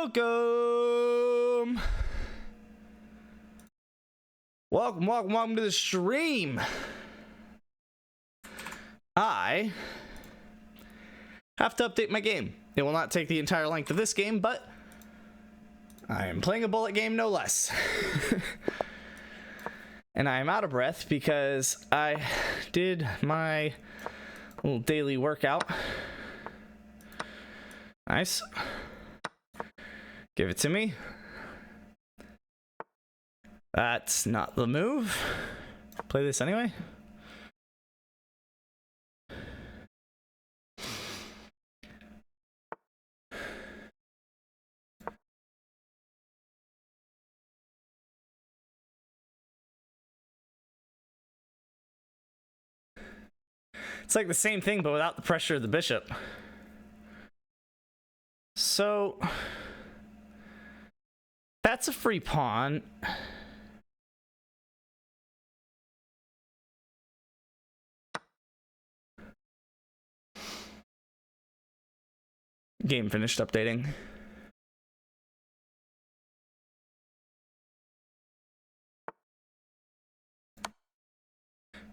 Welcome. Welcome to the stream. I have to update my game. It will not take the entire length of this game, but I am playing a bullet game no less. And I am out of breath because I did my little daily workout. Nice. Give it to me. That's not the move. Play this anyway. It's like the same thing, but without the pressure of the bishop. So that's a free pawn. Game finished updating.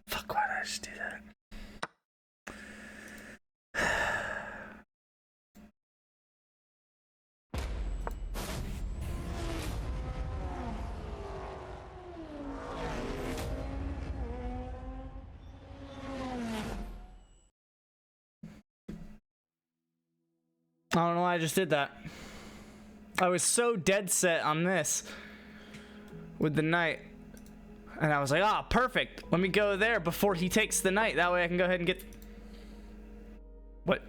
Fuck, why did I just do that? I don't know why I just did that. I was so dead set on this with the knight. And I was like, ah, perfect. Let me go there before he takes the knight. That way I can go ahead and get... What?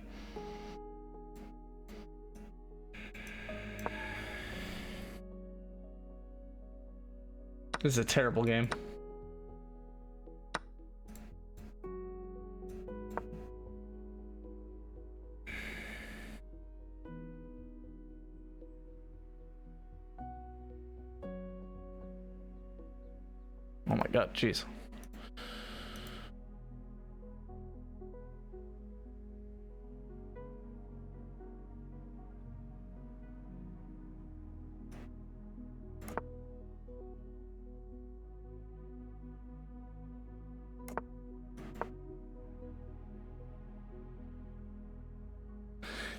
This is a terrible game. Oh my god, jeez.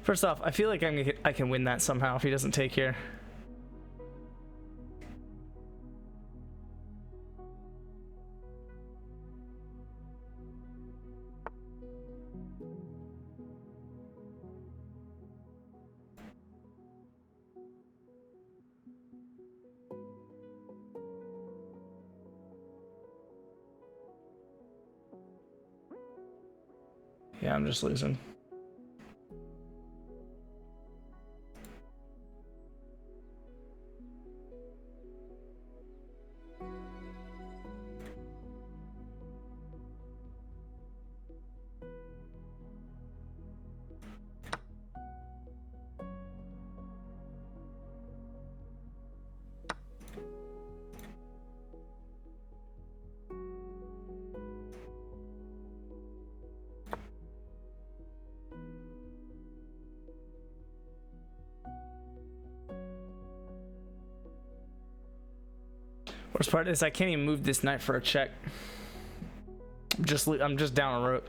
First off, I feel like I can win that somehow if he doesn't take here. Yeah, I'm just losing. Worst part is I can't even move this knight for a check. I'm just down a rook.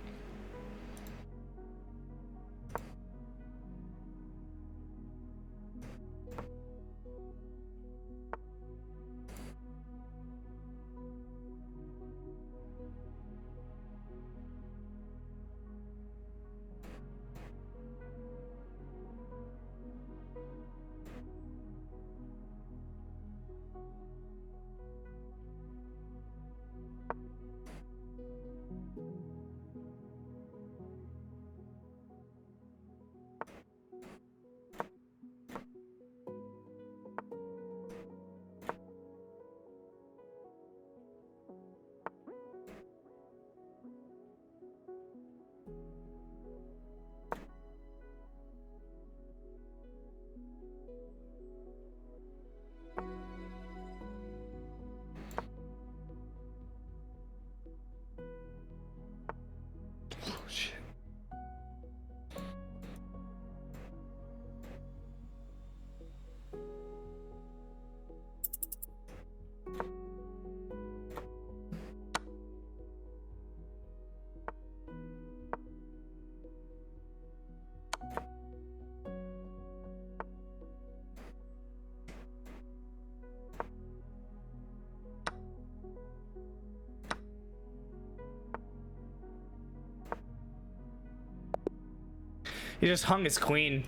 He just hung his queen,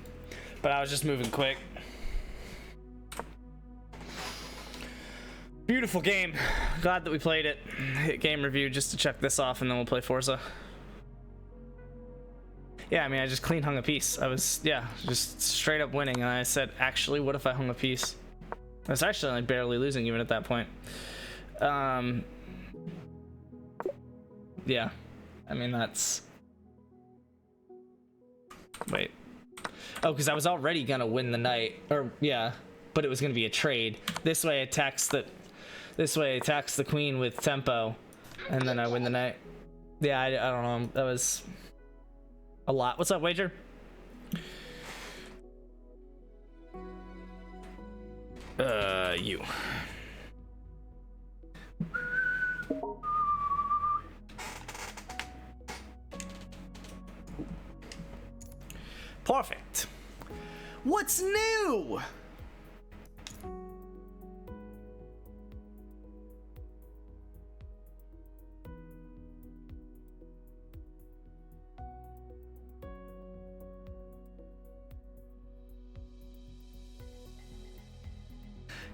but I was just moving quick. Beautiful game. Glad that we played it. Hit game review just to check this off, and then we'll play Forza. Yeah, I mean, I just clean hung a piece. I was, yeah, just straight up winning, and I said, actually, what if I hung a piece? I was actually like barely losing even at that point. Yeah, I mean, that's... Wait. Oh, because I was already gonna win the night, or yeah, but it was gonna be a trade. This way attacks the queen with tempo, and then I win the night. Yeah, I don't know. That was a lot. What's up, Wager? You. Perfect. What's new?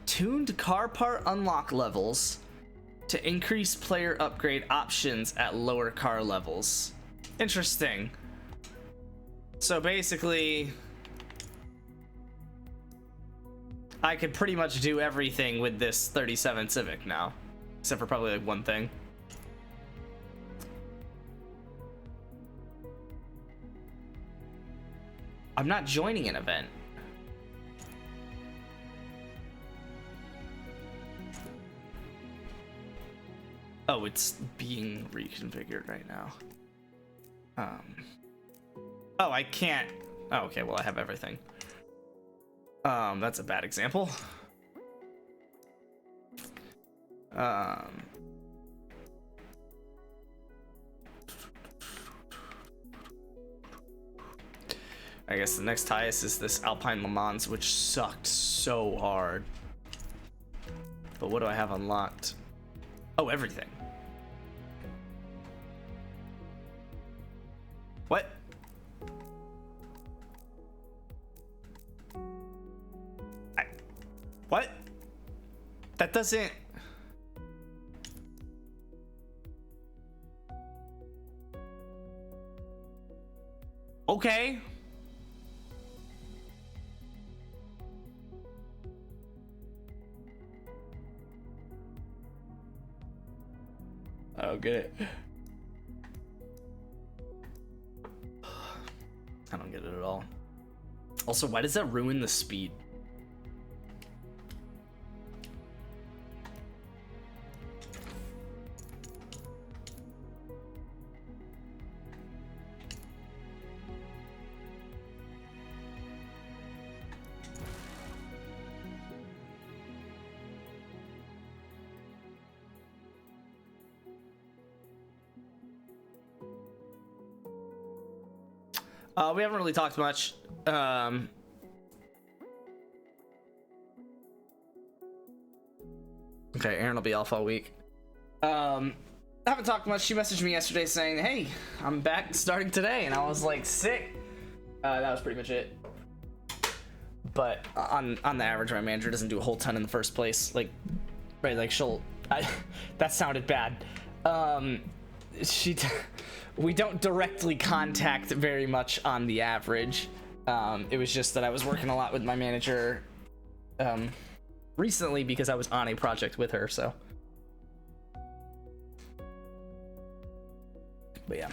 Tuned car part unlock levels to increase player upgrade options at lower car levels. Interesting. So basically, I could pretty much do everything with this 37 Civic now, except for probably like one thing. I'm not joining an event. Oh, it's being reconfigured right now. Oh, I can't. Oh, okay, well, I have everything. That's a bad example. I guess the next highest is this Alpine Le Mans, which sucked so hard. But what do I have unlocked? Oh, everything. What? What? That doesn't... Okay. I don't get it. I don't get it at all. Also, why does that ruin the speed? We haven't really talked much. Okay, Aaron will be off all week. I haven't talked much. She messaged me yesterday saying, hey, I'm back starting today. And I was like, sick. That was pretty much it. But on the average, my manager doesn't do a whole ton in the first place. Like, right, like that sounded bad. We don't directly contact very much on the average. It was just that I was working a lot with my manager recently because I was on a project with her, so. But yeah.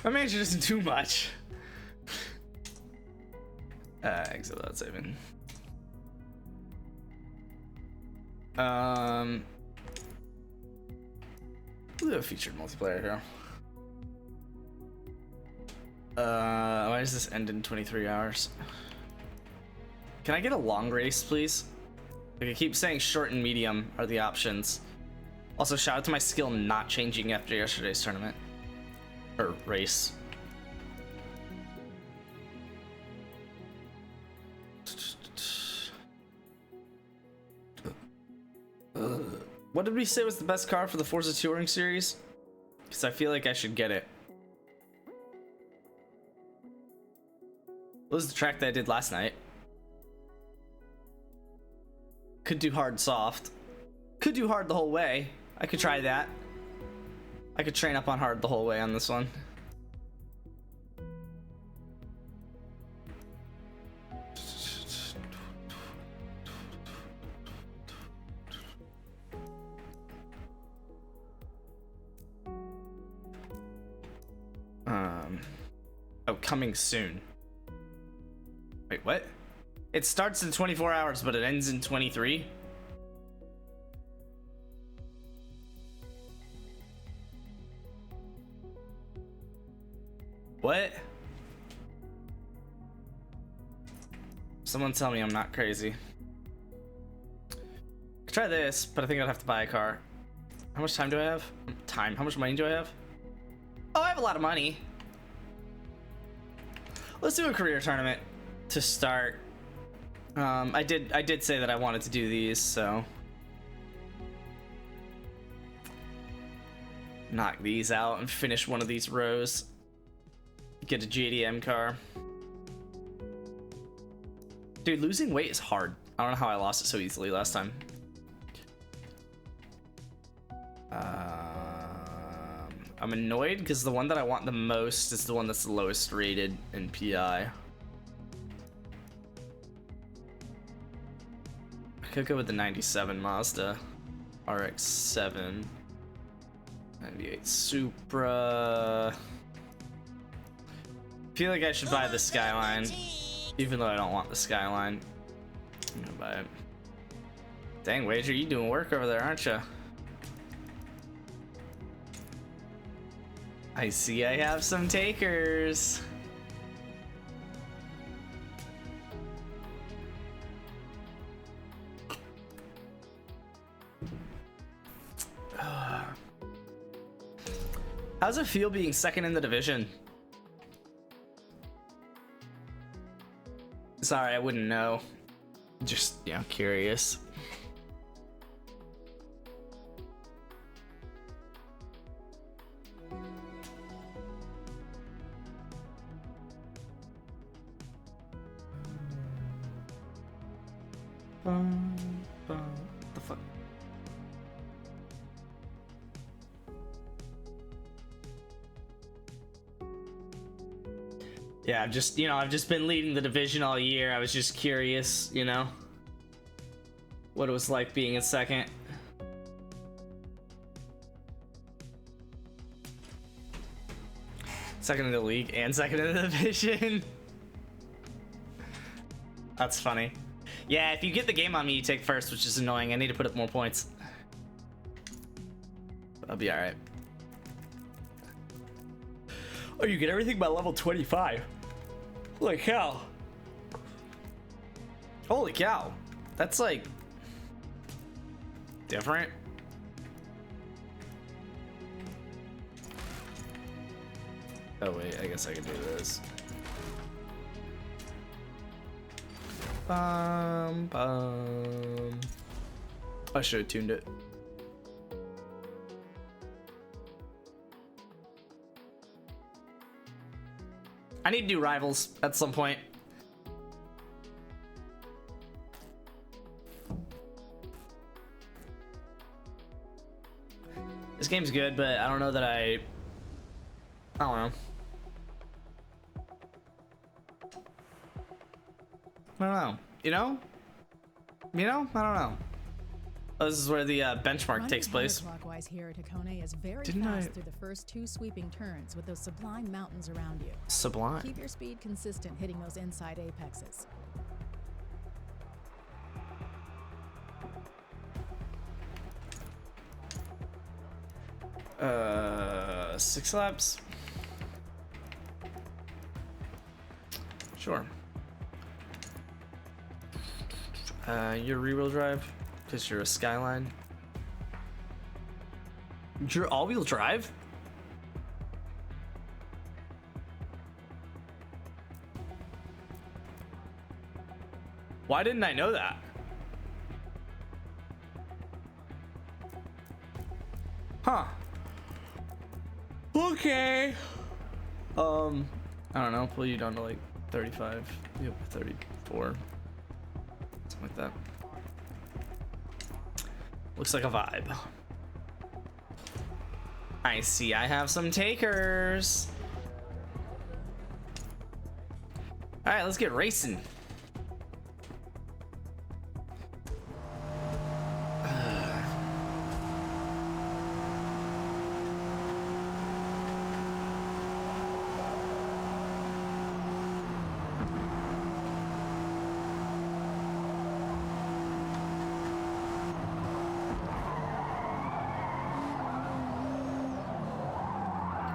My manager doesn't do much. Exit without saving. We'll do a featured multiplayer here. Why does this end in 23 hours? Can I get a long race, please? Like, I keep saying short and medium are the options. Also, shout out to my skill not changing after yesterday's tournament. Or race. What did we say was the best car for the Forza Touring series? Because I feel like I should get it. What was the track that I did last night? Could do hard soft. Could do hard the whole way. I could try that. I could train up on hard the whole way on this one. Oh, coming soon. Wait, what? It starts in 24 hours, but it ends in 23? What? Someone tell me I'm not crazy. Could try this, but I think I'd have to buy a car. How much time do I have? Time. How much money do I have? Oh, I have a lot of money. Let's do a career tournament to start. I did say that I wanted to do these, so knock these out and finish one of these rows. Get a JDM car. Dude, losing weight is hard. I don't know how I lost it so easily last time. I'm annoyed because the one that I want the most is the one that's the lowest rated in PI. I could go with the 97 Mazda RX-7. 98 Supra. I feel like I should buy the Skyline, even though I don't want the Skyline. I'm gonna buy it. Dang, Wager, you doing work over there, aren't you? I see I have some takers. How's it feel being second in the division? Sorry, I wouldn't know. Just, yeah, curious. What the fuck? Yeah, I've just been leading the division all year. I was just curious, what it was like being in second. Second in the league and second in the division. That's funny. Yeah, if you get the game on me, you take first, which is annoying. I need to put up more points. I'll be alright. Oh, you get everything by level 25. Holy cow. Holy cow. That's like different. Oh wait, I guess I can do this. I should have tuned it. I need to do rivals at some point. This game's good, but I don't know that I don't know. I don't know. I don't know. Oh, this is where the benchmark takes place. Clockwise here at Hakone is very fast through the first two sweeping turns with those sublime mountains around you. Sublime. Keep your speed consistent, hitting those inside apexes. 6 laps. Sure. You're rear-wheel drive because you're a Skyline. You're all-wheel drive? Why didn't I know that? Huh. Okay. I don't know, pull you down to like 35. Yep, 34. Something like that. Looks like a vibe. I see I have some takers. All right, let's get racing.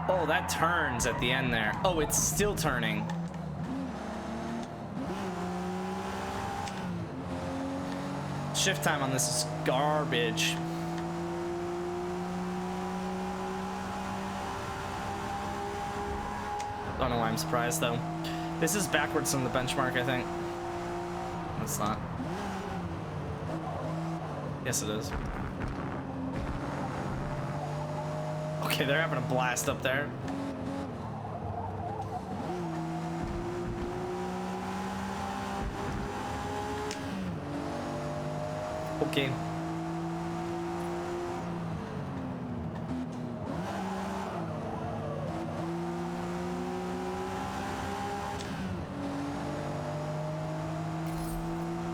Oh, that turns at the end there. Oh, it's still turning. Shift time on this is garbage. Don't know why I'm surprised though. This is backwards on the benchmark, I think. No, it's not. Yes, it is. Okay, they're having a blast up there. Okay.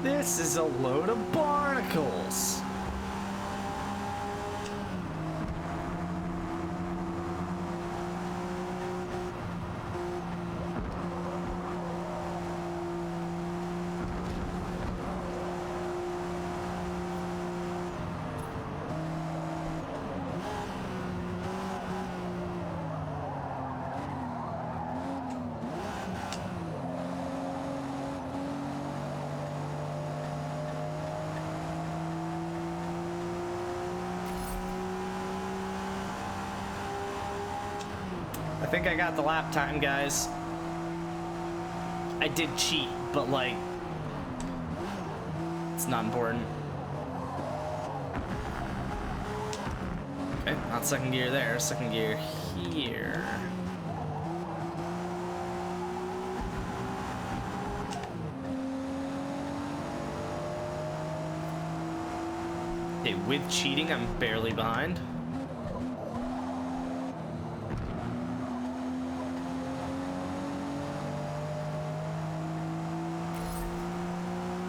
This is a load of barnacles. I think I got the lap time, guys. I did cheat, but like, it's not important. Okay, not second gear there, second gear here. Okay, with cheating, I'm barely behind.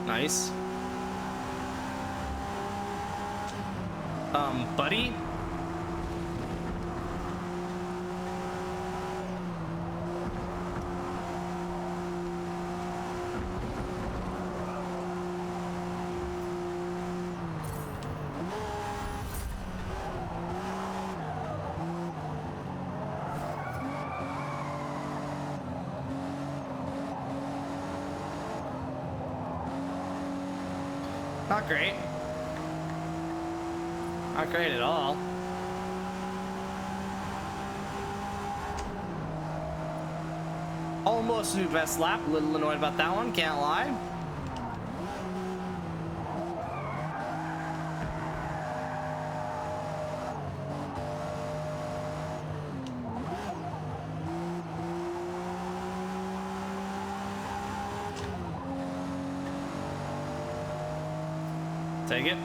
Nice. Buddy? Not great. Not great at all. Almost new best lap. A little annoyed about that one, can't lie. Take it.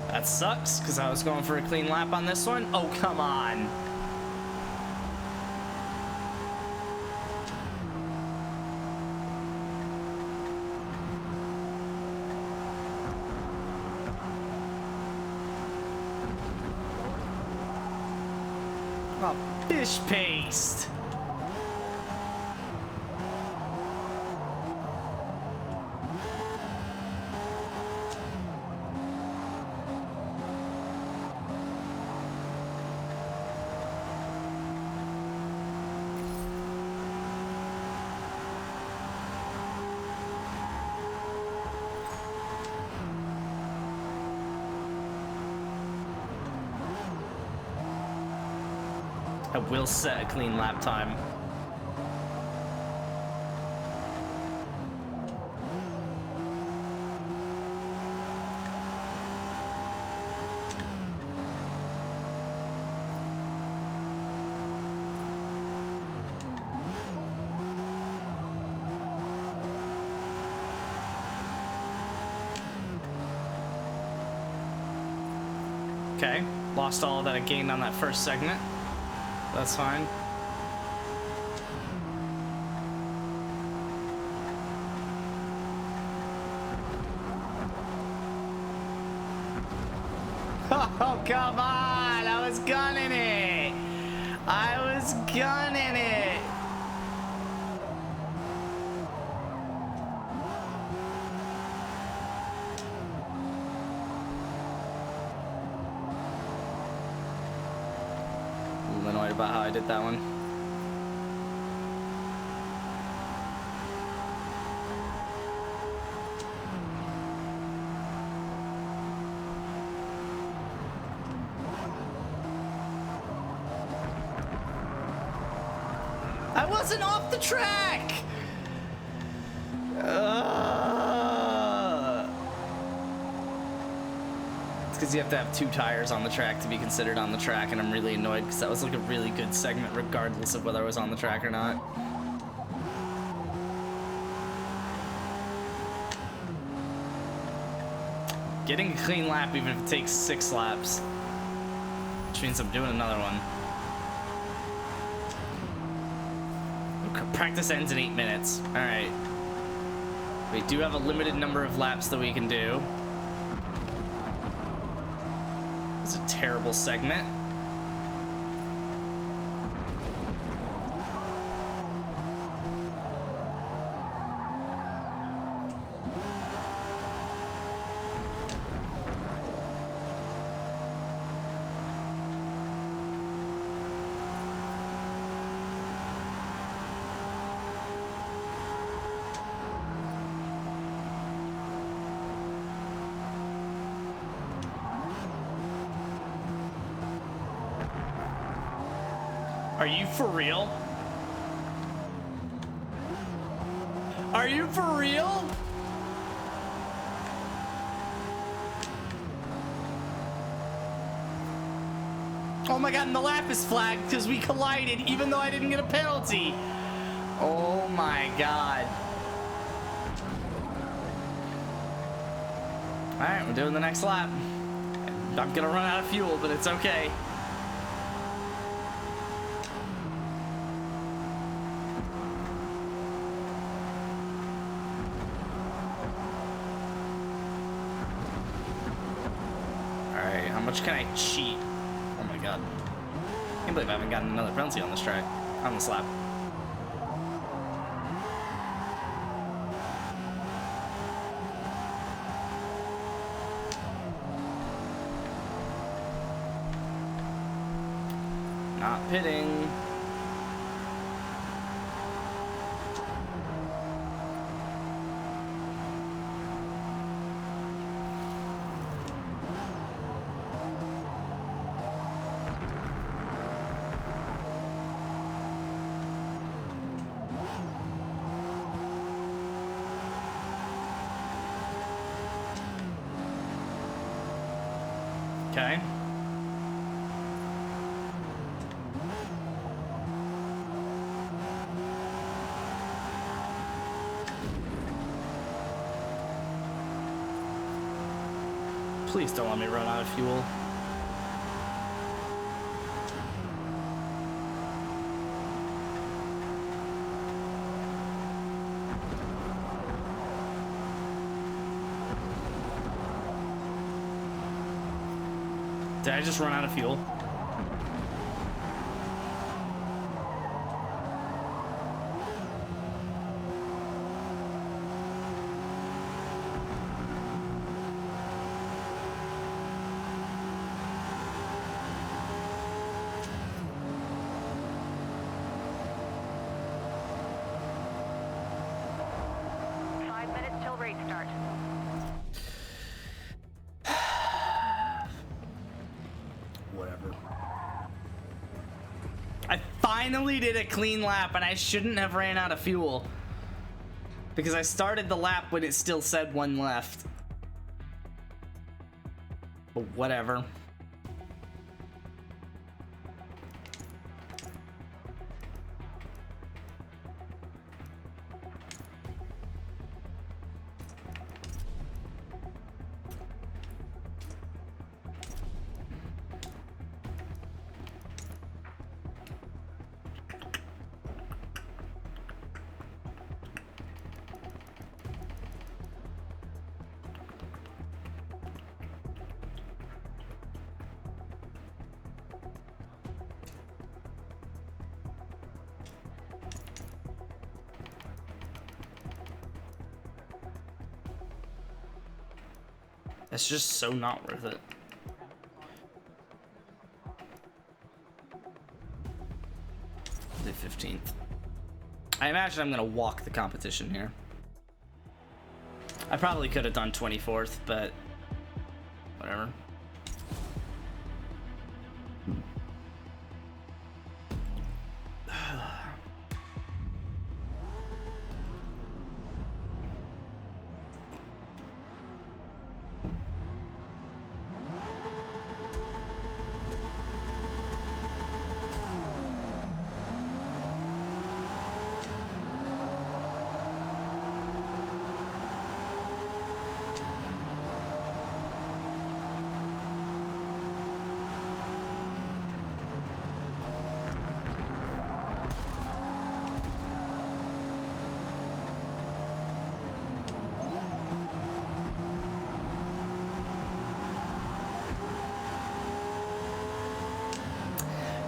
That sucks, because I was going for a clean lap on this one. Oh, come on. Oh, fish paste. I will set a clean lap time. Okay, lost all that I gained on that first segment. That's fine. Oh, come on! I was gunning it! I was gunning it! I'm annoyed about how I did that one. I wasn't off the track! It's because you have to have 2 tires on the track to be considered on the track, and I'm really annoyed because that was like a really good segment regardless of whether I was on the track or not. Getting a clean lap even if it takes 6 laps. Which means I'm doing another one. Practice ends in 8 minutes. Alright. We do have a limited number of laps that we can do. It's a terrible segment. Are you for real? Are you for real? Oh my god, and the lap is flagged because we collided even though I didn't get a penalty. Oh my god. Alright, we're doing the next lap. I'm gonna run out of fuel, but it's okay. How much can I cheat? Oh my god. I can't believe I haven't gotten another penalty on this track. On this lap. Not pitting. Okay. Please don't let me run out of fuel. Did I just run out of fuel? Finally did a clean lap, and I shouldn't have ran out of fuel because I started the lap when it still said 1 left. But whatever. That's just so not worth it. The 15th. I imagine I'm gonna walk the competition here. I probably could have done 24th, but whatever.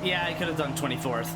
Yeah, I could have done 24th.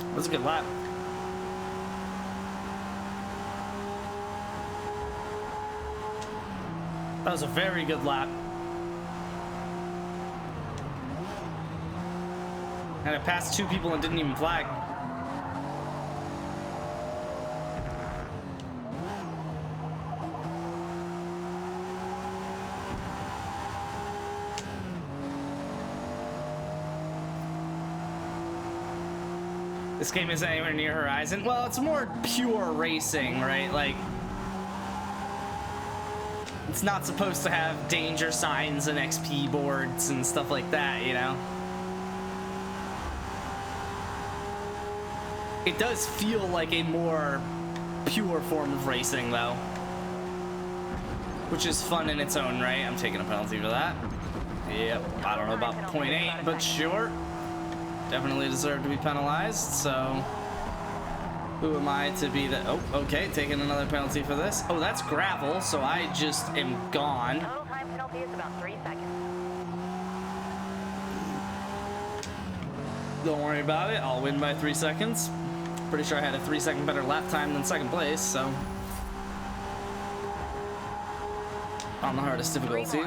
That was a good lap. That was a very good lap. And I passed two people and didn't even flag. This game isn't anywhere near Horizon. Well, it's more pure racing, right? Like, it's not supposed to have danger signs and XP boards and stuff like that, you know? It does feel like a more pure form of racing, though. Which is fun in its own right. I'm taking a penalty for that. Yep, I don't know about 0.8, but sure. Definitely deserve to be penalized, so who am I to be the... Oh, okay, taking another penalty for this. Oh, that's gravel, so I just am gone. Total time penalty is about 3 seconds. Don't worry about it, I'll win by 3 seconds. Pretty sure I had a 3-second better lap time than second place, so... on the hardest difficulty.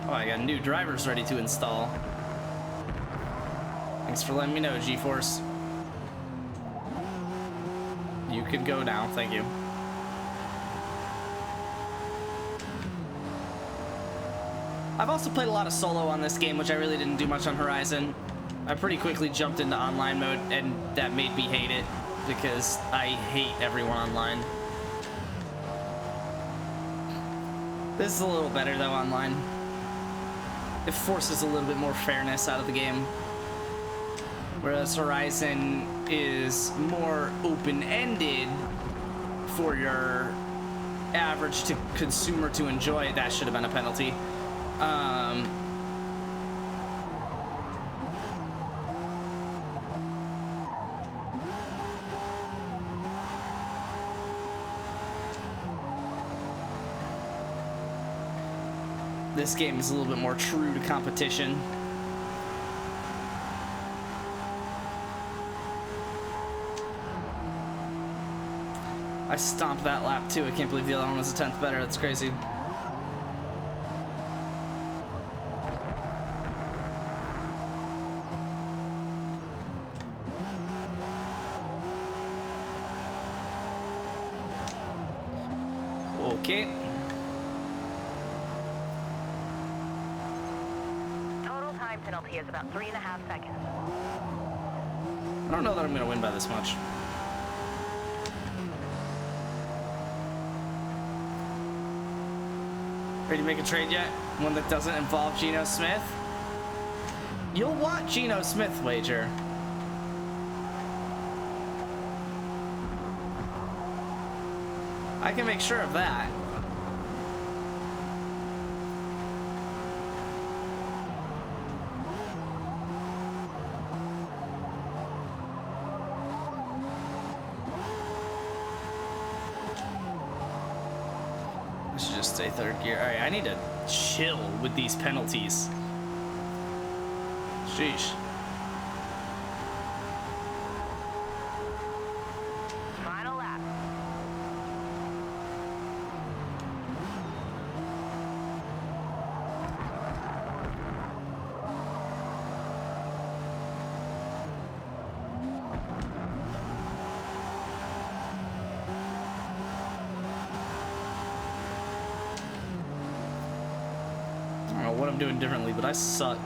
Oh, I got new drivers ready to install. Thanks for letting me know, GeForce. You can go now, thank you. I've also played a lot of solo on this game, which I really didn't do much on Horizon. I pretty quickly jumped into online mode, and that made me hate it, because I hate everyone online. This is a little better though online. It forces a little bit more fairness out of the game. Whereas Horizon is more open-ended for your average to consumer to enjoy. That should have been a penalty. This game is a little bit more true to competition. I stomped that lap too. I can't believe the other one was a 10th better. That's crazy. Okay. Total time penalty is about 3.5 seconds. I don't know that I'm gonna win by this much. Ready to make a trade yet? One that doesn't involve Geno Smith? You'll want Geno Smith, wager. I can make sure of that. I should just stay third gear. All right, I need to chill with these penalties. Sheesh. Final lap. I don't know what I'm doing differently, but I suck.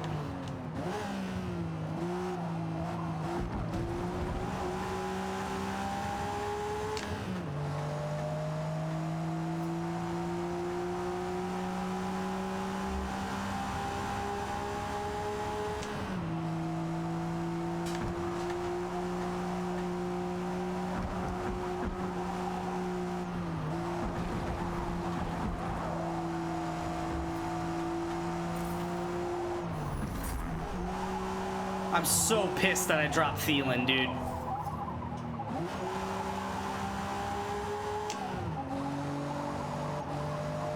I'm so pissed that I dropped Thielen, dude.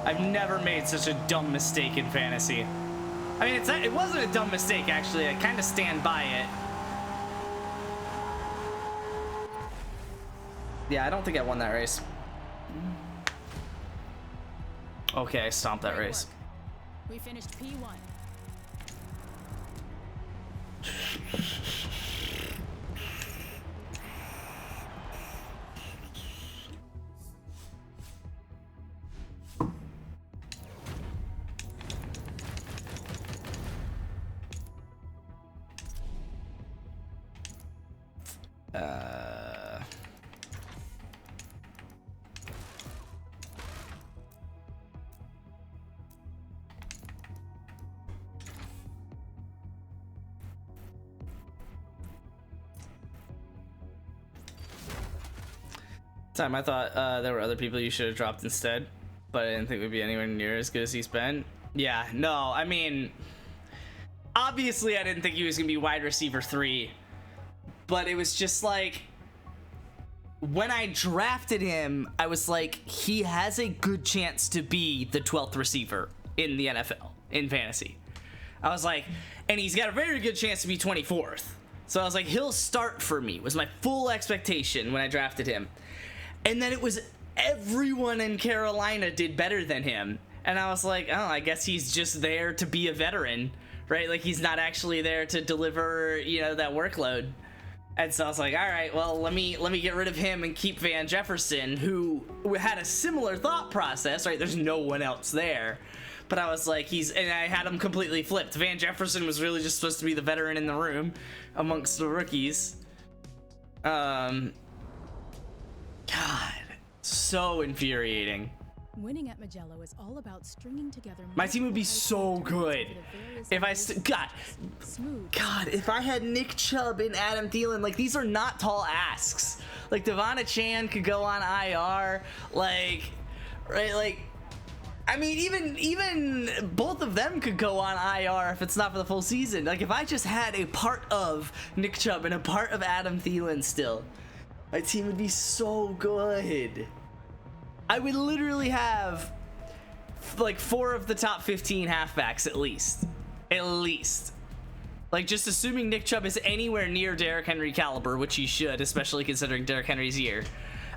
I've never made such a dumb mistake in fantasy. I mean, it wasn't a dumb mistake, actually. I kind of stand by it. Yeah, I don't think I won that race. Okay, I stomped that race. We finished P1. Time I thought there were other people you should have dropped instead, but I didn't think we'd be anywhere near as good as he's been. Yeah, no, I mean, obviously I didn't think he was gonna be wide receiver 3, but it was just like, when I drafted him, I was like, he has a good chance to be the 12th receiver in the NFL in fantasy. I was like, and he's got a very good chance to be 24th. So I was like, he'll start for me, was my full expectation when I drafted him. And then it was everyone in Carolina did better than him. And I was like, oh, I guess he's just there to be a veteran, right? Like, he's not actually there to deliver, you know, that workload. And so I was like, all right, well, let me get rid of him and keep Van Jefferson, who had a similar thought process, right? There's no one else there. But I was like, and I had him completely flipped. Van Jefferson was really just supposed to be the veteran in the room amongst the rookies. God, so infuriating. Winning at Magello is all about stringing together. My team would be so good if I Smooth. God, if I had Nick Chubb and Adam Thielen, like, these are not tall asks. Like, Devon Chan could go on IR, like, right, like, I mean, even both of them could go on IR if it's not for the full season. Like, if I just had a part of Nick Chubb and a part of Adam Thielen still, my team would be so good. I would literally have like 4 of the top 15 halfbacks at least. At least. Like, just assuming Nick Chubb is anywhere near Derrick Henry caliber, which he should, especially considering Derrick Henry's year,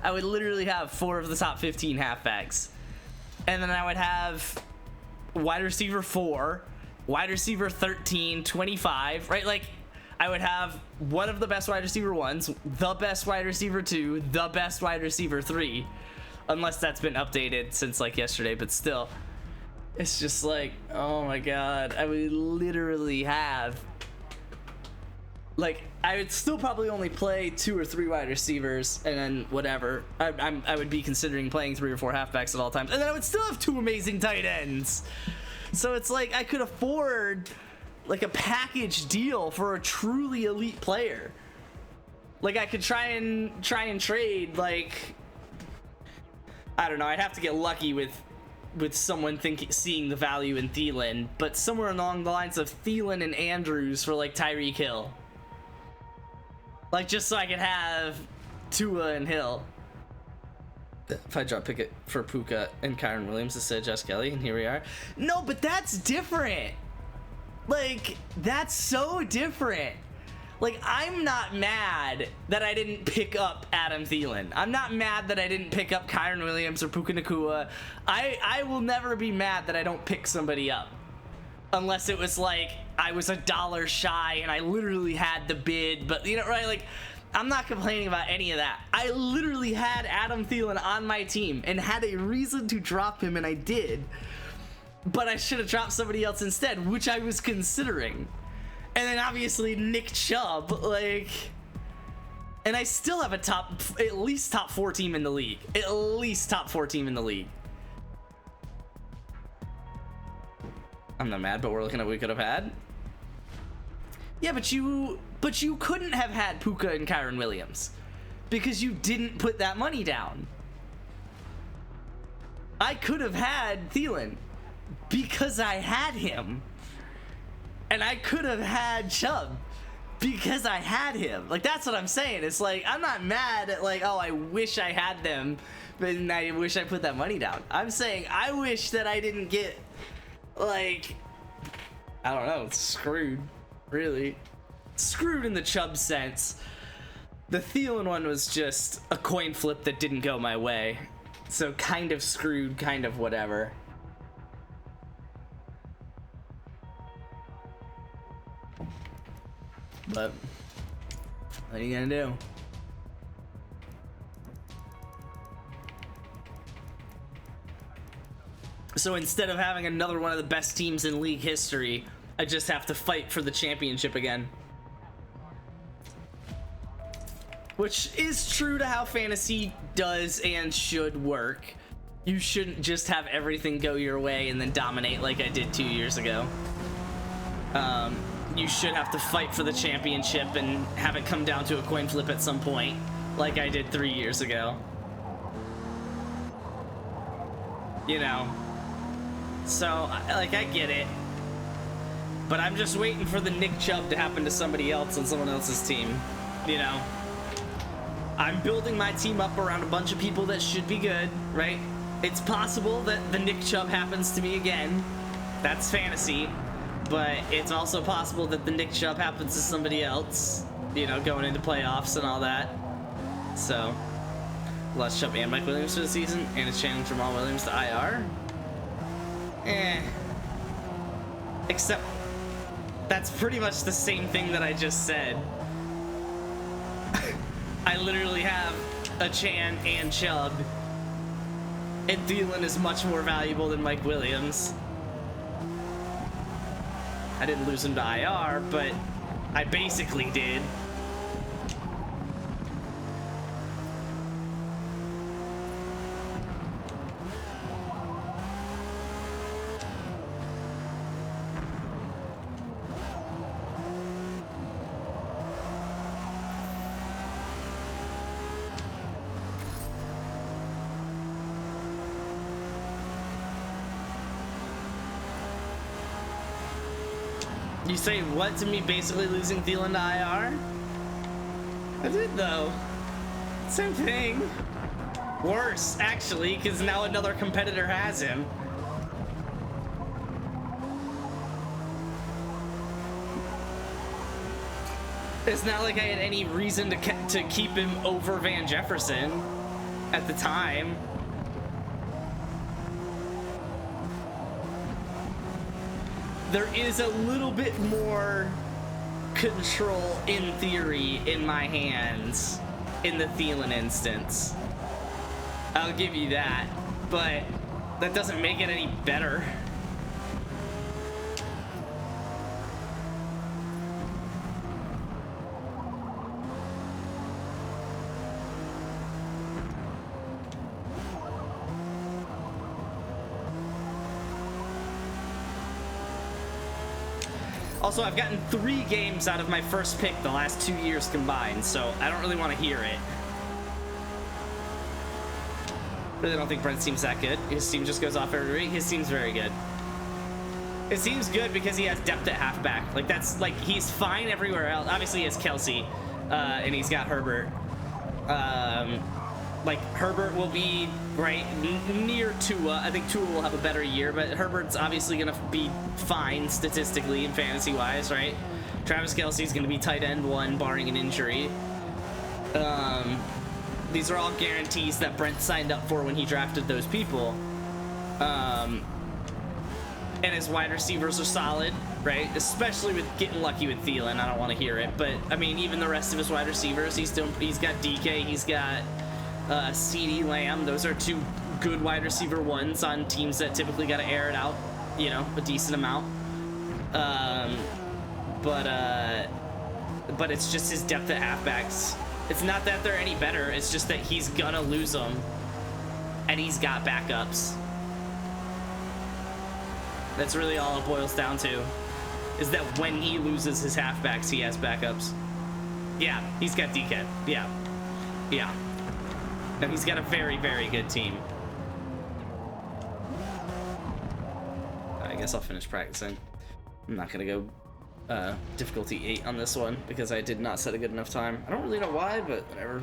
I would literally have 4 of the top 15 halfbacks. And then I would have wide receiver 4, wide receiver 13, 25, right? Like, I would have one of the best wide receiver 1s, the best wide receiver 2, the best wide receiver 3. Unless that's been updated since like yesterday, but still. It's just like, oh my god, I would literally have, like, I would still probably only play 2 or 3 wide receivers, and then whatever. I would be considering playing 3 or 4 halfbacks at all times, and then I would still have 2 amazing tight ends. So it's like I could afford like a package deal for a truly elite player. Like, I could try and trade, like, I don't know, I'd have to get lucky with someone seeing the value in Thielen, but somewhere along the lines of Thielen and Andrews for like Tyreek Hill. Like, just so I could have Tua and Hill. If I drop Pickett for Puka and Kyron Williams instead of Josh Kelly, and here we are. No, but that's different. Like, that's so different. Like, I'm not mad that I didn't pick up Adam Thielen. I'm not mad that I didn't pick up Kyron Williams or Puka Nacua. I will never be mad that I don't pick somebody up. Unless it was like I was $1 shy and I literally had the bid, but you know, right? Like, I'm not complaining about any of that. I literally had Adam Thielen on my team and had a reason to drop him, and I did. But I should have dropped somebody else instead, which I was considering. And then obviously Nick Chubb, like, and I still have a at least top 4 team in the league. At least top 4 team in the league. I'm not mad, but we're looking at what we could have had. Yeah, but you couldn't have had Puka and Kyron Williams because you didn't put that money down. I could have had Thielen because I had him. And I could have had Chubb because I had him. Like, that's what I'm saying. It's like, I'm not mad at, like, oh, I wish I had them, but I wish I put that money down. I'm saying I wish that I didn't get, like, I don't know, screwed, really. Screwed in the Chubb sense. The Thielen one was just a coin flip that didn't go my way. So kind of screwed, kind of whatever. But what are you gonna do? So instead of having another one of the best teams in league history, I just have to fight for the championship again. Which is true to how fantasy does and should work. You shouldn't just have everything go your way and then dominate like I did 2 years ago. You should have to fight for the championship and have it come down to a coin flip at some point, like I did 3 years ago. You know? So, like, I get it. But I'm just waiting for the Nick Chubb to happen to somebody else on someone else's team. You know? I'm building my team up around a bunch of people that should be good, right? It's possible that the Nick Chubb happens to me again. That's fantasy. But it's also possible that the Nick Chubb happens to somebody else, you know, going into playoffs and all that. So, lost Chubb and Mike Williams for the season, and it's changed Jamal Williams to IR. Except, that's pretty much the same thing that I just said. I literally have a Chan and Chubb, and Thielen is much more valuable than Mike Williams. I didn't lose him to IR, but I basically did. You say what to me basically losing Thielen to IR? I did though. Same thing. Worse, actually, because now another competitor has him. It's not like I had any reason to keep him over Van Jefferson at the time. There is a little bit more control, in theory, in my hands in the Thielen instance. I'll give you that, but that doesn't make it any better. Also, I've gotten 3 games out of my first pick the last 2 years combined, so I don't really want to hear it. Really don't think Brent's team's that good. His team just goes off every week. His team's very good. His team's good because he has depth at halfback. Like, that's, like, he's fine everywhere else. Obviously, he has Kelsey, and he's got Herbert. Like, Herbert will be right near Tua. I think Tua will have a better year, but Herbert's obviously going to be fine statistically and fantasy-wise, right? Travis Kelsey's going to be tight end 1, barring an injury. These are all guarantees that Brent signed up for when he drafted those people. And his wide receivers are solid, right? Especially with getting lucky with Thielen. I don't want to hear it, but, I mean, even the rest of his wide receivers, he's got DK, he's got CeeDee Lamb. Those are 2 good wide receiver 1s on teams that typically got to air it out, you know, a decent amount. But it's just his depth at halfbacks. It's not that they're any better, it's just that he's gonna lose them, and he's got backups. That's really all it boils down to, is that when he loses his halfbacks, he has backups. Yeah, he's got DK. Yeah. And he's got a very, very good team. I guess I'll finish practicing. I'm not gonna go difficulty 8 on this one because I did not set a good enough time. I don't really know why, but whatever.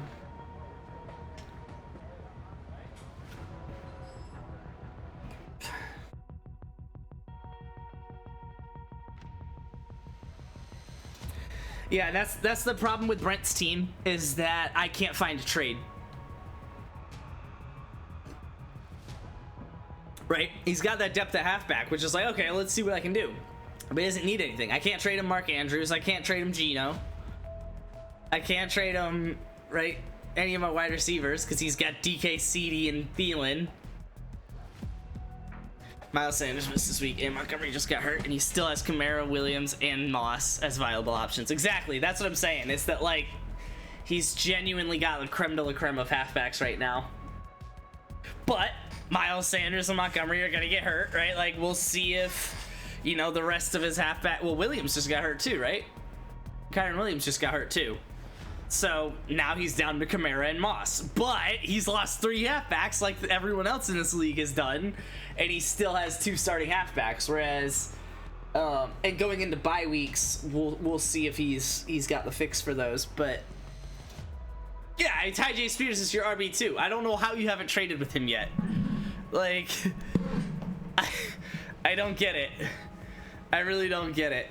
Yeah, that's the problem with Brent's team, is that I can't find a trade. Right? He's got that depth at halfback, which is like, okay, let's see what I can do. But he doesn't need anything. I can't trade him Mark Andrews. I can't trade him Geno. I can't trade him, right, any of my wide receivers because he's got DK, CeeDee, and Thielen. Miles Sanders missed this week, and Montgomery just got hurt, and he still has Kamara, Williams, and Moss as viable options. Exactly. That's what I'm saying. It's that, like, he's genuinely got the creme de la creme of halfbacks right now. But Miles Sanders and Montgomery are going to get hurt, right? Like, we'll see if, you know, the rest of his halfback... Well, Williams just got hurt too, right? Kyron Williams just got hurt too. So now he's down to Kamara and Moss. But he's lost 3 halfbacks like everyone else in this league has done. And he still has 2 starting halfbacks. Whereas, and going into bye weeks, we'll see if he's got the fix for those. But yeah, Tyjae Spears is your RB2. I don't know how you haven't traded with him yet. Like, I don't get it. I really don't get it.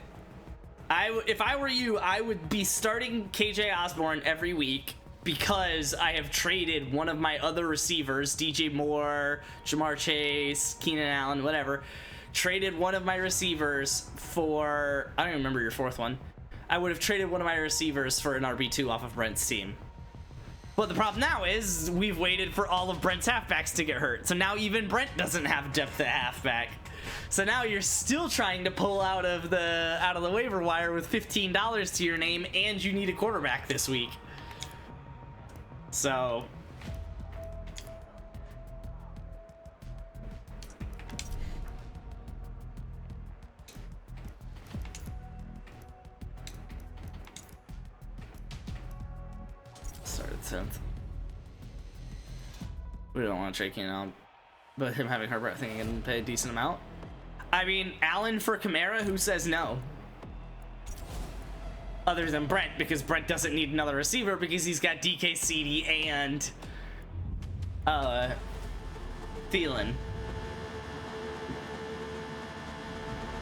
If I were you, I would be starting KJ Osborne every week because I have traded one of my other receivers, DJ Moore, Jamar Chase, Keenan Allen, whatever. Traded one of my receivers for... I don't even remember your 4th one. I would have traded one of my receivers for an RB2 off of Brent's team. But the problem now is we've waited for all of Brent's halfbacks to get hurt. So now even Brent doesn't have depth at halfback. So now you're still trying to pull out of the waiver wire with $15 to your name, and you need a quarterback this week. So start at 10th. We don't want to trade Keenan Allen, but him having Herbert, I think he can pay a decent amount. I mean, Allen for Kamara, who says no? other than Brent, because Brent doesn't need another receiver because he's got DK, CD, and Thielen.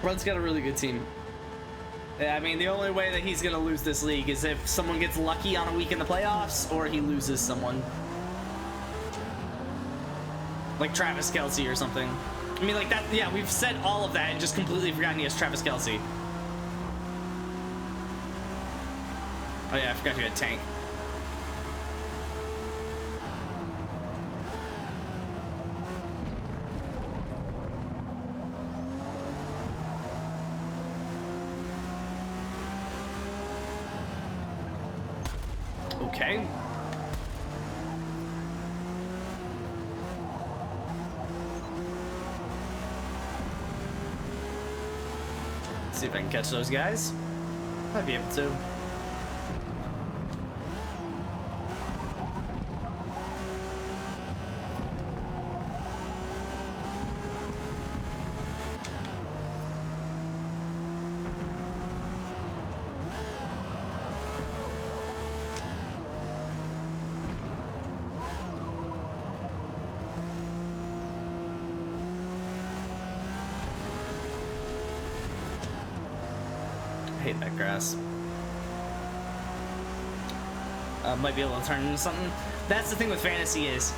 Brent's got a really good team. Yeah, I mean, the only way that he's gonna lose this league is if someone gets lucky on a week in the playoffs, or he loses someone. Like Travis Kelce or something. I mean, like that, yeah, we've said all of that and just completely forgotten he has Travis Kelce. Oh yeah, I forgot you had Tank. Okay. See if I can catch those guys. Might be able to. I hate that grass. Might be able to turn into something. That's the thing with fantasy is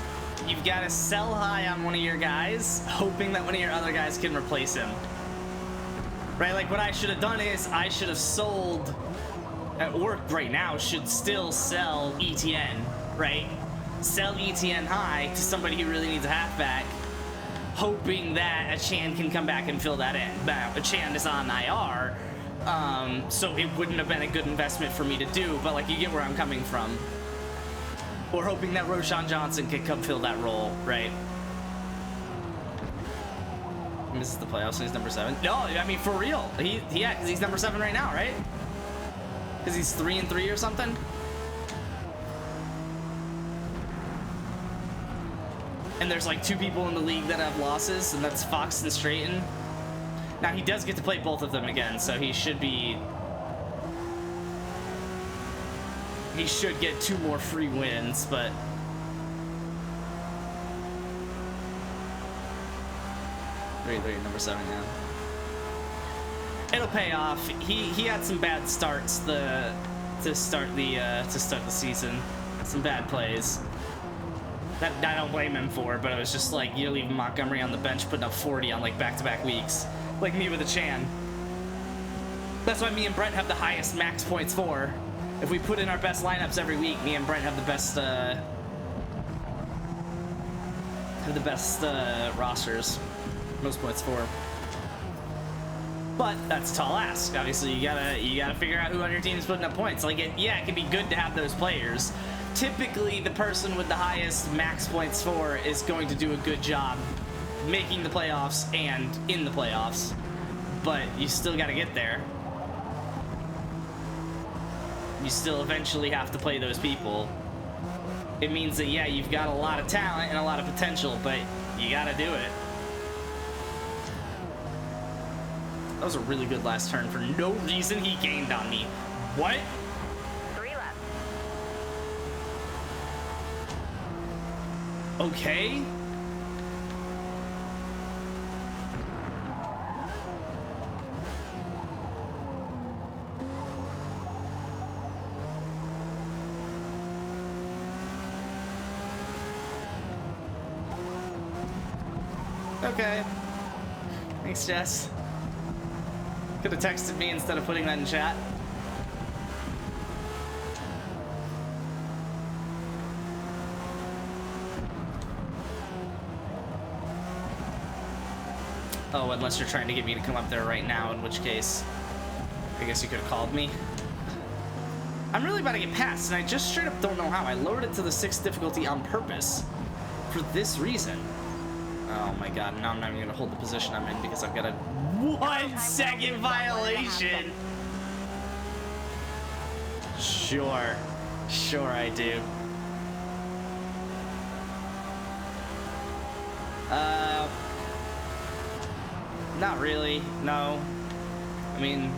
you've got to sell high on one of your guys, hoping that one of your other guys can replace him. Right? Like what I should have done is I should have sold, or right now should still sell ETN, right? Sell ETN high to somebody who really needs a halfback, hoping that Achane can come back and fill that in. Now, Achane is on IR, so it wouldn't have been a good investment for me to do, but like you get where I'm coming from. Or hoping that Roshan Johnson could come fill that role, right? Misses the playoffs and he's number 7. No, I mean for real. Yeah, because he's number 7 right now, right? Because he's 3-3 or something. And there's like 2 people in the league that have losses, and that's Fox and Straighten. Now he does get to play both of them again, so he should be. He should get 2 more free wins, but. Number 7 now. It'll pay off. He had some bad starts to start the season. Some bad plays. That I don't blame him for, but it was just like you're leaving Montgomery on the bench putting up 40 on like back-to-back weeks. Like me with Achane. That's why me and Brent have the highest max points for. If we put in our best lineups every week, me and Brent have the best rosters. Most points for. But that's a tall ask. Obviously, you gotta figure out who on your team is putting up points. Like, it can be good to have those players. Typically, the person with the highest max points for is going to do a good job making the playoffs and in the playoffs. But you still gotta get there. You still eventually have to play those people. It means that, yeah, you've got a lot of talent and a lot of potential, but you gotta do it. That was a really good last turn. For no reason, he gained on me. What? 3 left. Okay. Okay. Thanks, Jess. Could have texted me instead of putting that in chat. Oh, unless you're trying to get me to come up there right now, in which case, I guess you could have called me. I'm really about to get passed, and I just straight up don't know how. I lowered it to the 6th difficulty on purpose for this reason. Oh my god, now I'm not even gonna hold the position I'm in because I've got a 1-second violation. Sure I do. Not really, no. I mean,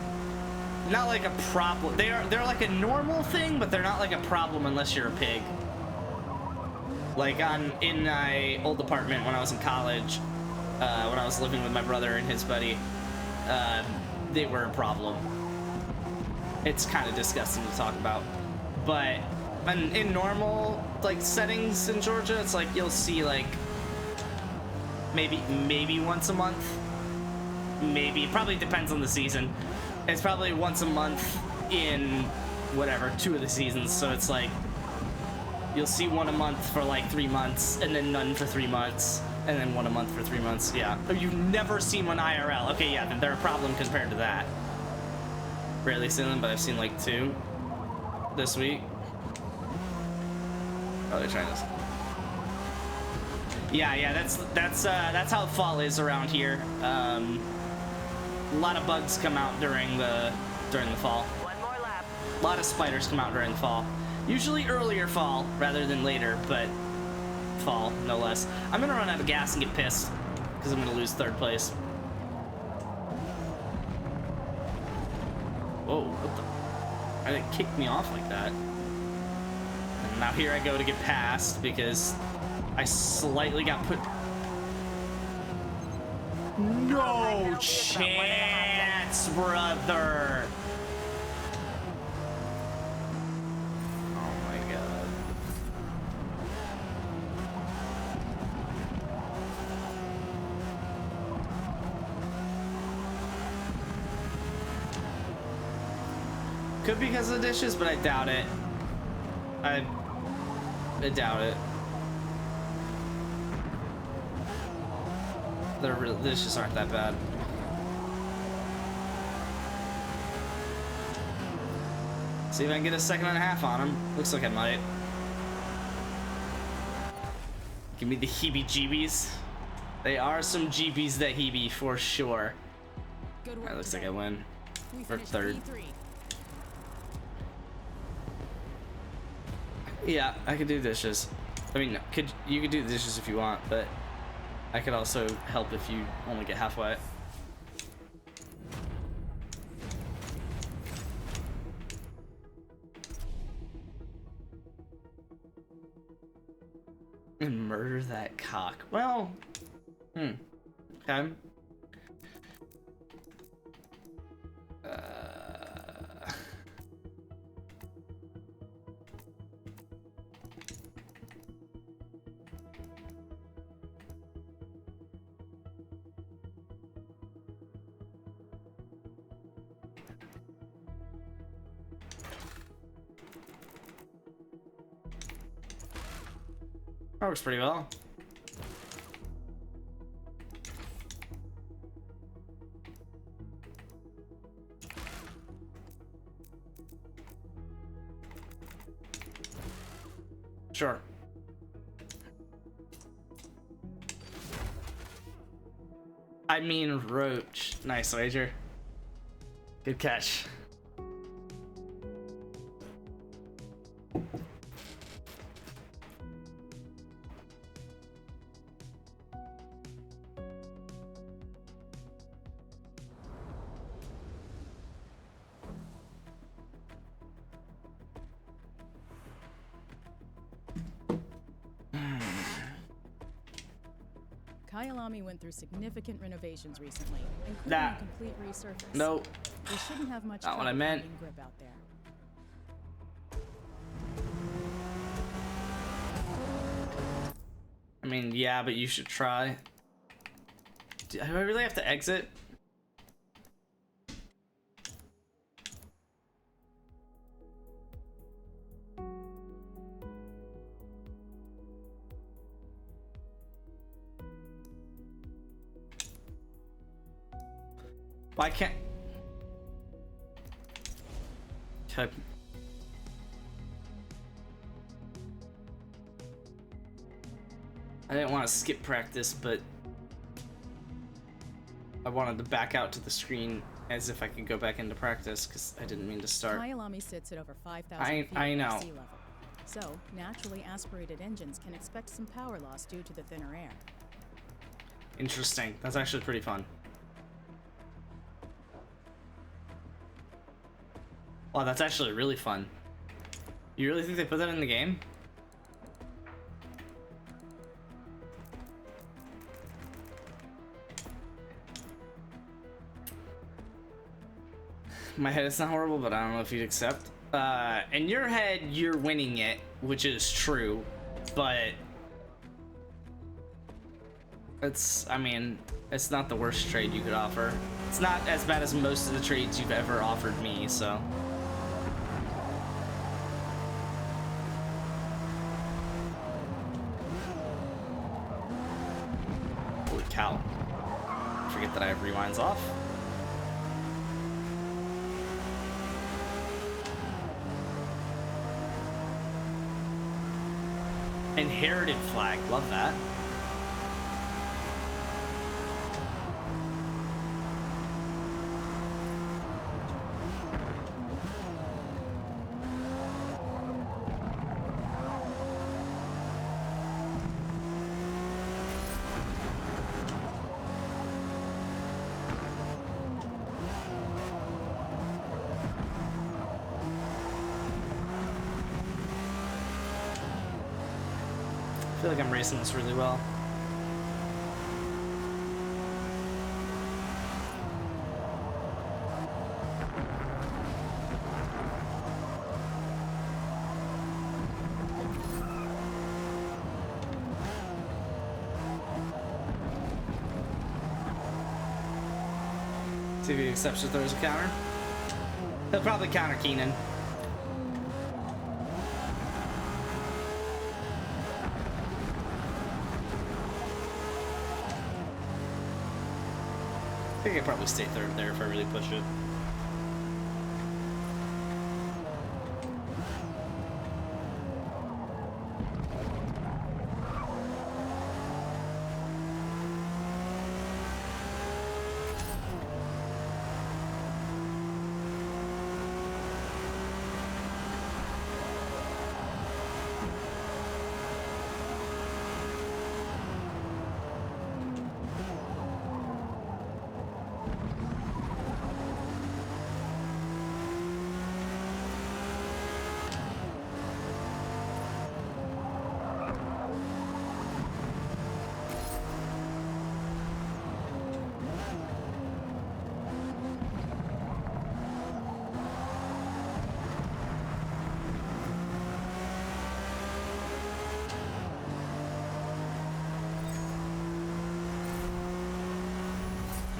not like a problem. They're like a normal thing, but they're not like a problem unless you're a pig. Like in my old apartment when I was in college, when I was living with my brother and his buddy, they were a problem. It's kind of disgusting to talk about, but in normal like settings in Georgia, it's like you'll see like maybe once a month, maybe, probably depends on the season. It's probably once a month in whatever 2 of the seasons, so it's like you'll see 1 a month for like 3 months, and then none for 3 months, and then 1 a month for 3 months. Yeah, you've never seen one IRL. Okay, yeah, then they're a problem compared to that. Rarely seen them, but I've seen like 2 this week. Oh, they're trying this. Yeah, that's how fall is around here. A lot of bugs come out during the fall. One more lap. A lot of spiders come out during the fall. Usually earlier fall rather than later, but fall no less. I'm gonna run out of gas and get pissed because I'm gonna lose 3rd place. Whoa, what the? Why did it kick me off like that? And now here I go to get past because I slightly got put. No chance, brother. Oh my god. Could be because of the dishes, but I doubt it. I doubt it. The dishes aren't that bad. See if I can get a 2.5 on them. Looks like I might. Give me the heebie-jeebies. They are some jeebies that heebie for sure. Good work That looks like today. I win. We For finished 3rd. P3. Yeah, I could do dishes. I mean, you could do the dishes if you want, but I could also help if you only get halfway. And murder that cock. Well, okay. That works pretty well. Sure. I mean roach. Nice wager. Good catch. Kyalami went through significant renovations recently, including That- a complete resurface. Nope. We shouldn't have much Not what I trouble meant. finding grip out there. I mean, yeah, but you should try. Do I really have to exit? Why can't... Okay. I didn't want to skip practice, but I wanted to back out to the screen as if I could go back into practice because I didn't mean to start. Kyalami sits at over 5,000 I feet know. above sea level. So, naturally aspirated engines can expect some power loss due to the thinner air. Interesting. That's actually pretty fun. Wow, that's actually really fun. You really think they put that in the game? My head is not horrible, but I don't know if you'd accept. In your head, you're winning it, which is true, but I mean, it's not the worst trade you could offer. It's not as bad as most of the trades you've ever offered me, so. Holy cow. Forget that I have rewinds off. Inherited flag, love that. I feel like I'm racing this really well. See if he accepts or throws a counter. He'll probably counter Keenan. I think I could probably stay third there if I really push it.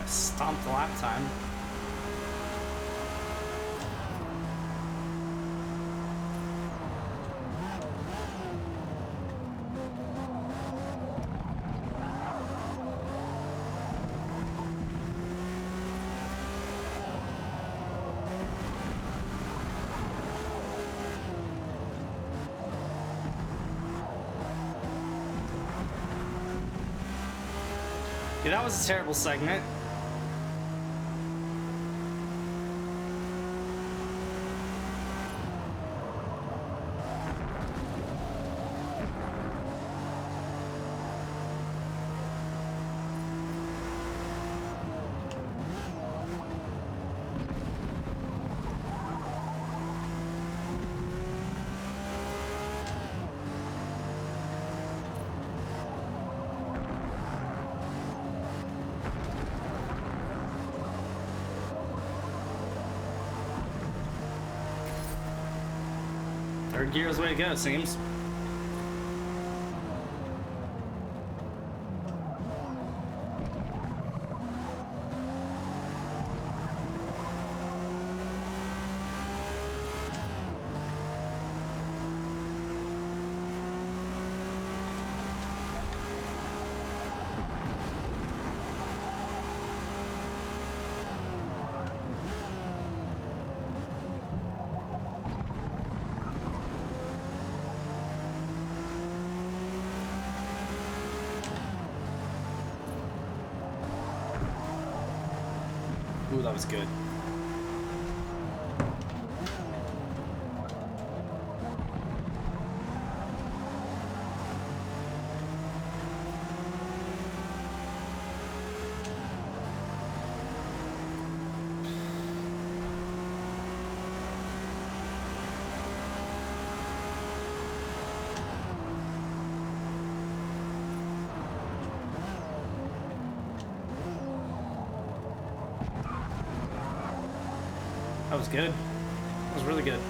Stomped the lap time. Yeah, that was a terrible segment. Third gear is the way to go, it seems. Ooh, that was good. That was good. That was really good.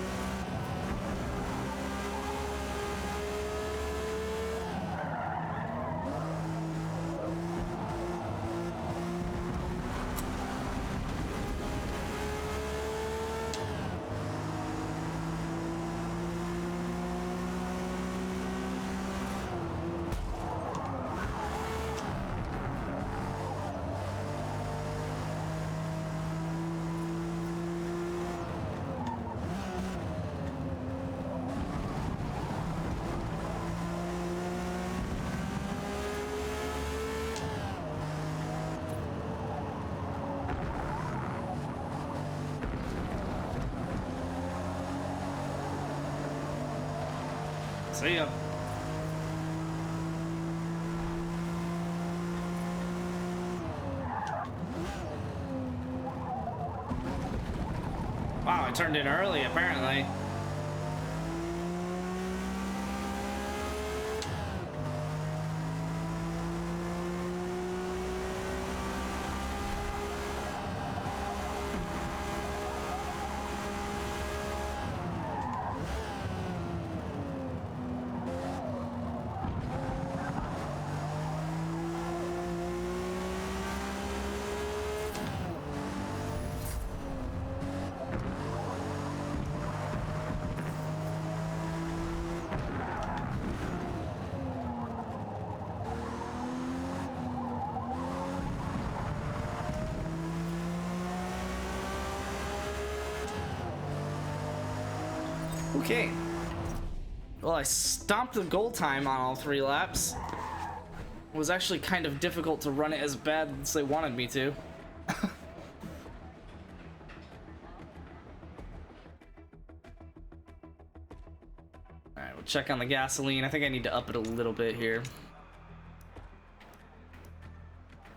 See ya. Wow, I turned in early, apparently. Okay. Well, I stomped the goal time on all 3 laps. It was actually kind of difficult to run it as bad as they wanted me to. Alright, we'll check on the gasoline. I think I need to up it a little bit here.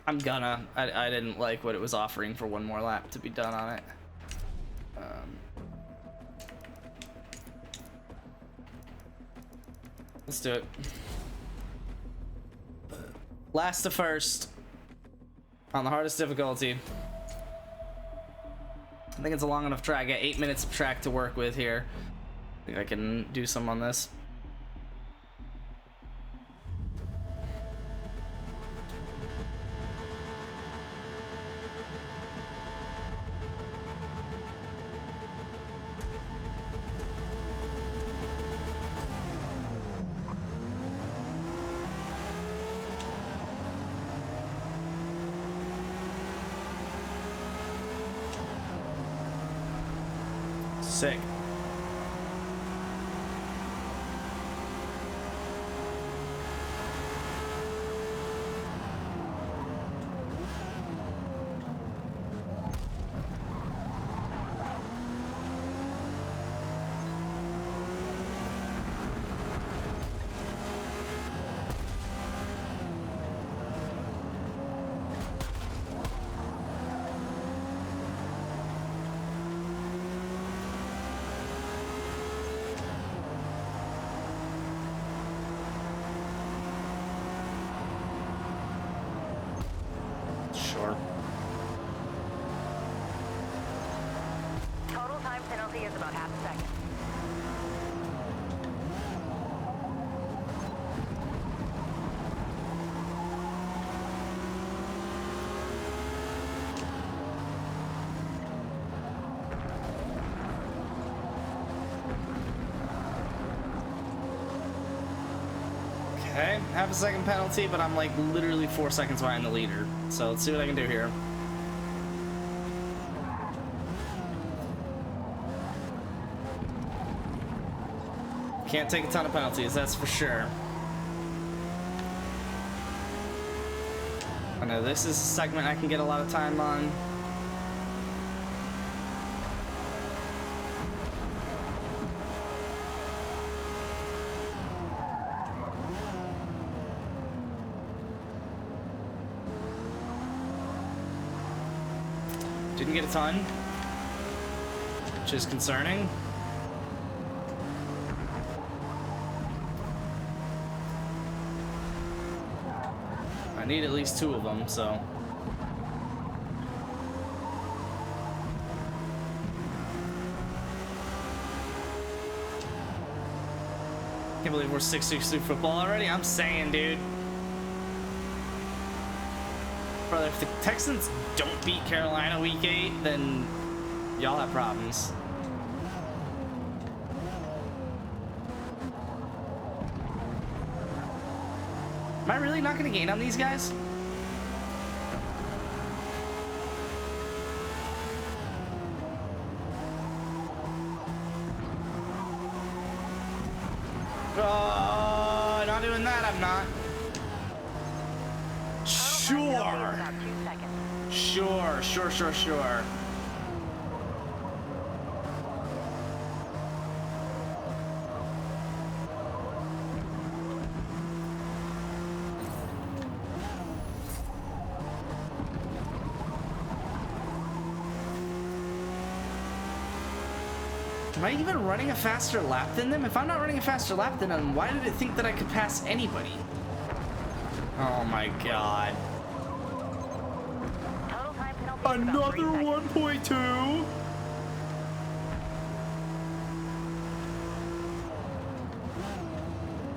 I'm gonna. I didn't like what it was offering for 1 more lap to be done on it. Let's do it. Last to first on the hardest difficulty. I think it's a long enough track. I got 8 minutes of track to work with here. I think I can do some on this. Sick. Sure. Total time penalty is about half a second. Okay, half a second penalty, but I'm like literally 4 seconds behind the leader. So let's see what I can do here. Can't take a ton of penalties, that's for sure. I know this is a segment I can get a lot of time on. Didn't get a ton, which is concerning. I need at least 2 of them, so. Can't believe we're 6-6 through football already. I'm saying, dude. Brother, if the Texans don't beat Carolina week 8, then y'all have problems. Am I really not going to gain on these guys? Oh, not doing that, I'm not. Sure. About 2 seconds. Sure. Am I even running a faster lap than them? If I'm not running a faster lap than them, why did it think that I could pass anybody? Oh my god. Total time penalty is about 3 seconds. 1.2?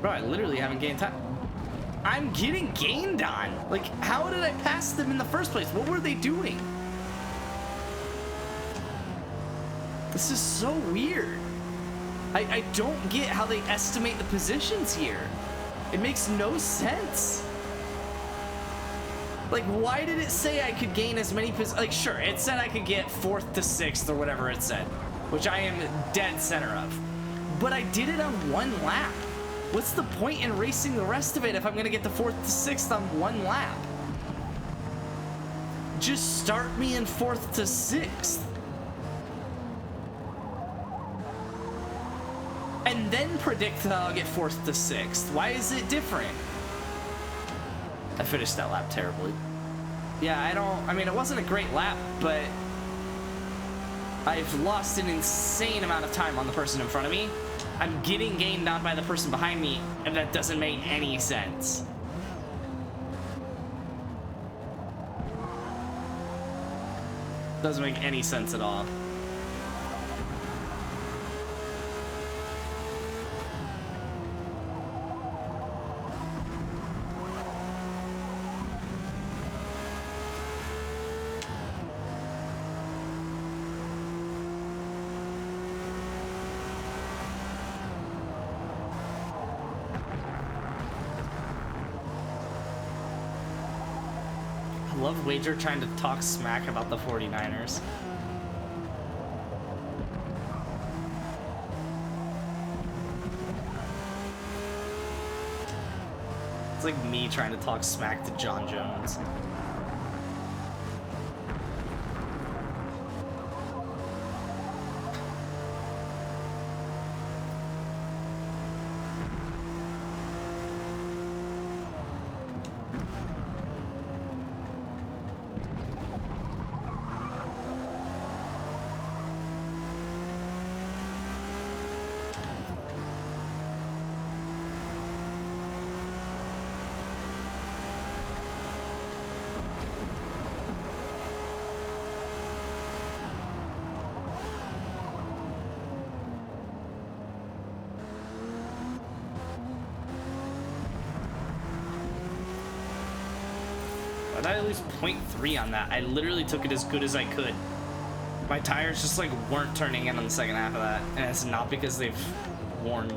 Bro, I literally haven't gained time. I'm getting gained on. Like, how did I pass them in the first place? What were they doing? This is so weird. I don't get how they estimate the positions here. It makes no sense. Like, why did it say I could gain as many positions? Like, sure, it said I could get 4th to 6th or whatever it said, which I am dead center of. But I did it on 1 lap. What's the point in racing the rest of it if I'm gonna get the 4th to 6th on 1 lap? Just start me in 4th to 6th. And then predict that I'll get 4th to 6th. Why is it different? I finished that lap terribly. Yeah, I mean, it wasn't a great lap, but I've lost an insane amount of time on the person in front of me. I'm getting gained on by the person behind me, and that doesn't make any sense. Doesn't make any sense at all. I love Wager trying to talk smack about the 49ers. It's like me trying to talk smack to John Jones. I lose 0.3 on that. I literally took it as good as I could. My tires just like weren't turning in on the second half of that, and it's not because they've worn.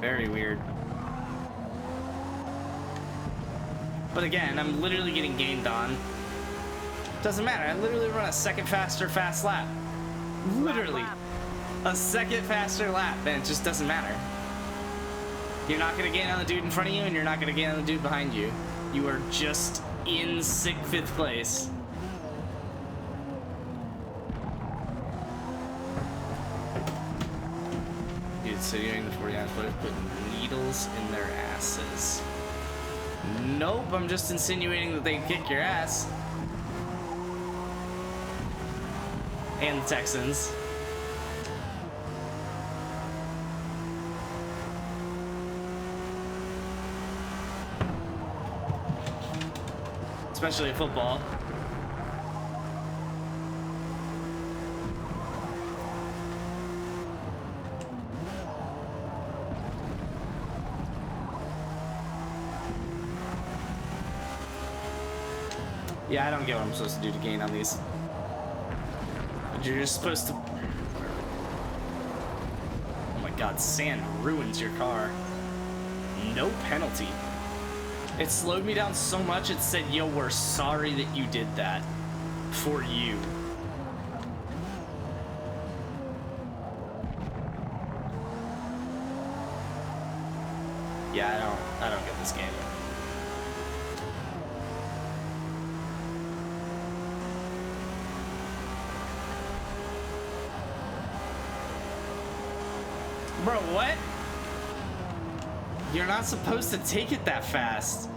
Very weird. But again, I'm literally getting gained on. Doesn't matter. I literally run a second faster fast lap. Literally a second faster lap, and it just doesn't matter. You're not gonna gain on the dude in front of you, and you're not gonna gain on the dude behind you. You are just in 5th place. Dude, insinuating the 49ers players put needles in their asses. Nope, I'm just insinuating that they can kick your ass. And the Texans. Especially in football. Yeah, I don't get what I'm supposed to do to gain on these. But you're just supposed to... Oh my god, sand ruins your car. No penalty. It slowed me down so much it said, yo, we're sorry that you did that. For you. Yeah, I don't get this game. Bro, what? You're not supposed to take it that fast.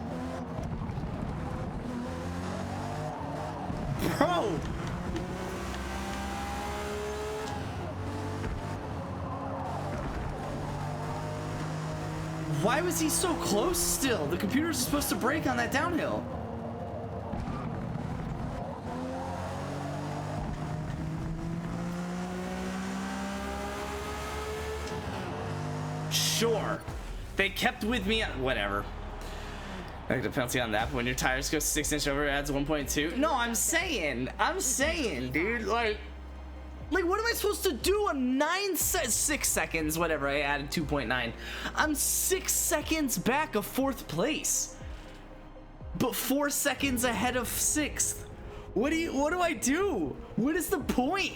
Bro! Why was he so close still? The computer's supposed to brake on that downhill. Sure. They kept with me. Whatever. I get a penalty on that. But when your tires go 6 inches over, it adds 1.2. No, I'm saying, dude. Like, what am I supposed to do? I'm 6 seconds, whatever. I added 2.9. I'm 6 seconds back of 4th place, but 4 seconds ahead of 6th. What do I do? What is the point?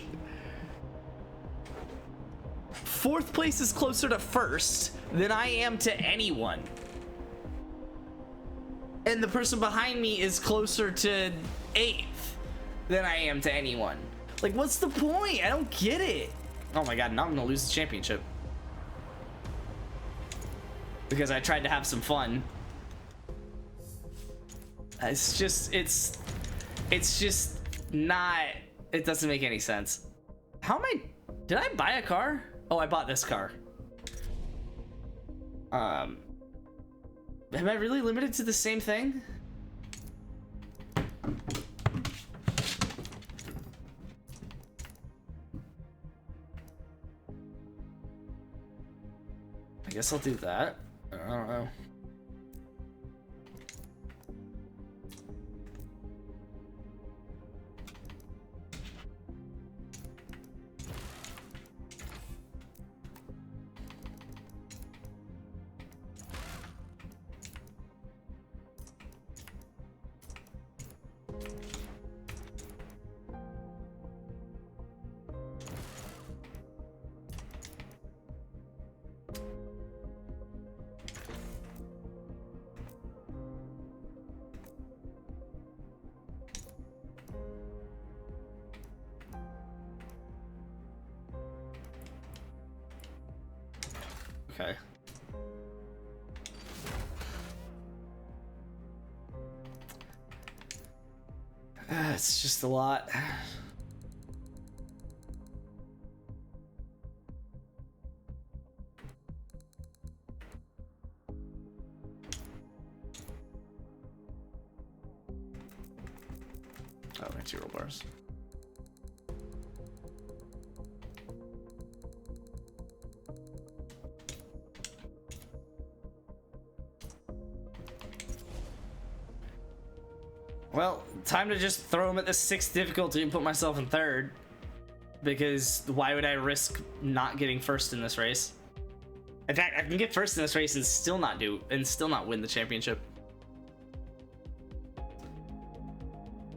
4th place is closer to 1st than I am to anyone. And the person behind me is closer to 8th than I am to anyone. Like, what's the point? I don't get it. Oh my god, now I'm gonna lose the championship. Because I tried to have some fun. It's just not, it doesn't make any sense. Did I buy a car? Oh, I bought this car. Am I really limited to the same thing? I guess I'll do that. I don't know. Okay. It's just a lot. Oh, material bars. Well, time to just throw him at the 6th difficulty and put myself in 3rd. Because why would I risk not getting 1st in this race? In fact, I can get 1st in this race and still not win the championship.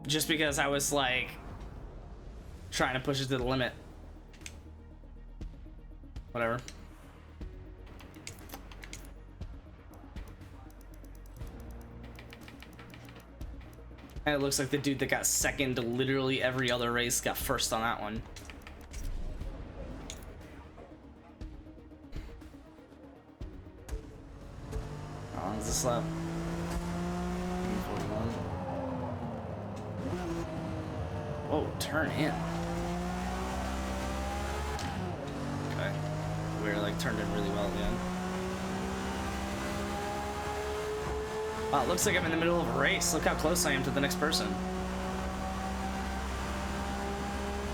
Just because I was like trying to push it to the limit. Whatever. And it looks like the dude that got 2nd to literally every other race got 1st on that one. How long is this lap? 41. Whoa, turn in. Okay. We're like turned in really well again. Wow, it looks like I'm in the middle of a race. Look how close I am to the next person.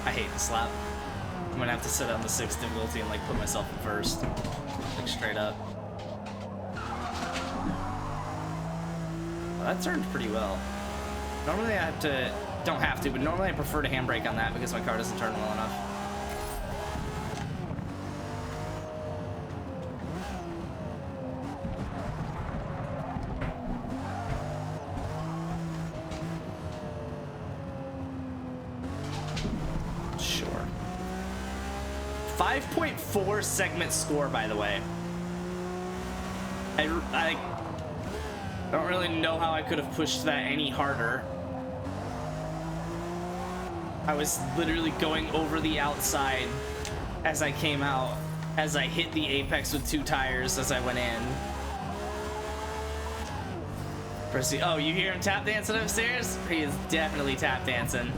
I hate this lap. I'm gonna have to sit on the 6th difficulty and like put myself in 1st. Like straight up. Well, that turned pretty well. Normally I don't have to, but normally I prefer to handbrake on that because my car doesn't turn well enough. Sure. 5.4 segment score, by the way. I don't really know how I could have pushed that any harder. I was literally going over the outside as I came out, as I hit the apex with 2 tires as I went in. Percy, oh, you hear him tap dancing upstairs? He is definitely tap dancing.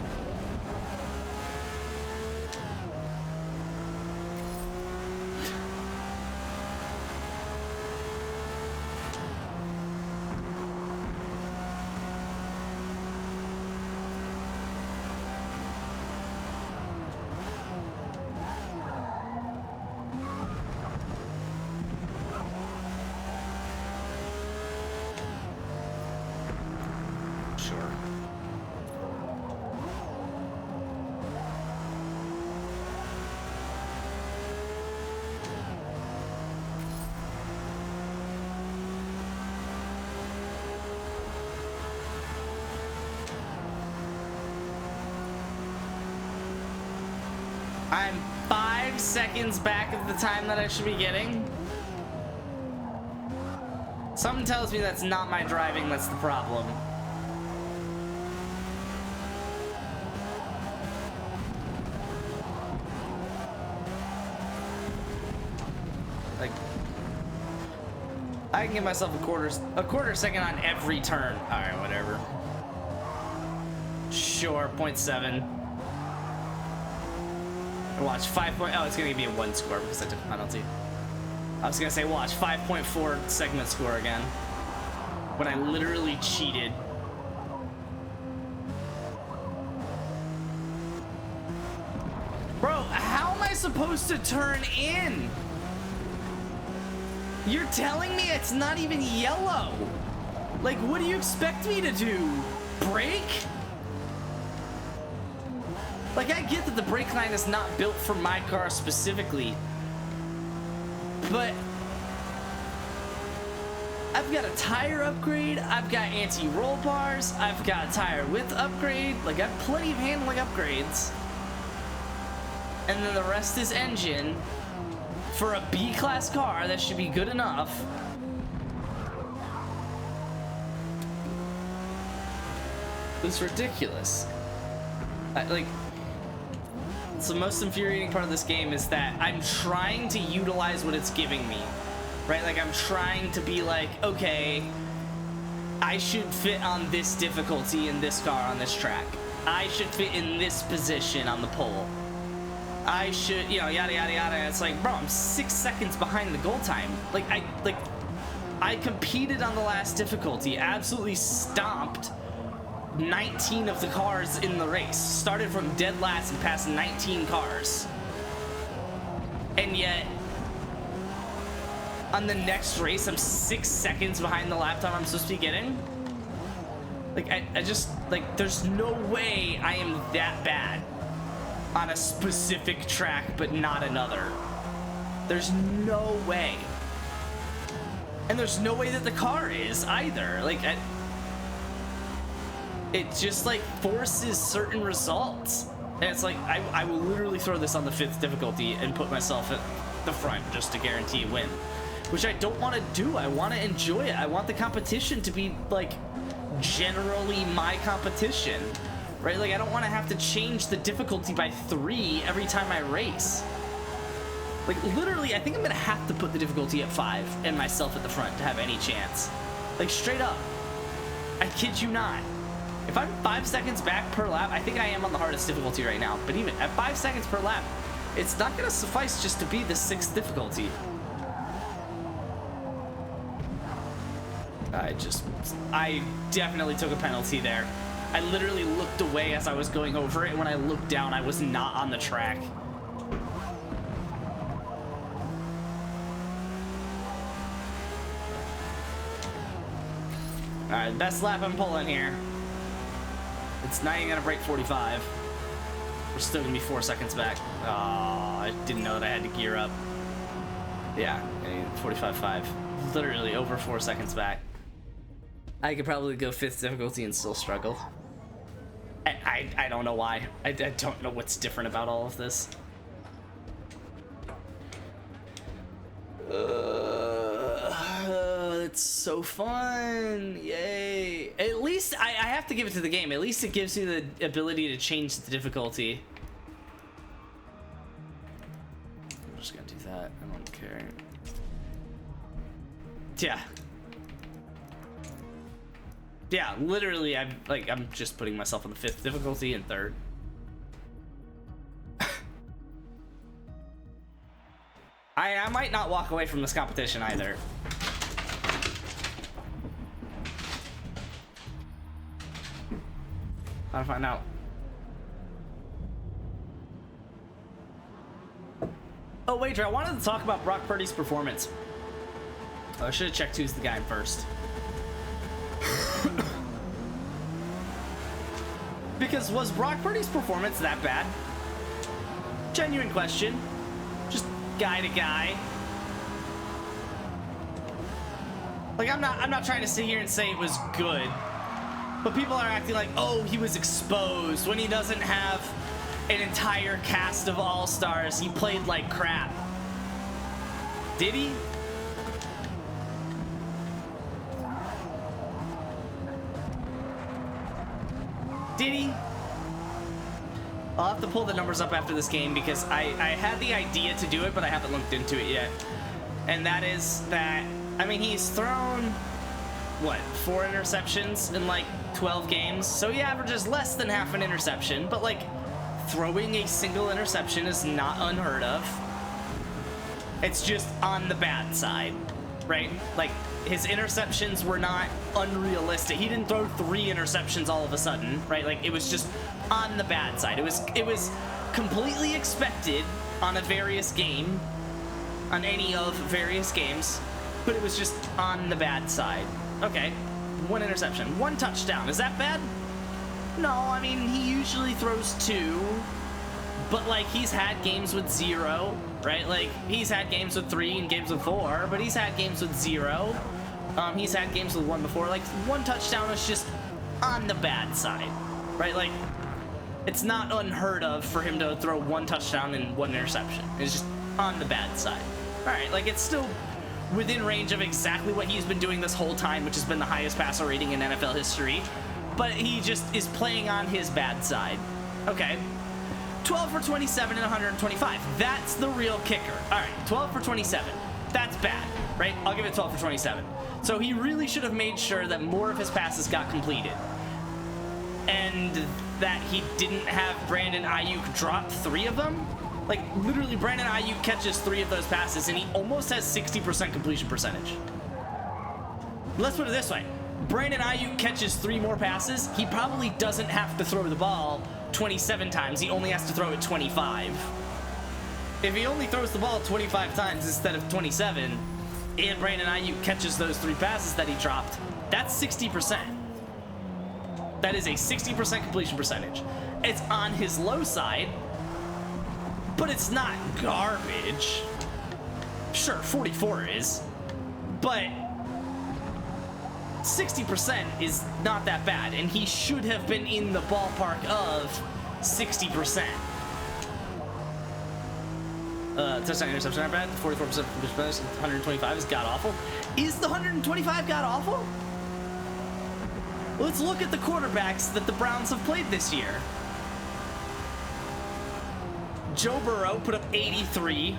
I'm 5 seconds back of the time that I should be getting. Something tells me that's not my driving that's the problem. Like, I can give myself a quarter second on every turn. All right, whatever. Sure, 0.7. Watch 5. Oh, it's gonna be a 1 score because I took a penalty. I was gonna say watch 5.4 segment score again when I literally cheated. Bro, how am I supposed to turn in? You're telling me it's not even yellow. Like, what do you expect me to do? Brake? Like, I get that the brake line is not built for my car specifically, but I've got a tire upgrade, I've got anti-roll bars, I've got a tire width upgrade, like, I have plenty of handling upgrades. And then the rest is engine. For a B-class car, that should be good enough. It's ridiculous. It's the most infuriating part of this game is that I'm trying to utilize what it's giving me, right? Like, I'm trying to be like, okay, I should fit on this difficulty in this car on this track. I should fit in this position on the pole. I should, you know, yada, yada, yada. It's like, bro, I'm 6 seconds behind the goal time. I competed on the last difficulty, absolutely stomped 19 of the cars in the race. Started from dead last and passed 19 cars. And yet, on the next race, I'm 6 seconds behind the lap time I'm supposed to be getting. Like, I just, like, there's no way I am that bad on a specific track, but not another. There's no way. And there's no way that the car is either. Like, it just, like, forces certain results. And it's like, I will literally throw this on the 5th difficulty and put myself at the front just to guarantee a win. Which I don't want to do. I want to enjoy it. I want the competition to be, like, generally my competition. Right? Like, I don't want to have to change the difficulty by 3 every time I race. Like, literally, I think I'm going to have to put the difficulty at 5 and myself at the front to have any chance. Like, straight up. I kid you not. If I'm 5 seconds back per lap, I think I am on the hardest difficulty right now. But even at 5 seconds per lap, it's not going to suffice just to be the 6th difficulty. I definitely took a penalty there. I literally looked away as I was going over it, and when I looked down, I was not on the track. Alright, best lap I'm pulling here. It's not even gonna break 45. We're still gonna be 4 seconds back. Oh, I didn't know that I had to gear up. Yeah, 45.5. Literally over 4 seconds back. I could probably go 5th difficulty and still struggle. I don't know why. I don't know what's different about all of this. It's so fun. Yay. At least I have to give it to the game. At least it gives you the ability to change the difficulty. I'm just gonna do that. I don't care. Yeah, literally I'm just putting myself on the 5th difficulty and 3rd. I might not walk away from this competition either. How to find out? Oh, wait, I wanted to talk about Brock Purdy's performance. I should have checked who's the guy first. Because was Brock Purdy's performance that bad? Genuine question. Just guy to guy. Like I'm not trying to sit here and say it was good. But people are acting like, oh, he was exposed when he doesn't have an entire cast of all-stars. He played like crap. Did he? Did he? I'll have to pull the numbers up after this game because I had the idea to do it, but I haven't looked into it yet. And that is that, I mean, he's thrown, what, 4 interceptions in like 12 games? So he averages less than half an interception, but like throwing a single interception is not unheard of. It's just on the bad side, right? Like his interceptions were not unrealistic. He didn't throw 3 interceptions all of a sudden, right? Like it was just on the bad side. It was completely expected on a various game, on any of various games, but it was just on the bad side. Okay, 1 interception, 1 touchdown. Is that bad? No, I mean, he usually throws 2, but like he's had games with 0, right? Like he's had games with 3 and games with 4, but he's had games with 0. He's had games with 1 before. Like 1 touchdown is just on the bad side, right? Like it's not unheard of for him to throw 1 touchdown and 1 interception. It's just on the bad side. All right, like it's still within range of exactly what he's been doing this whole time, which has been the highest passer rating in NFL history, but he just is playing on his bad side. Okay. 12 for 27 and 125. That's the real kicker. All right, 12 for 27. That's bad, right? I'll give it 12 for 27. So he really should have made sure that more of his passes got completed. And that he didn't have Brandon Ayuk drop 3 of them. Like, literally, Brandon Ayuk catches 3 of those passes, and he almost has 60% completion percentage. Let's put it this way. Brandon Ayuk catches 3 more passes, he probably doesn't have to throw the ball 27 times. He only has to throw it 25. If he only throws the ball 25 times instead of 27, and Brandon Ayuk catches those 3 passes that he dropped, that's 60%. That is a 60% completion percentage. It's on his low side, but it's not garbage. Sure, 44 is, but 60% is not that bad, and he should have been in the ballpark of 60%. Touchdown interception not bad. 44% completion percentage. 125 is god awful. Is the 125 god awful? Let's look at the quarterbacks that the Browns have played this year. Joe Burrow put up 83.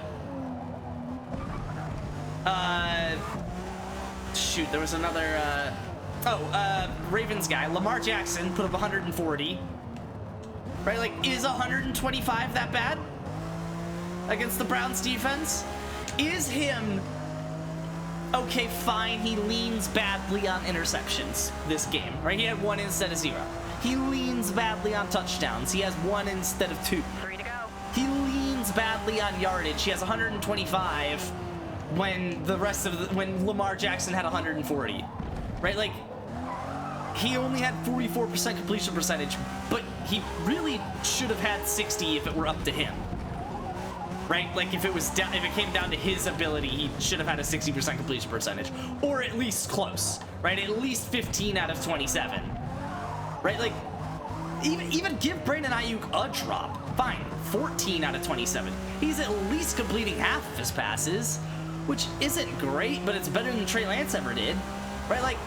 Shoot, there was another, Ravens guy. Lamar Jackson put up 140. Right, like, is 125 that bad? Against the Browns defense? Is him... Okay, fine, he leans badly on interceptions this game, right? He had 1 instead of 0. He leans badly on touchdowns. He has 1 instead of 2. 3 to go. He leans badly on yardage. He has 125 when the rest of when Lamar Jackson had 140. Right? Like, he only had 44% completion percentage, but he really should have had 60 if it were up to him. Right? Like if it came down to his ability, he should have had a 60% completion percentage, or at least close, right? At least 15 out of 27, right? Like even give Brandon Ayuk a drop. Fine, 14 out of 27. He's at least completing half of his passes, which isn't great, but it's better than Trey Lance ever did, right? Like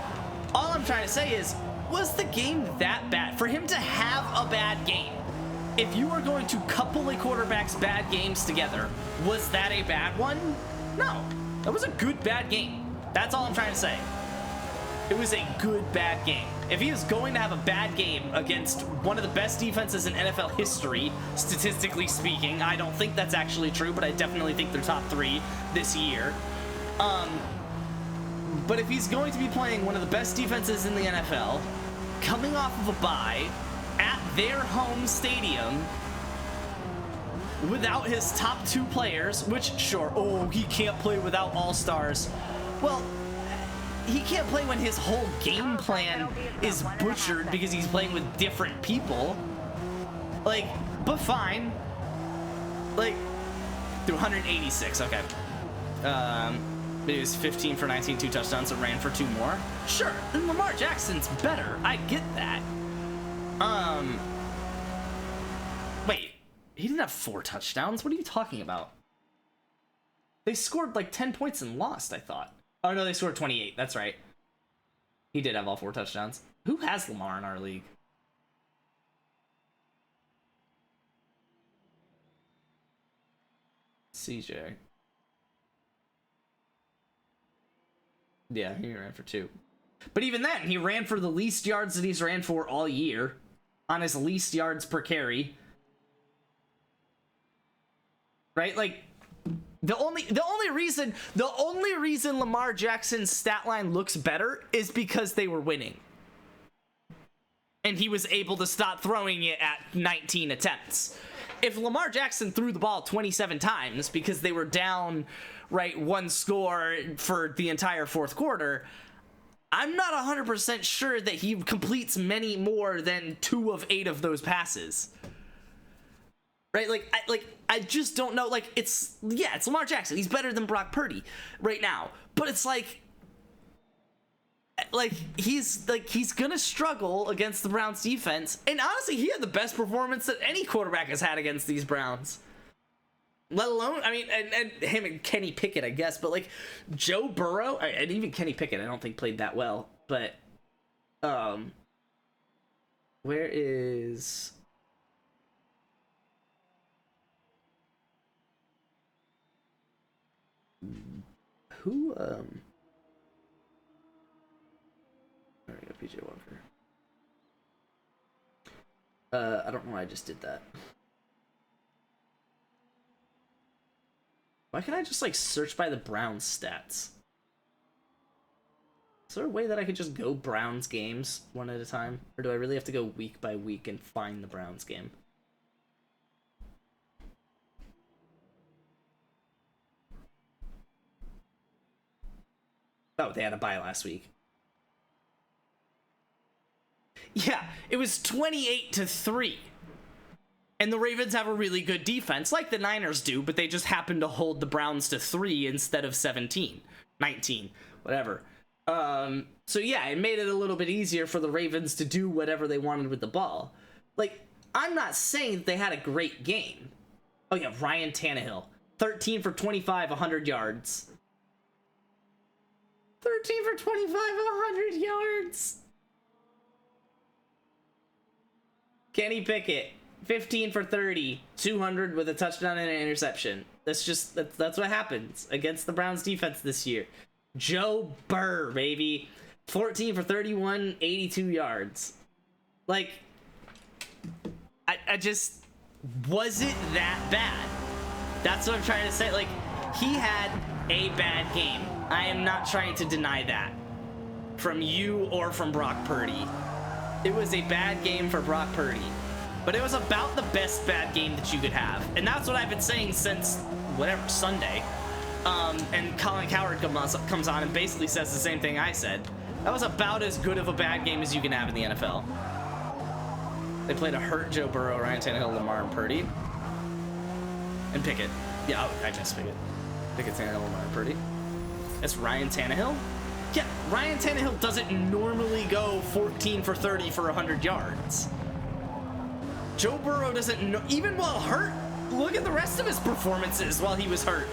all I'm trying to say is, was the game that bad for him to have a bad game? If you are going to couple a quarterback's bad games together, was that a bad one? No, that was a good bad game. That's all I'm trying to say. It was a good bad game. If he is going to have a bad game against one of the best defenses in NFL history, statistically speaking, I don't think that's actually true, but I definitely think they're top 3 this year. But if he's going to be playing one of the best defenses in the NFL, coming off of a bye, at their home stadium without his top 2 players, which sure, oh, he can't play without all-stars. Well, he can't play when his whole game plan is butchered because he's playing with different people. Like, but fine. Like, through 186, okay. It was 15 for 19, 2 touchdowns, and ran for 2 more. Sure, and Lamar Jackson's better. I get that. Wait, he didn't have 4 touchdowns? What are you talking about? They scored like 10 points and lost, I thought. Oh no, they scored 28, that's right. He did have all 4 touchdowns. Who has Lamar in our league? CJ. Yeah, he ran for 2. But even then, he ran for the least yards that he's ran for all year on his least yards per carry. Right? Like, the only reason Lamar Jackson's stat line looks better is because they were winning. And he was able to stop throwing it at 19 attempts. If Lamar Jackson threw the ball 27 times because they were down, right, 1 score for the entire 4th quarter, I'm not 100% sure that he completes many more than 2 of 8 of those passes. Right? I just don't know. Like, it's Lamar Jackson. He's better than Brock Purdy right now. But it's he's gonna struggle against the Browns defense. And honestly, he had the best performance that any quarterback has had against these Browns. Let alone, I mean, and him and Kenny Pickett, I guess, but like Joe Burrow, and even Kenny Pickett, I don't think played that well. But, where is? Who? There we go, PJ Walker. I don't know why I just did that. Why can't I just, like, search by the Browns stats? Is there a way that I could just go Browns games one at a time? Or do I really have to go week by week and find the Browns game? Oh, they had a bye last week. Yeah, it was 28-3. And the Ravens have a really good defense, like the Niners do, but they just happen to hold the Browns to 3 instead of 17, 19, whatever. So yeah, it made it a little bit easier for the Ravens to do whatever they wanted with the ball. Like, I'm not saying that they had a great game. Oh yeah, Ryan Tannehill, 13 for 25, 100 yards. 13 for 25, 100 yards. Kenny Pickett, 15 for 30, 200 with a touchdown and an interception. That's what happens against the Browns defense this year. Joe Burr, baby. 14 for 31, 82 yards. Like, I just, was it that bad? That's what I'm trying to say. Like, he had a bad game. I am not trying to deny that from you or from Brock Purdy. It was a bad game for Brock Purdy, but it was about the best bad game that you could have. And that's what I've been saying since, whatever, Sunday. And Colin Cowherd comes on and basically says the same thing I said. That was about as good of a bad game as you can have in the NFL. They played a hurt Joe Burrow, Ryan Tannehill, Lamar, and Purdy. And Pickett. Yeah, oh, I missed Pickett. Pickett, Tannehill, Lamar, and Purdy. That's Ryan Tannehill? Yeah, Ryan Tannehill doesn't normally go 14 for 30 for 100 yards. Joe Burrow doesn't know, even while hurt. Look at the rest of his performances while he was hurt.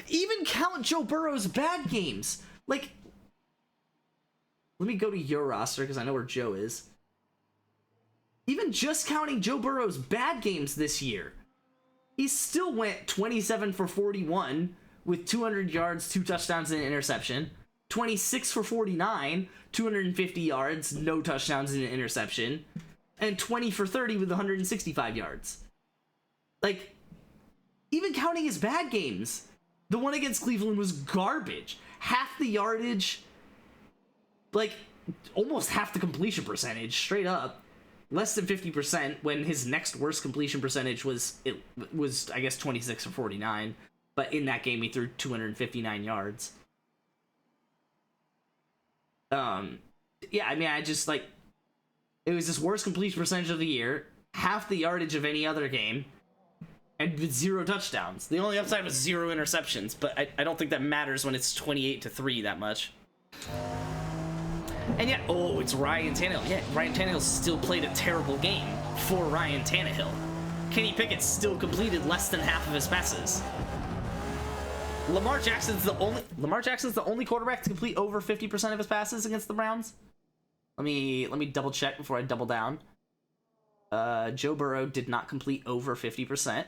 Even count Joe Burrow's bad games. Like, let me go to your roster because I know where Joe is. Even just counting Joe Burrow's bad games this year, he still went 27 for 41 with 200 yards, 2 touchdowns, and an interception. 26 for 49, 250 yards, no touchdowns, and an interception. And 20 for 30 with 165 yards. Like, even counting his bad games, the one against Cleveland was garbage. Half the yardage, like, almost half the completion percentage, straight up. Less than 50% when his next worst completion percentage was, I guess, 26 for 49. But in that game, he threw 259 yards. Yeah, I mean, I just, like, it was his worst completion percentage of the year, half the yardage of any other game, and with 0 touchdowns. The only upside was 0 interceptions, but I don't think that matters when it's 28-3 that much. And yeah, oh, it's Ryan Tannehill. Yeah, Ryan Tannehill still played a terrible game for Ryan Tannehill. Kenny Pickett still completed less than half of his passes. Lamar Jackson's the only quarterback to complete over 50% of his passes against the Browns. Let me double check before I double down. Joe Burrow did not complete over 50%.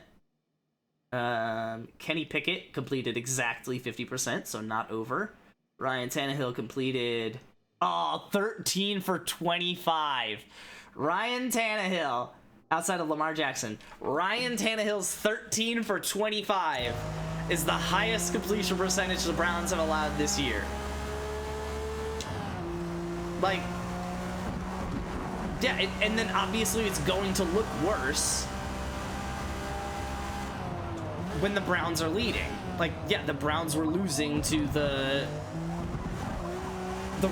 Kenny Pickett completed exactly 50%, so not over. Ryan Tannehill completed 13 for 25. Ryan Tannehill, outside of Lamar Jackson, Ryan Tannehill's 13 for 25 is the highest completion percentage the Browns have allowed this year. Like, yeah, and then obviously it's going to look worse when the Browns are leading. Like, yeah, the Browns were losing to the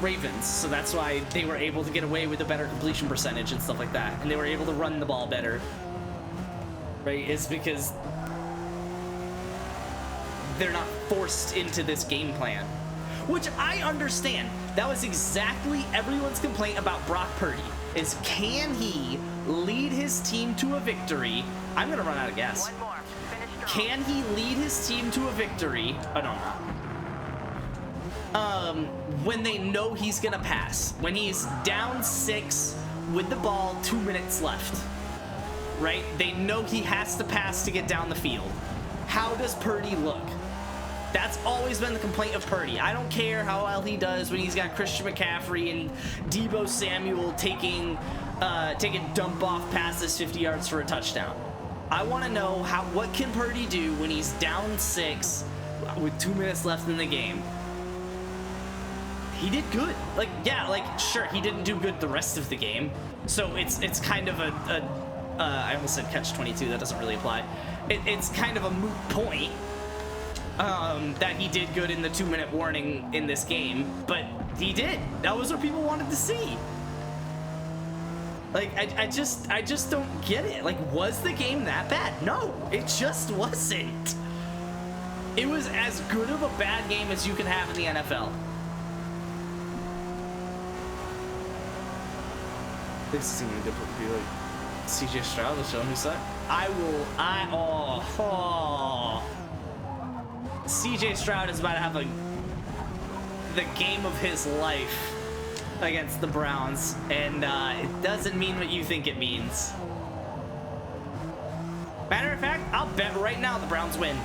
Ravens, so that's why they were able to get away with a better completion percentage and stuff like that, and they were able to run the ball better, right? It's because they're not forced into this game plan, which I understand. That was exactly everyone's complaint about Brock Purdy, is can he lead his team to a victory? I'm gonna run out of gas. One more. Finish strong. Can he lead his team to a victory? Oh, no, not. When they know he's gonna pass, when he's down 6 with the ball, 2 minutes left, right? They know he has to pass to get down the field. How does Purdy look? That's always been the complaint of Purdy. I don't care how well he does when he's got Christian McCaffrey and Deebo Samuel taking dump off passes 50 yards for a touchdown. I want to know what can Purdy do when he's down 6 with 2 minutes left in the game. He did good. Like, yeah, like, sure, he didn't do good the rest of the game. So it's kind of I almost said catch-22, that doesn't really apply. It's kind of a moot point that he did good in the 2-minute warning in this game, but he did. That was what people wanted to see. Like, I just don't get it. Like, was the game that bad? No, it just wasn't. It was as good of a bad game as you can have in the NFL. This is gonna be like CJ Stroud will show him who's that. CJ Stroud is about to have the game of his life against the Browns, and it doesn't mean what you think it means. Matter of fact, I'll bet right now the Browns win.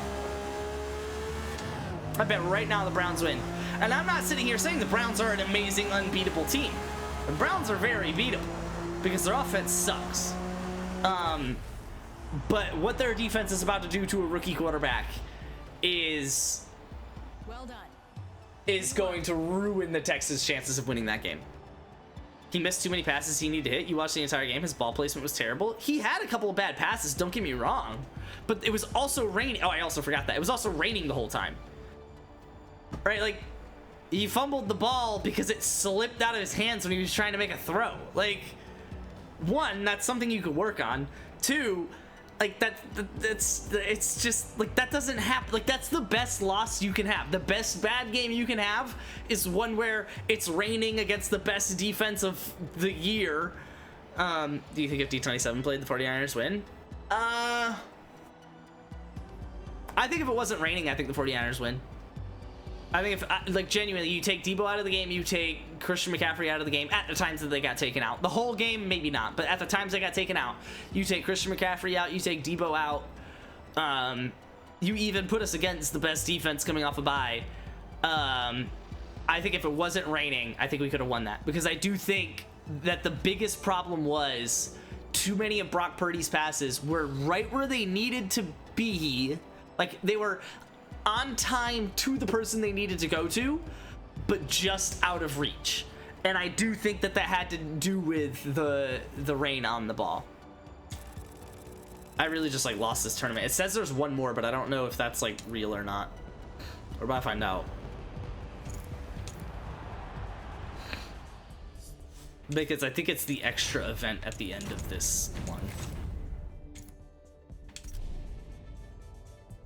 I bet right now the Browns win. And I'm not sitting here saying the Browns are an amazing, unbeatable team. The Browns are very beatable because their offense sucks. But what their defense is about to do to a rookie quarterback is Well done. going to ruin the Texans' chances of winning that game. He missed too many passes he needed to hit. You watched the entire game. His ball placement was terrible. He had a couple of bad passes, don't get me wrong. But it was also raining. Oh, I also forgot that. It was also raining the whole time. Right? Like, He fumbled the ball because it slipped out of his hands when he was trying to make a throw. Like, one, that's something you could work on. Two, like it's just like that doesn't happen. Like, that's the best loss you can have. The best bad game you can have is one where it's raining against the best defense of the year. Do you think if D27 played, the 49ers win? I think if it wasn't raining, I think the 49ers win. I think if, like, genuinely, you take Debo out of the game, you take Christian McCaffrey out of the game at the times that they got taken out. The whole game, maybe not, but at the times they got taken out, you take Christian McCaffrey out, you take Debo out, you even put us against the best defense coming off a bye. I think if it wasn't raining, I think we could have won that, because I do think that the biggest problem was too many of Brock Purdy's passes were right where they needed to be. Like, they were on time to the person they needed to go to, but just out of reach. And I do think that that had to do with the rain on the ball. I really just, like, lost this tournament. It says there's one more, but I don't know if that's, like, real or not. We're about to find out. Because I think it's the extra event at the end of this one.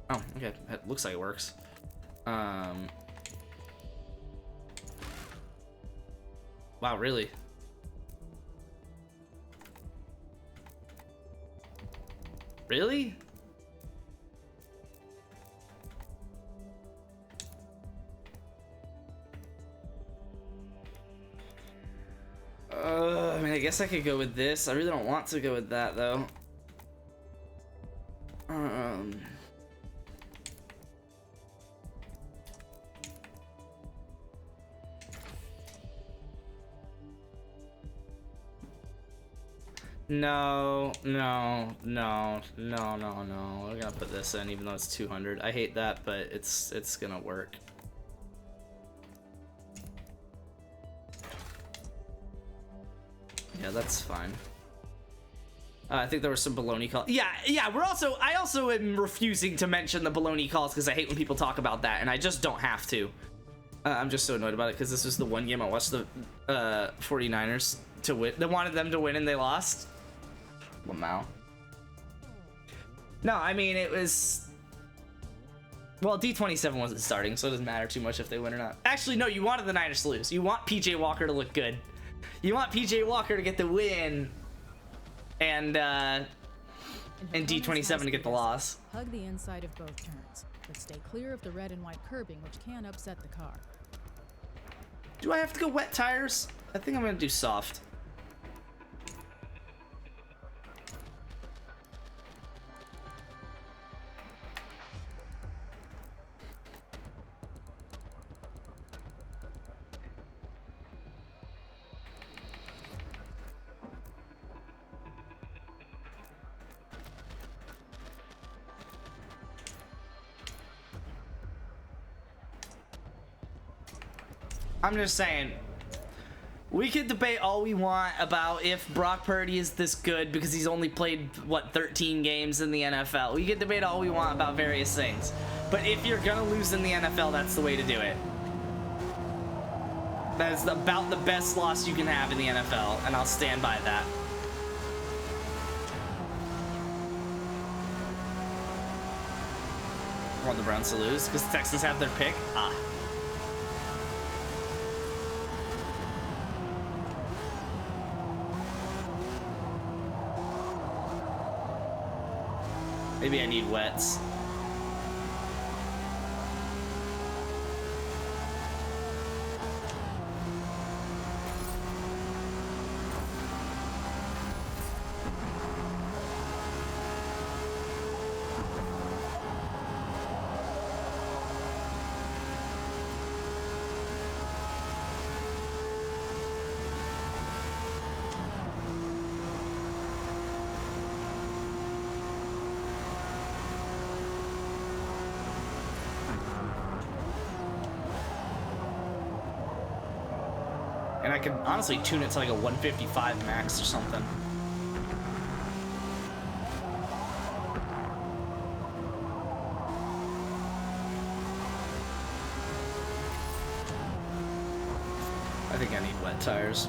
Oh, okay. It looks like it works. Wow, really? Really? I mean, I guess I could go with this. I really don't want to go with that, though. No. We're gonna put this in, even though it's 200. I hate that, but it's gonna work. Yeah, that's fine. I think there was some baloney calls. Yeah. I also am refusing to mention the baloney calls because I hate when people talk about that, and I just don't have to. I'm just so annoyed about it because this was the one game I watched the 49ers to win. They wanted them to win and they lost. Wow. No, I mean, it was... Well, D27 wasn't starting, so it doesn't matter too much if they win or not. Actually, no, you wanted the Niners to lose. You want PJ Walker to look good. You want PJ Walker to get the win and D27 to get the loss. Hug the inside of both turns, but stay clear of the red and white curbing, which can upset the car. Do I have to go wet tires? I think I'm gonna do soft. I'm just saying, we could debate all we want about if Brock Purdy is this good because he's only played, what, 13 games in the NFL. We could debate all we want about various things. But if you're gonna lose in the NFL, that's the way to do it. That is about the best loss you can have in the NFL, and I'll stand by that. I want the Browns to lose because the Texans have their pick. Ah. Maybe I need wets. And I could honestly tune it to like a 155 max or something. I think I need wet tires.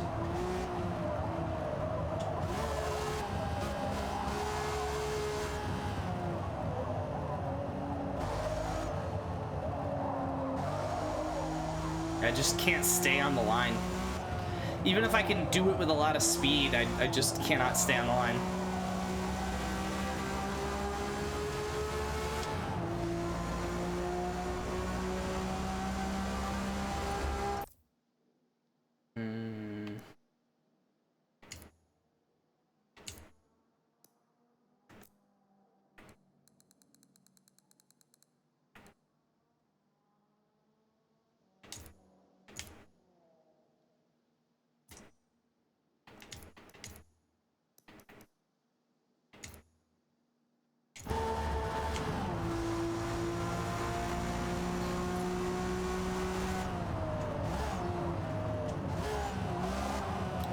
I just can't stay on the line. Even if I can do it with a lot of speed, I just cannot stay on the line.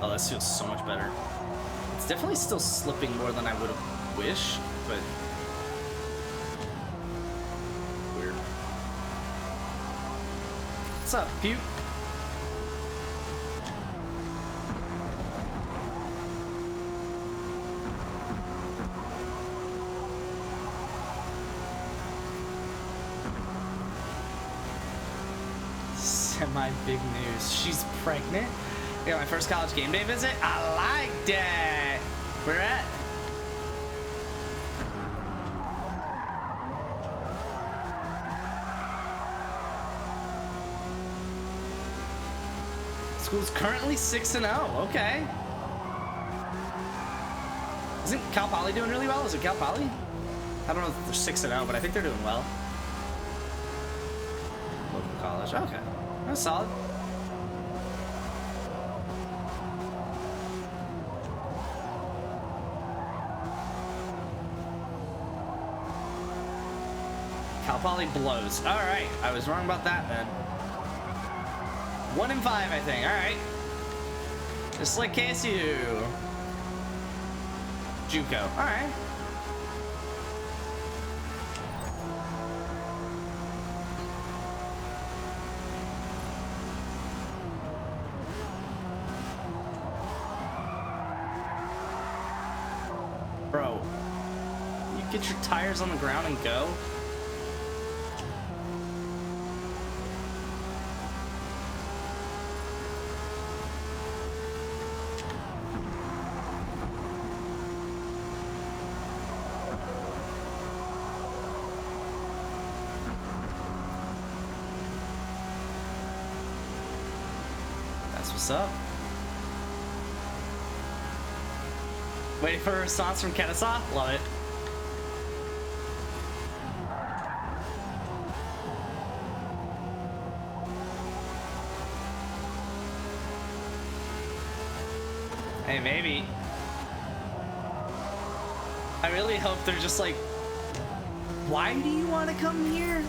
Oh, this feels so much better. It's definitely still slipping more than I would have wished, but weird. What's up, Puke? Semi-big news. She's pregnant? Yeah, my first college game day visit. I like that. Where at? School's currently 6-0. Okay. Isn't Cal Poly doing really well? Is it Cal Poly? I don't know if they're 6-0, but I think they're doing well. Local college. Okay. That's solid. Cal Poly blows. All right, I was wrong about that then. 1 in 5, I think. All right, just like KSU. JUCO. All right. Bro, you get your tires on the ground and go. What's up? Waiting for a response from Kennesaw? Love it. Hey, maybe. I really hope they're just like, why do you want to come here?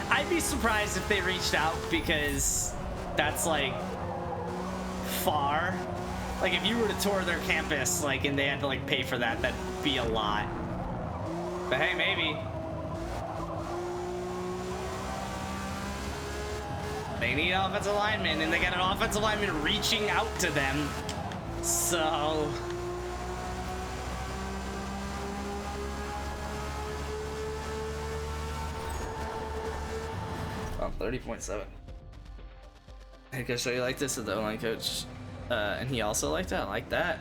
I'd be surprised if they reached out, because that's like far. Like if you were to tour their campus, like, and they had to like pay for that, that'd be a lot. But hey, maybe. They need offensive linemen, and they got an offensive lineman reaching out to them. So oh, 30.7. Hey, can I show you like this with the O-line coach? And he also liked that. I like that.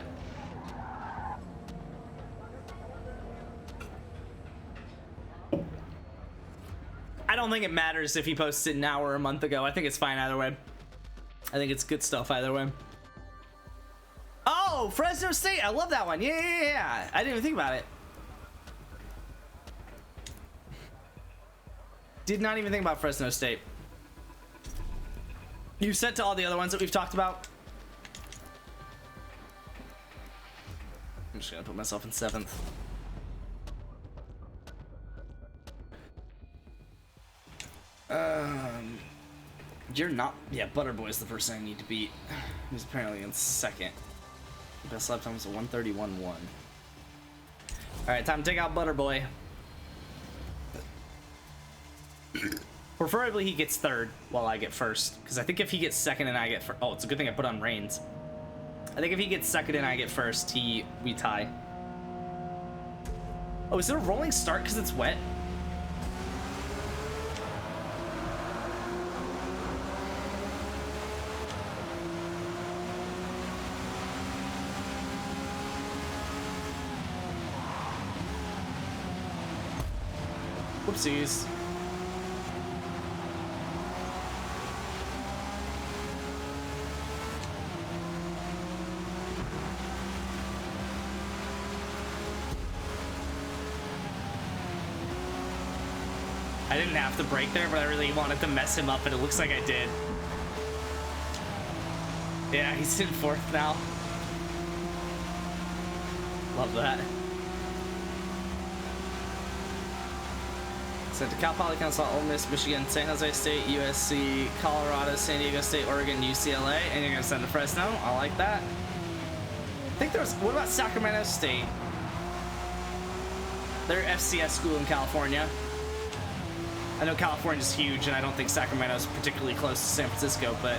I don't think it matters if he posted now or a month ago. I think it's fine either way. I think it's good stuff either way. Oh, Fresno State. I love that one. Yeah. I didn't even think about it. Did not even think about Fresno State. You said to all the other ones that we've talked about. I'm just gonna put myself in 7th. You're not. Yeah, Butterboy's the person I need to beat. He's apparently in 2nd. Best lap time was a 1:31.1. All right, time to take out Butterboy. Preferably he gets third while I get first, because I think if he gets second and I get first, oh, it's a good thing I put on reins. I think if he gets second and I get first, we tie. Oh, is it a rolling start because it's wet? Whoopsies. I didn't have to brake there, but I really wanted to mess him up, and it looks like I did. Yeah, he's in fourth now. Love that. Sent to Cal Poly, Council, Ole Miss, Michigan, San Jose State, USC, Colorado, San Diego State, Oregon, UCLA, and you're gonna send to Fresno. I like that. I think there was. What about Sacramento State? They're FCS school in California. I know California's huge, and I don't think Sacramento's particularly close to San Francisco, but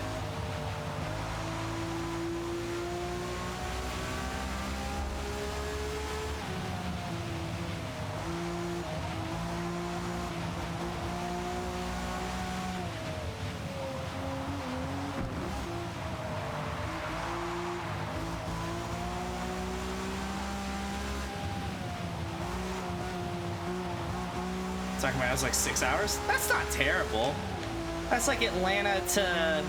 Sacramento's like 6 hours. That's not terrible. That's like Atlanta to,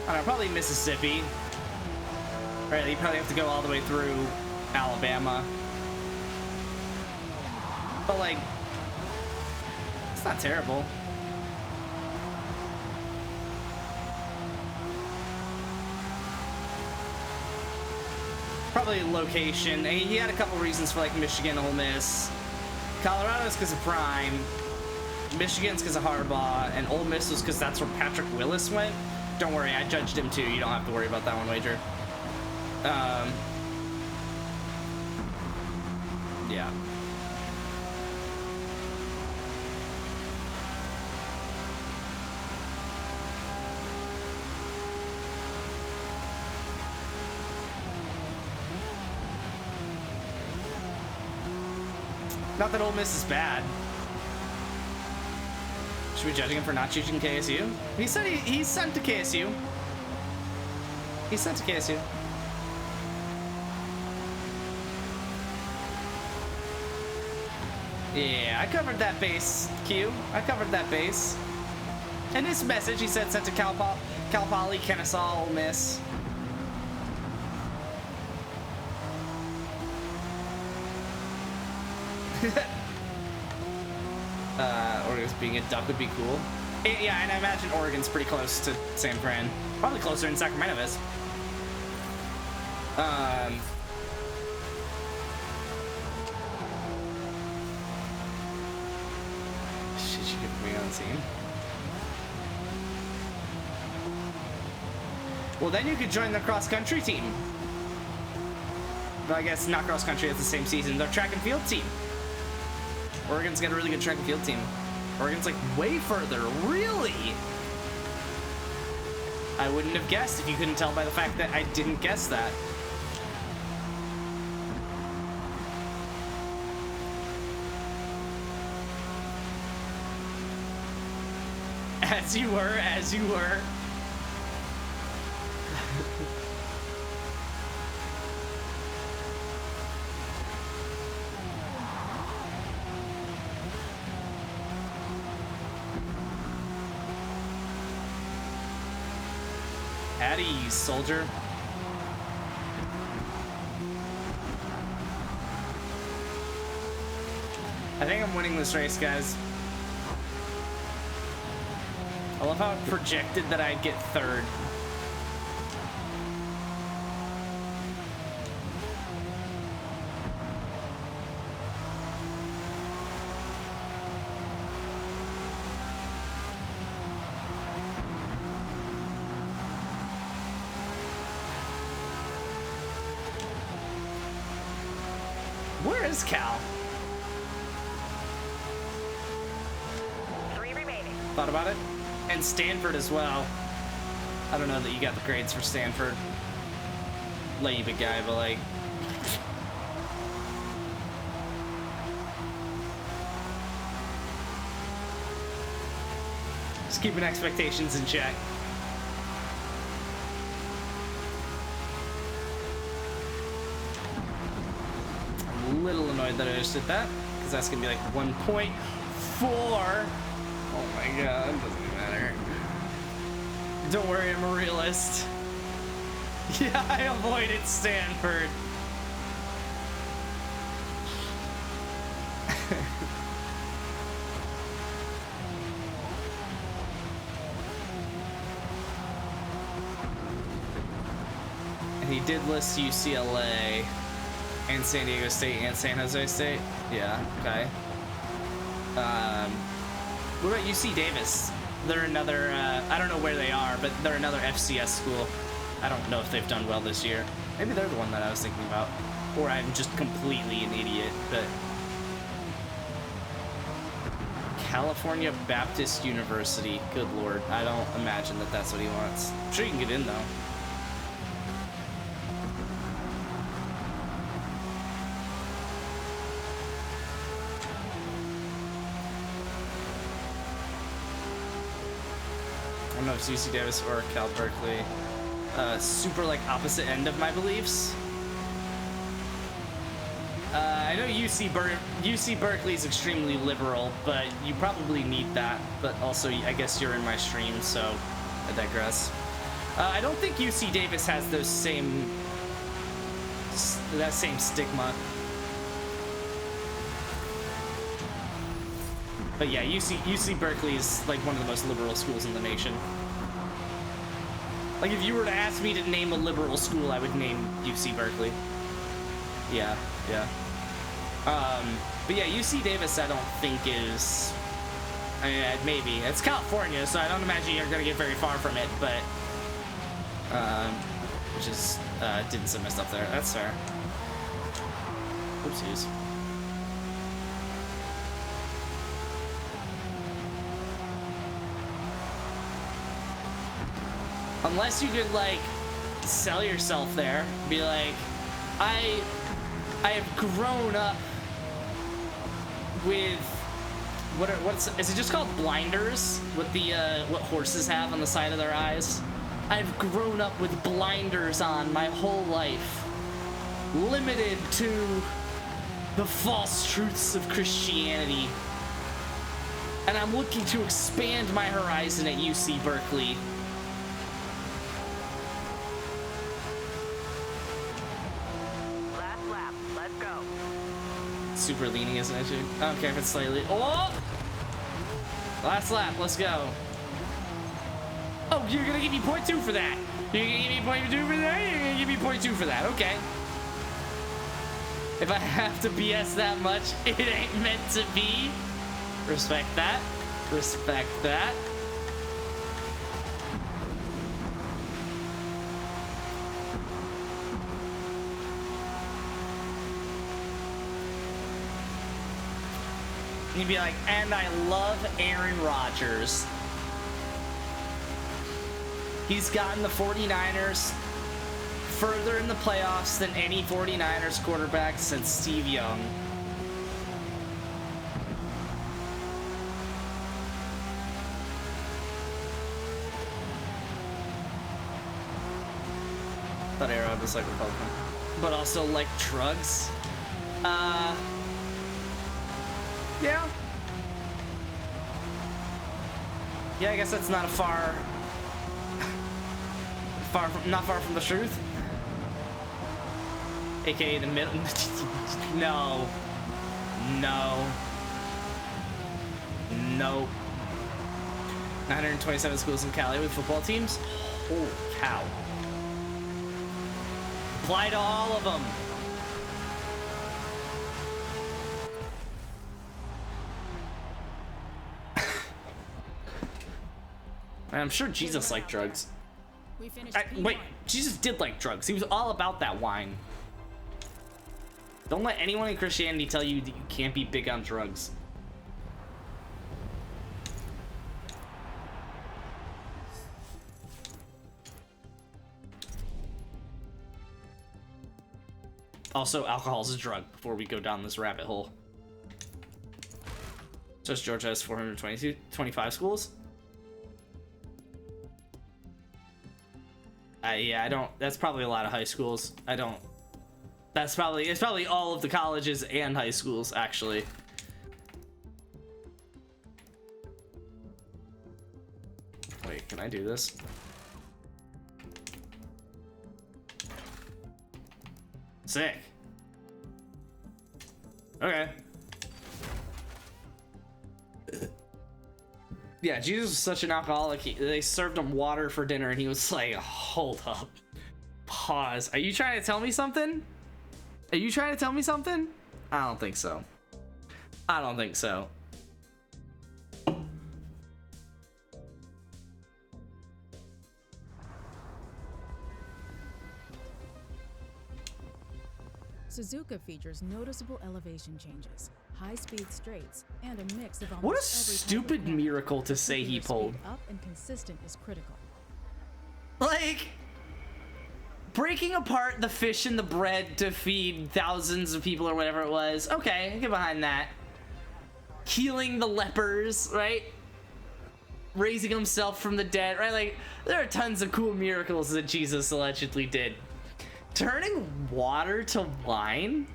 I don't know, probably Mississippi. Right, you probably have to go all the way through Alabama. But like, it's not terrible. Probably location. He had a couple reasons for like Michigan, Ole Miss. Colorado's because of Prime. Michigan's because of Harbaugh, and Ole Miss was because that's where Patrick Willis went. Don't worry, I judged him too. You don't have to worry about that one, Wager. Yeah. Not that Ole Miss is bad. Should we be judging him for not choosing KSU? He said he's sent to KSU. He's sent to KSU. Yeah, I covered that base, Q. I covered that base. In his message, he said sent to Cal Poly, Kennesaw, Ole Miss. Oregon's being a duck would be cool. Yeah, and I imagine Oregon's pretty close to San Fran. Probably closer than Sacramento is. Shit, you could put me on the team. Well, then you could join the cross-country team. But I guess not cross-country, it's the same season. They're track and field team. Oregon's got a really good track and field team. Oregon's like way further, really? I wouldn't have guessed if you couldn't tell by the fact that I didn't guess that. As you were, as you were. At ease, soldier. I think I'm winning this race, guys. I love how it projected that I'd get third. Where is Cal? thought about it. And Stanford as well. I don't know that you got the grades for Stanford. Let you big guy, but like... Just keeping expectations in check. I'm a little annoyed that I just did that, because that's gonna be like 1.4. Oh my god, it doesn't even matter. Don't worry, I'm a realist. Yeah, I avoided Stanford. And he did list UCLA and San Diego State and San Jose State. Yeah, okay. What about UC Davis? They're another, I don't know where they are, but they're another FCS school. I don't know if they've done well this year. Maybe they're the one that I was thinking about. Or I'm just completely an idiot, but... California Baptist University. Good lord. I don't imagine that that's what he wants. I'm sure you can get in, though. I don't know if it's UC Davis or Cal Berkeley. Super like opposite end of my beliefs. I know UC Berkeley is extremely liberal, but you probably need that. But also, I guess you're in my stream, so I digress. I don't think UC Davis has that same stigma. But yeah, UC Berkeley is like one of the most liberal schools in the nation. Like if you were to ask me to name a liberal school, I would name UC Berkeley. Yeah. But yeah, UC Davis I don't think is... I mean, maybe. It's California, so I don't imagine you're gonna get very far from it, but... which is... didn't send my stuff there. That's fair. Oopsies. Unless you could, like, sell yourself there. Be like, I have grown up with... Is it just called blinders? What the, what horses have on the side of their eyes? I've grown up with blinders on my whole life. Limited to the false truths of Christianity. And I'm looking to expand my horizon at UC Berkeley. Super leaning, isn't it? I don't care if it's slightly. Oh! Last lap, let's go. Oh, you're gonna give me 0.2 for that. You're gonna give me 0.2 for that? You're gonna give me 0.2 for that. Okay. If I have to BS that much, it ain't meant to be. Respect that. Respect that. You'd be like, and I love Aaron Rodgers. He's gotten the 49ers further in the playoffs than any 49ers quarterback since Steve Young. Thought Aaron was like Republican. But also like drugs. Yeah. Yeah, I guess that's not a not far from the truth. AKA the middle. No. No. Nope. 927 schools in Cali with football teams. Holy cow. Apply to all of them. I'm sure Jesus liked drugs. Wait, Jesus did like drugs. He was all about that wine. Don't let anyone in Christianity tell you that you can't be big on drugs. Also, alcohol's a drug before we go down this rabbit hole. Just Georgia has 425 schools. Yeah, I don't. That's probably a lot of high schools. I don't. It's probably all of the colleges and high schools, actually. Wait, can I do this? Sick. Okay. Yeah, Jesus was such an alcoholic. They served him water for dinner, and he was like, hold up. Pause. Are you trying to tell me something? Are you trying to tell me something? I don't think so. I don't think so. Suzuka features noticeable elevation changes, high-speed straights, and a mix of almost What a every type of stupid mechanic. miracle to say Keeping he your speed pulled. up and consistent is critical. Like, breaking apart the fish and the bread to feed thousands of people or whatever it was. Okay, I get behind that. Healing the lepers, right? Raising himself from the dead, right? Like, there are tons of cool miracles that Jesus allegedly did. Turning water to wine?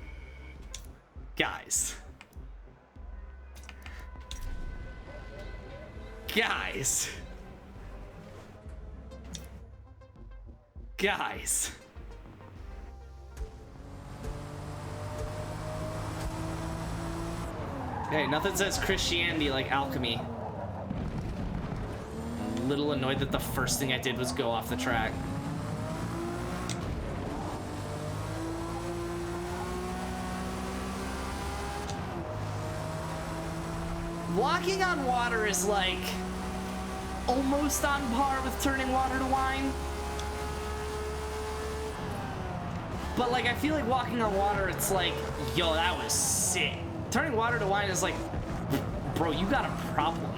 Guys. Guys. Guys. Hey, nothing says Christianity like alchemy. I'm a little annoyed that the first thing I did was go off the track. Walking on water is like almost on par with turning water to wine. But like, I feel like walking on water, it's like, yo, that was sick. Turning water to wine is like, bro, you got a problem.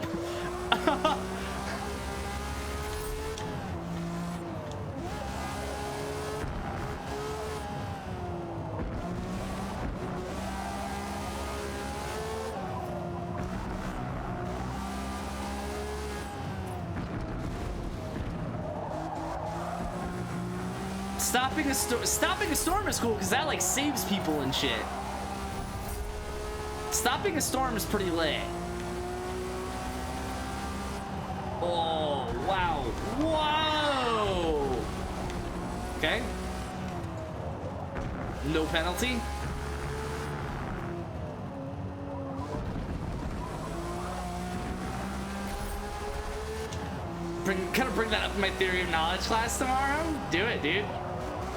Stopping a storm is cool because that like saves people and shit. Stopping a storm is pretty lit. Oh, wow. Whoa. Okay. No penalty. Kind of bring that up in my theory of knowledge class tomorrow. Do it, dude.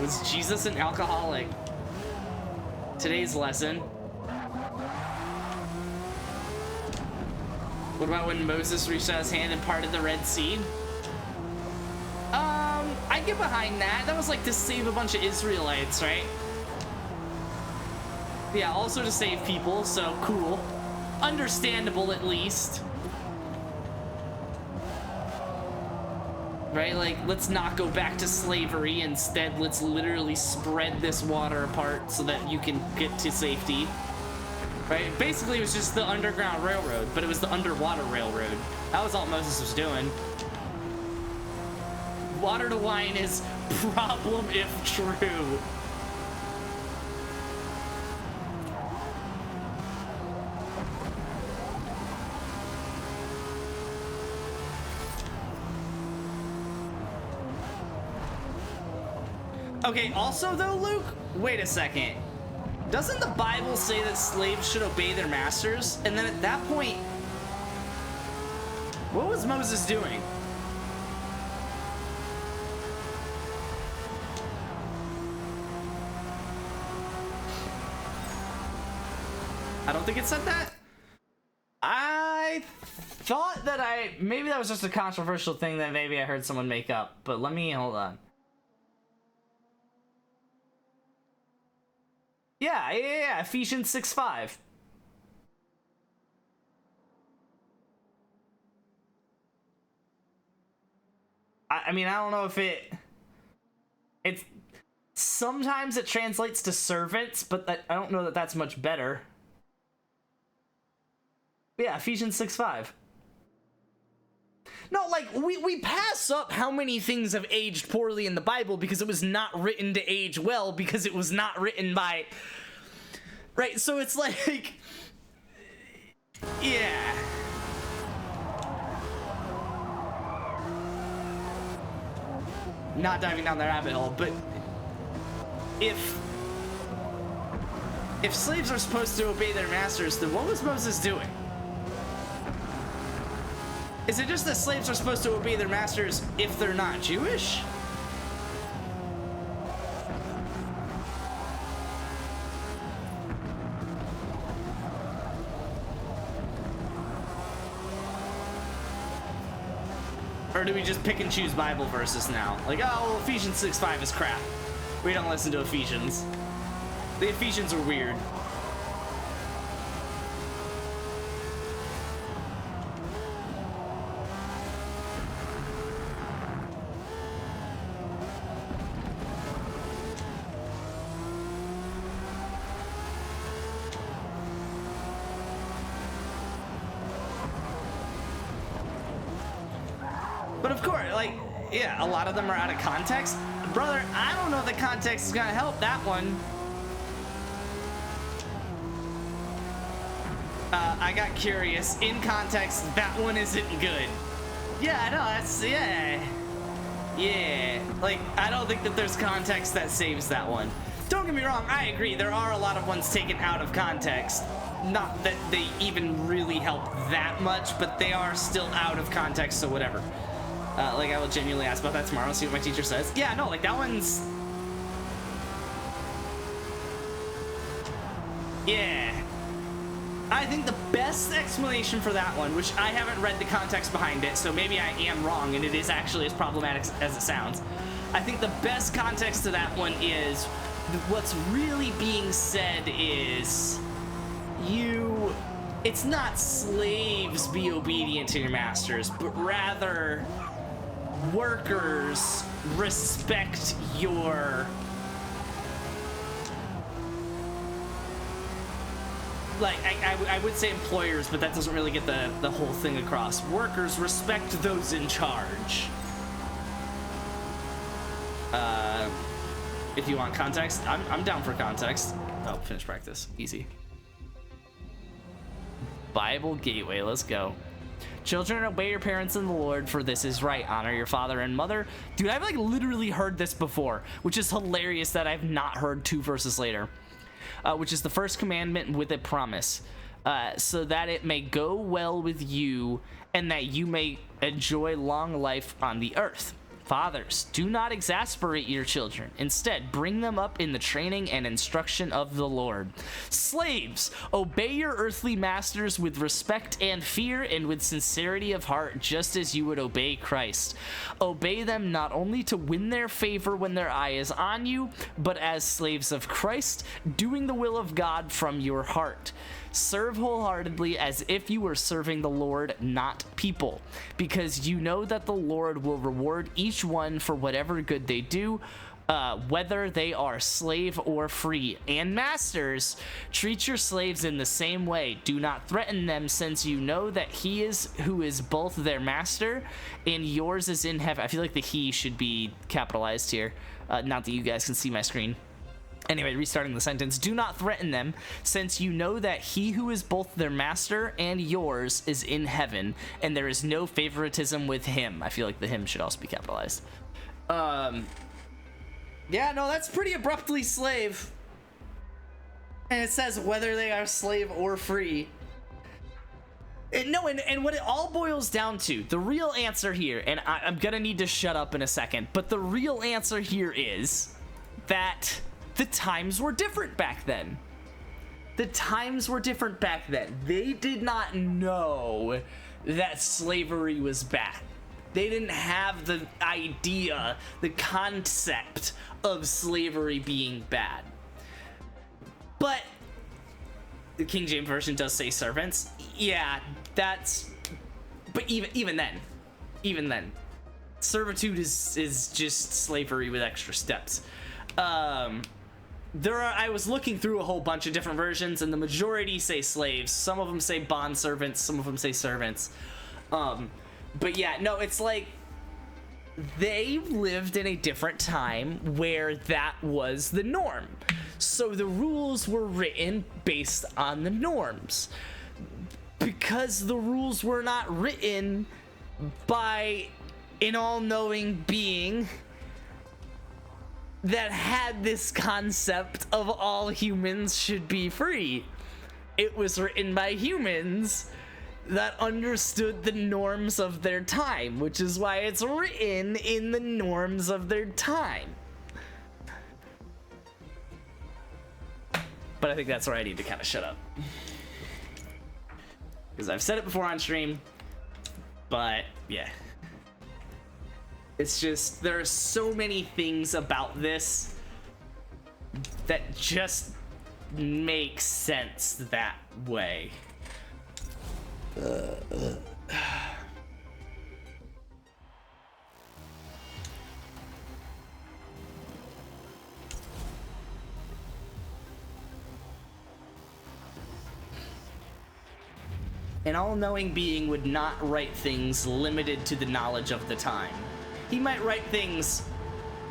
Was Jesus an alcoholic? Today's lesson. What about when Moses reached out his hand and parted the Red Sea? I get behind that. That was like to save a bunch of Israelites, right? Yeah, also to save people, so cool. Understandable at least. Right, like, let's not go back to slavery. Instead, let's literally spread this water apart so that you can get to safety. Right, basically it was just the Underground Railroad, but it was the underwater railroad. That was all Moses was doing. Water to wine is problem if true. Okay, also though, Luke, wait a second. Doesn't the Bible say that slaves should obey their masters? And then at that point, what was Moses doing? I don't think it said that. I thought that maybe that was just a controversial thing that maybe I heard someone make up, but hold on. Yeah, Ephesians 6:5. I mean, I don't know if it's Sometimes it translates to servants, but I don't know that that's much better. Yeah, Ephesians 6:5. No, like, we pass up how many things have aged poorly in the Bible because it was not written to age well, because it was not written by... Right, so it's like... Yeah. Not diving down the rabbit hole, but... If slaves are supposed to obey their masters, then what was Moses doing? Is it just that slaves are supposed to obey their masters if they're not Jewish? Or do we just pick and choose Bible verses now? Like, oh, well, Ephesians 6:5 is crap. We don't listen to Ephesians. The Ephesians are weird. But of course, like, yeah, a lot of them are out of context. Brother, I don't know if the context is gonna help that one. I got curious. In context, that one isn't good. Yeah, I know, that's, yeah. Yeah, like, I don't think that there's context that saves that one. Don't get me wrong, I agree, there are a lot of ones taken out of context. Not that they even really help that much, but they are still out of context, so whatever. Like, I will genuinely ask about that tomorrow, see what my teacher says. Yeah, no, like, that one's... Yeah. I think the best explanation for that one, which I haven't read the context behind it, so maybe I am wrong, and it is actually as problematic as it sounds. I think the best context to that one is, what's really being said is, it's not slaves be obedient to your masters, but rather... workers respect your, like, I would say employers, but that doesn't really get the whole thing across. Workers respect those in charge. If you want context, I'm down for context. Oh, finish practice, easy. Bible Gateway, let's go. Children, obey your parents in the Lord, for this is right. Honor your father and mother. Dude, I've like literally heard this before, which is hilarious that I've not heard 2 verses later. Which is the first commandment with a promise, so that it may go well with you and that you may enjoy long life on the earth. Fathers, do not exasperate your children. Instead, bring them up in the training and instruction of the Lord. Slaves, obey your earthly masters with respect and fear and with sincerity of heart, just as you would obey Christ. Obey them not only to win their favor when their eye is on you, but as slaves of Christ, doing the will of God from your heart. Serve wholeheartedly as if you were serving the Lord, not people, because you know that the Lord will reward each one for whatever good they do, whether they are slave or free. And masters, treat your slaves in the same way. Do not threaten them, since you know that he is who is both their master and yours is in heaven. I feel like the he should be capitalized here. Not that you guys can see my screen. Anyway, restarting the sentence. Do not threaten them, since you know that he who is both their master and yours is in heaven, and there is no favoritism with him. I feel like the him should also be capitalized. Yeah, no, that's pretty abruptly slave. And it says whether they are slave or free. And what it all boils down to, the real answer here, and I'm gonna need to shut up in a second, but the real answer here is that the times were different back then. The times were different back then. They did not know that slavery was bad. They didn't have the idea, the concept of slavery being bad. But the King James Version does say servants. Yeah, that's... But even then, servitude is just slavery with extra steps. I was looking through a whole bunch of different versions, and the majority say slaves. Some of them say bond servants, some of them say servants. But yeah, no, it's like they lived in a different time where that was the norm. So the rules were written based on the norms. Because the rules were not written by an all-knowing being that had this concept of all humans should be free. It was written by humans that understood the norms of their time, which is why it's written in the norms of their time. But I think that's where I need to kind of shut up. Because I've said it before on stream, but yeah. It's just, there are so many things about this that just make sense that way. An all-knowing being would not write things limited to the knowledge of the time. He might write things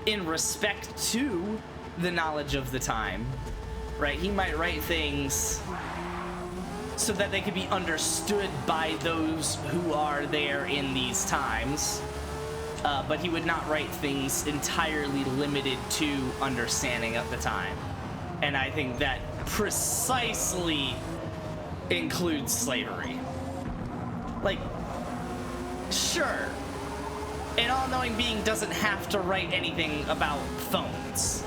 in respect to the knowledge of the time, right? He might write things so that they could be understood by those who are there in these times, but he would not write things entirely limited to understanding of the time. And I think that precisely includes slavery. Like, sure, an all-knowing being doesn't have to write anything about phones.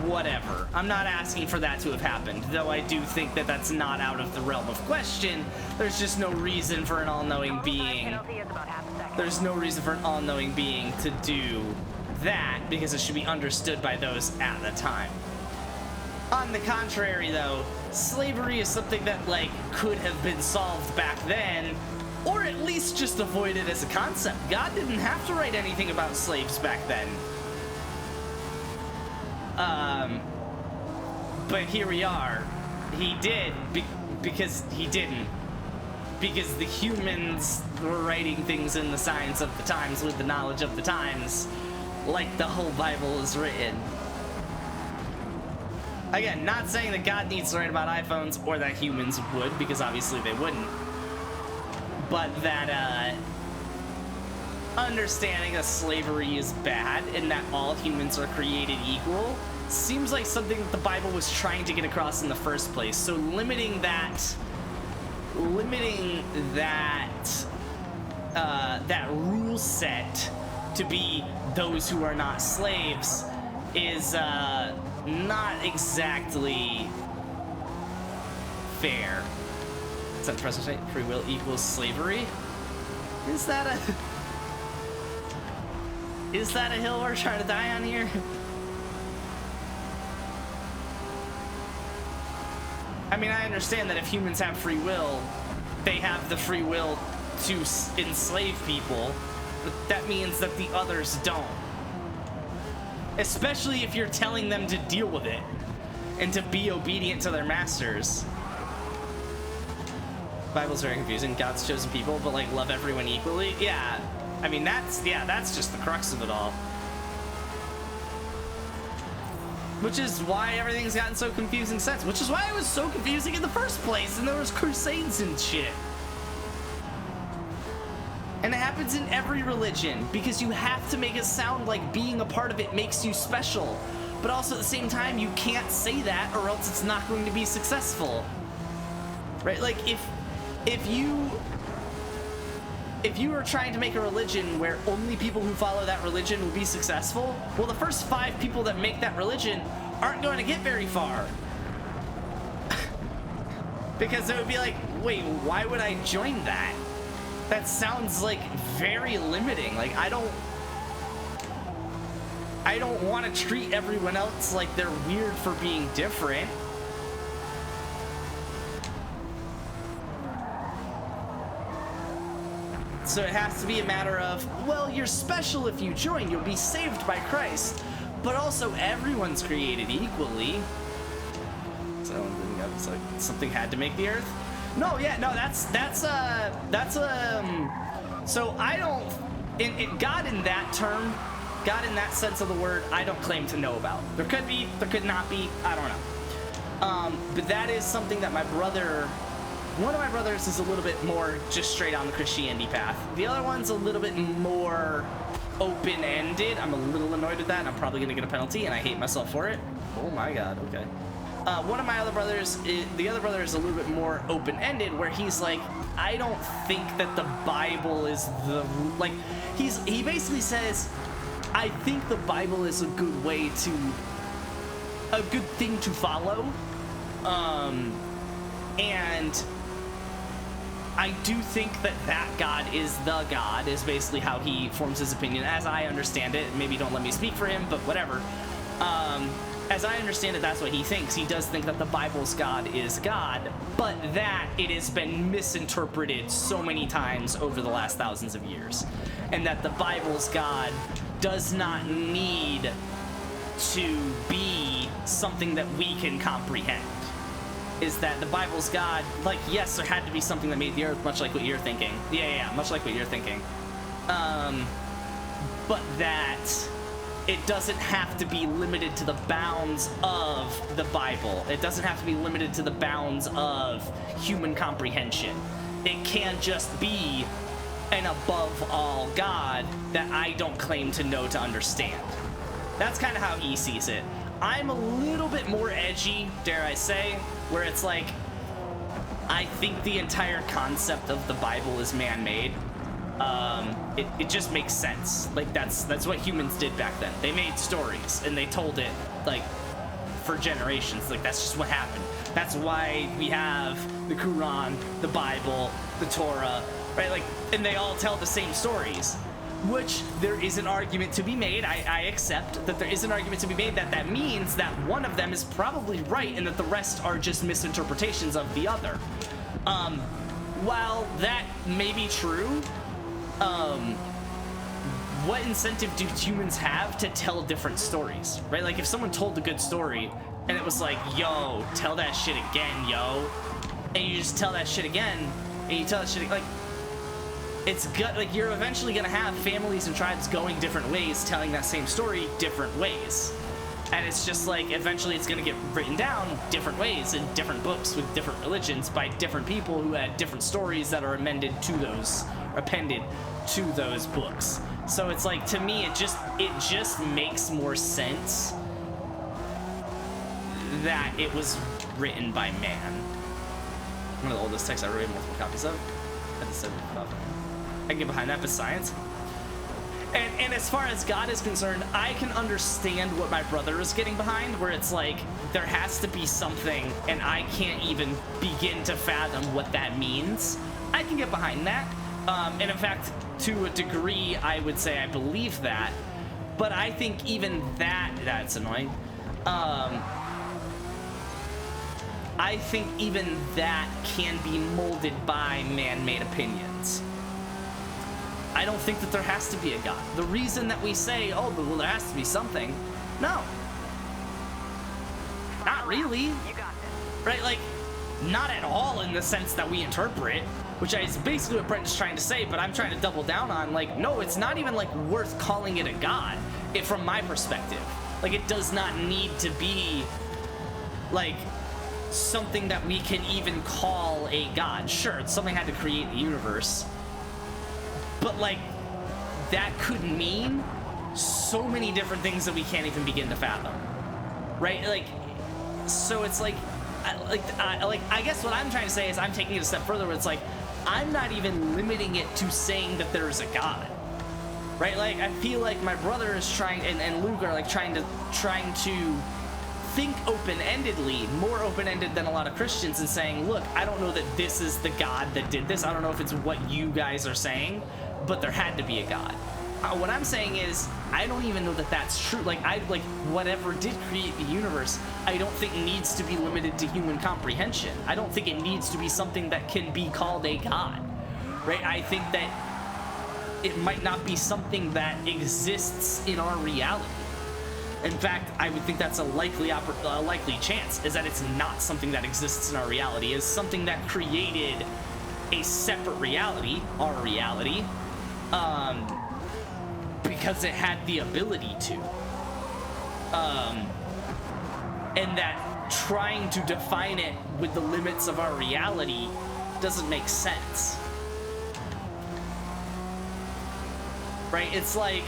Whatever. I'm not asking for that to have happened, though I do think that that's not out of the realm of question. There's just no reason for an all-knowing being. There's no reason for an all-knowing being to do that, because it should be understood by those at the time. On the contrary, though, slavery is something that, like, could have been solved back then, or at least just avoided as a concept. God didn't have to write anything about slaves back then. But here we are. He did, because he didn't. Because the humans were writing things in the science of the times with the knowledge of the times, like the whole Bible is written. Again, not saying that God needs to write about iPhones or that humans would, because obviously they wouldn't. But that, understanding that slavery is bad and that all humans are created equal seems like something that the Bible was trying to get across in the first place. So limiting that rule set to be those who are not slaves is not exactly fair. Is that the present free will equals slavery? Is that a hill we're trying to die on here? I mean, I understand that if humans have free will, they have the free will to enslave people, but that means that the others don't. Especially if you're telling them to deal with it and to be obedient to their masters. Bible's very confusing. God's chosen people, but like love everyone equally. Yeah, I mean that's just the crux of it all. Which is why everything's gotten so confusing since. Which is why it was so confusing in the first place, and there was crusades and shit. And it happens in every religion, because you have to make it sound like being a part of it makes you special. But also at the same time, you can't say that or else it's not going to be successful. Right? Like, if you are trying to make a religion where only people who follow that religion will be successful, well, the first 5 people that make that religion aren't going to get very far. Because it would be like, wait, why would I join that? That sounds like very limiting. Like, I don't want to treat everyone else like they're weird for being different. So it has to be a matter of, well, you're special if you join, you'll be saved by Christ. but also everyone's created equally. So it's like something had to make the earth. No, yeah, no, so I don't, in God in that term, God in that sense of the word, I don't claim to know about. There could be, there could not be, I don't know. But that is something that my brother, one of my brothers is a little bit more just straight on the Christianity path. The other one's a little bit more open-ended. I'm a little annoyed with that, and I'm probably gonna get a penalty, and I hate myself for it. Oh my God, okay. One of my other brothers, the other brother is a little bit more open-ended, where he's like, I don't think that the Bible is the, like, he basically says, I think the Bible is a good way to, a good thing to follow, and I do think that that God is the God, is basically how he forms his opinion, as I understand it. Maybe don't let me speak for him, but whatever. As I understand it, that's what he thinks. He does think that the Bible's God is God, but that it has been misinterpreted so many times over the last thousands of years, and that the Bible's God does not need to be something that we can comprehend. Is that the Bible's God, like, yes, there had to be something that made the earth, much like what you're thinking. Yeah, much like what you're thinking. But that it doesn't have to be limited to the bounds of the Bible. It doesn't have to be limited to the bounds of human comprehension. It can just be an above all God that I don't claim to know to understand. That's kind of how he sees it. I'm a little bit more edgy, dare I say, where it's like, I think the entire concept of the Bible is man-made. It just makes sense. Like, that's what humans did back then. They made stories and they told it, like, for generations. Like, that's just what happened. That's why we have the Quran, the Bible, the Torah, right? Like, and they all tell the same stories, which there is an argument to be made. I accept that there is an argument to be made that means that one of them is probably right and that the rest are just misinterpretations of the other. While that may be true, what incentive do humans have to tell different stories, right? Like, if someone told a good story and it was like, yo, tell that shit again, yo, and you just tell that shit again, and you tell that shit, like, it's good. Like, you're eventually gonna have families and tribes going different ways, telling that same story different ways, and it's just like, eventually it's gonna get written down different ways in different books with different religions by different people who had different stories that are amended to those, appended to those books. So it's like, to me, it just makes more sense that it was written by man. One of the oldest texts I read multiple copies of. I can get behind that, but science. And as far as God is concerned, I can understand what my brother is getting behind, where it's like, there has to be something, and I can't even begin to fathom what that means. I can get behind that. And in fact, to a degree, I would say I believe that. But I think even that's annoying. I think even that can be molded by man-made opinions. I don't think that there has to be a God. The reason that we say, oh, well, there has to be something, no. Not really. You got this. Right, like, not at all in the sense that we interpret, which is basically what Brent is trying to say, but I'm trying to double down on, like, no, it's not even, like, worth calling it a God, from my perspective. Like, it does not need to be, like, something that we can even call a God. Sure, something had to create the universe, but, like, that could mean so many different things that we can't even begin to fathom, right? Like, so it's like, I guess what I'm trying to say is I'm taking it a step further, where it's like, I'm not even limiting it to saying that there is a God, right? Like, I feel like my brother is trying, and Luke are like trying to think open-endedly, more open-ended than a lot of Christians, and saying, look, I don't know that this is the God that did this. I don't know if it's what you guys are saying, but there had to be a God. What I'm saying is, I don't even know that that's true. Like, whatever did create the universe, I don't think needs to be limited to human comprehension. I don't think it needs to be something that can be called a God, right? I think that it might not be something that exists in our reality. In fact, I would think that's a likely chance, is that it's not something that exists in our reality, is something that created a separate reality, our reality, because it had the ability to. And that trying to define it with the limits of our reality doesn't make sense. Right? It's like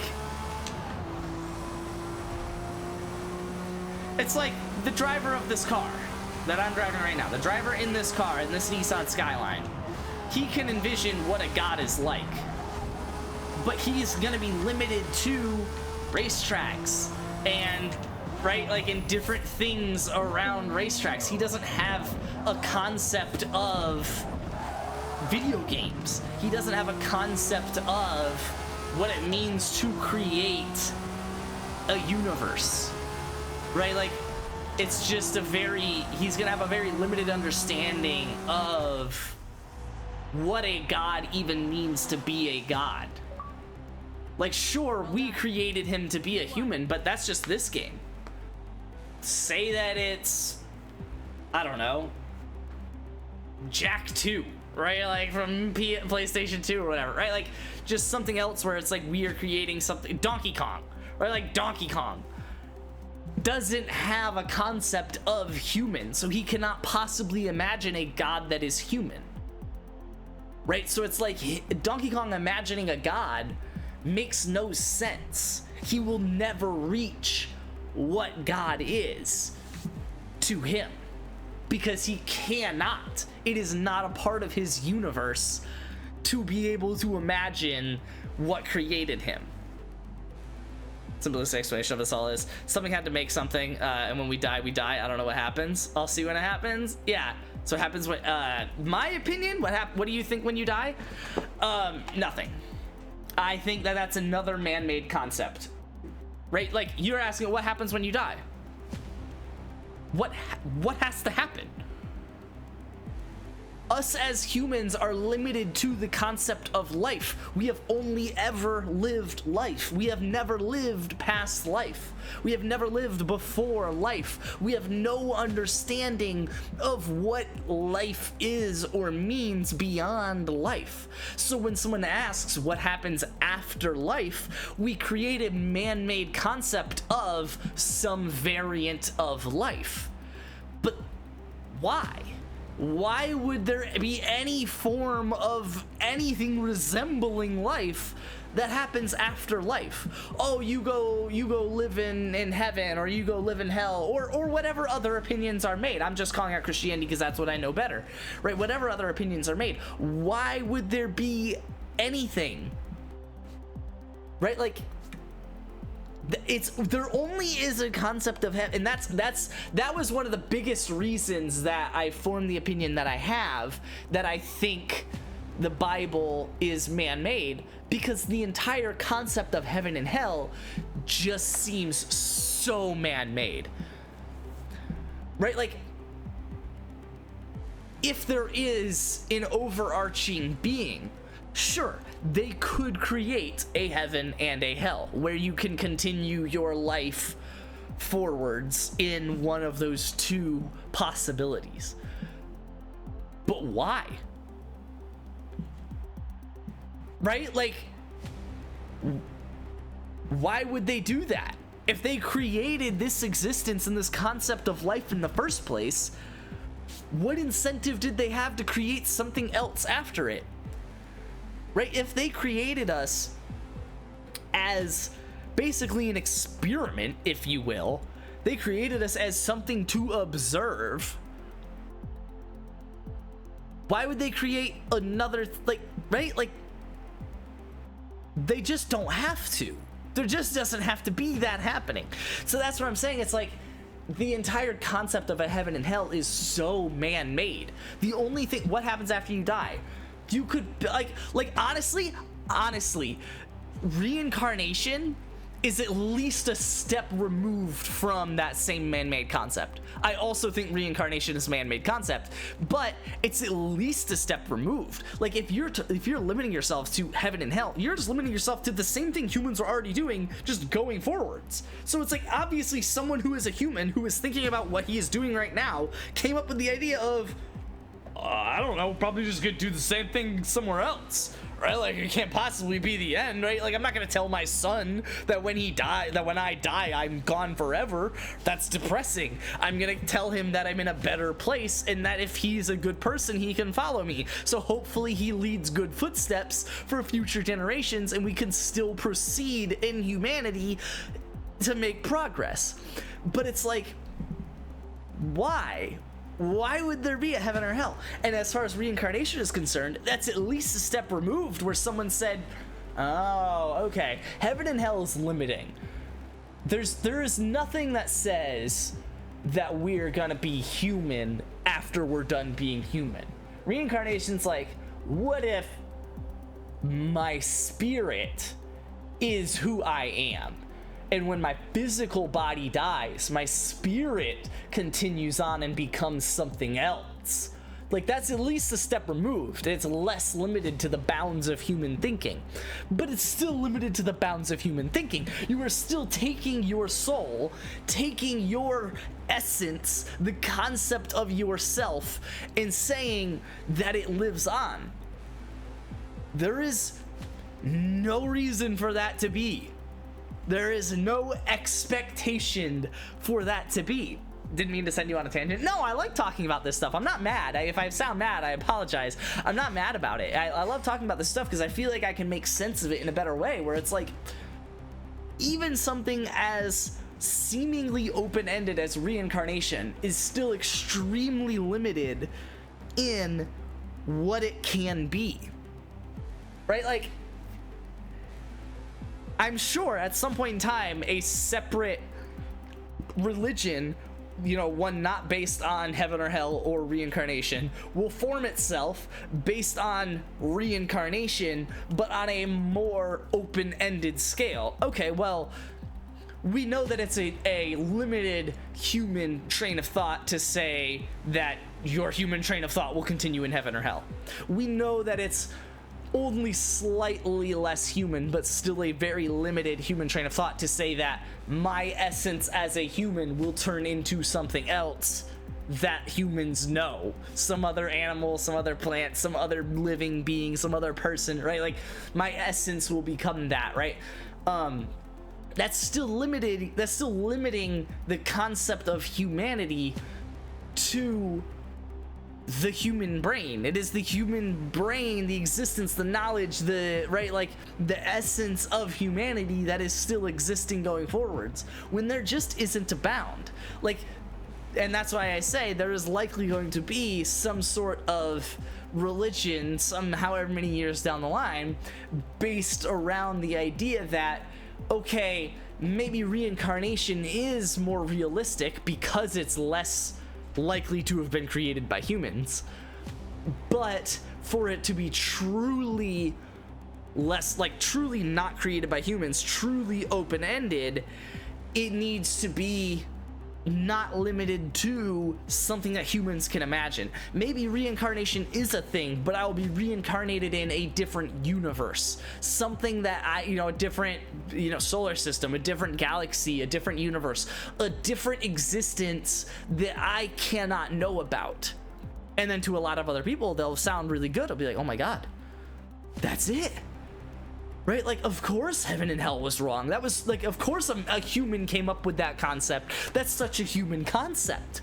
the driver of this car that I'm driving right now. The driver in this car, in this Nissan Skyline, he can envision what a god is like. But he's gonna be limited to racetracks and, right, like in different things around racetracks. He doesn't have a concept of video games. He doesn't have a concept of what it means to create a universe, right? Like, it's just he's gonna have a very limited understanding of what a god even means to be a god. Like, sure, we created him to be a human, but that's just this game. Say that it's, I don't know, Jak 2, right? Like from PlayStation 2 or whatever, right? Like just something else where it's like we are creating something. Donkey Kong, right? Like Donkey Kong doesn't have a concept of human, so he cannot possibly imagine a god that is human, right? So it's like Donkey Kong imagining a god makes no sense. He will never reach what God is to him because he cannot. It is not a part of his universe to be able to imagine what created him. Simplest explanation of this all is something had to make something, and when we die, we die. I don't know what happens. I'll see when it happens. Yeah. So it happens when, my opinion, what do you think when you die? Nothing. I think that that's another man-made concept, right? Like you're asking what happens when you die. What has to happen? Us as humans are limited to the concept of life. We have only ever lived life. We have never lived past life. We have never lived before life. We have no understanding of what life is or means beyond life. So when someone asks what happens after life, we create a man-made concept of some variant of life. But why? Why would there be any form of anything resembling life that happens after life? Oh, you go live in heaven, or you go live in hell, or whatever other opinions are made. I'm just calling out Christianity because that's what I know better, right? Whatever other opinions are made. Why would there be anything, right? Like, there only is a concept of heaven, and that was one of the biggest reasons that I formed the opinion that I have, that I think the Bible is man-made, because the entire concept of heaven and hell just seems so man-made, right? Like, if there is an overarching being, sure, they could create a heaven and a hell where you can continue your life forwards in one of those two possibilities. But why? Right? Like, why would they do that? If they created this existence and this concept of life in the first place, what incentive did they have to create something else after it? Right? If they created us as basically an experiment, if you will, they created us as something to observe. Why would they create another, like, right? Like, they just don't have to. There just doesn't have to be that happening. So that's what I'm saying. It's like the entire concept of a heaven and hell is so man-made. The only thing, what happens after you die? You could, like honestly, reincarnation is at least a step removed from that same man-made concept. I also think reincarnation is a man-made concept, but it's at least a step removed. Like if you're limiting yourself to heaven and hell, you're just limiting yourself to the same thing humans are already doing, just going forwards. So it's like obviously someone who is a human who is thinking about what he is doing right now came up with the idea of I don't know, probably just gonna do the same thing somewhere else, right? Like it can't possibly be the end, right? Like I'm not gonna tell my son that when I die, I'm gone forever. That's depressing. I'm gonna tell him that I'm in a better place and that if he's a good person, he can follow me. So hopefully he leads good footsteps for future generations and we can still proceed in humanity to make progress. But it's like, why? Why would there be a heaven or hell? And as far as reincarnation is concerned, that's at least a step removed where someone said, oh, okay, heaven and hell is limiting. There is nothing that says that we're gonna be human after we're done being human. Reincarnation's like, what if my spirit is who I am? And when my physical body dies, my spirit continues on and becomes something else. Like that's at least a step removed. It's less limited to the bounds of human thinking, but it's still limited to the bounds of human thinking. You are still taking your soul, taking your essence, the concept of yourself, and saying that it lives on. There is no reason for that to be. There is no expectation for that to be. Didn't mean to send you on a tangent. No, I like talking about this stuff. I'm not mad. If I sound mad, I apologize. I'm not mad about it. I love talking about this stuff because I feel like I can make sense of it in a better way, where it's like, even something as seemingly open-ended as reincarnation is still extremely limited in what it can be. Right? Like, I'm sure at some point in time, a separate religion, you know, one not based on heaven or hell or reincarnation, will form itself based on reincarnation, but on a more open-ended scale. Okay, well, we know that it's a limited human train of thought to say that your human train of thought will continue in heaven or hell. We know that it's only slightly less human, but still a very limited human train of thought to say that my essence as a human will turn into something else that humans know. Some other animal, some other plant, some other living being, some other person, right? Like my essence will become that, right? That's still limited. That's still limiting the concept of humanity to the human brain. It is the human brain, the existence, the knowledge, the right, like the essence of humanity that is still existing going forwards, when there just isn't a bound. Like, and that's why I say there is likely going to be some sort of religion, some however many years down the line, based around the idea that, okay, maybe reincarnation is more realistic because it's less likely to have been created by humans, but for it to be truly less, like truly not created by humans, truly open-ended, it needs to be not limited to something that humans can imagine. Maybe reincarnation is a thing, but I will be reincarnated in a different universe, something that a different, solar system, a different galaxy, a different universe, a different existence that I cannot know about. And then to a lot of other people, they'll sound really good. I'll be like, oh my God, that's it. Right? Like, of course heaven and hell was wrong. That was like, of course a human came up with that concept. That's such a human concept.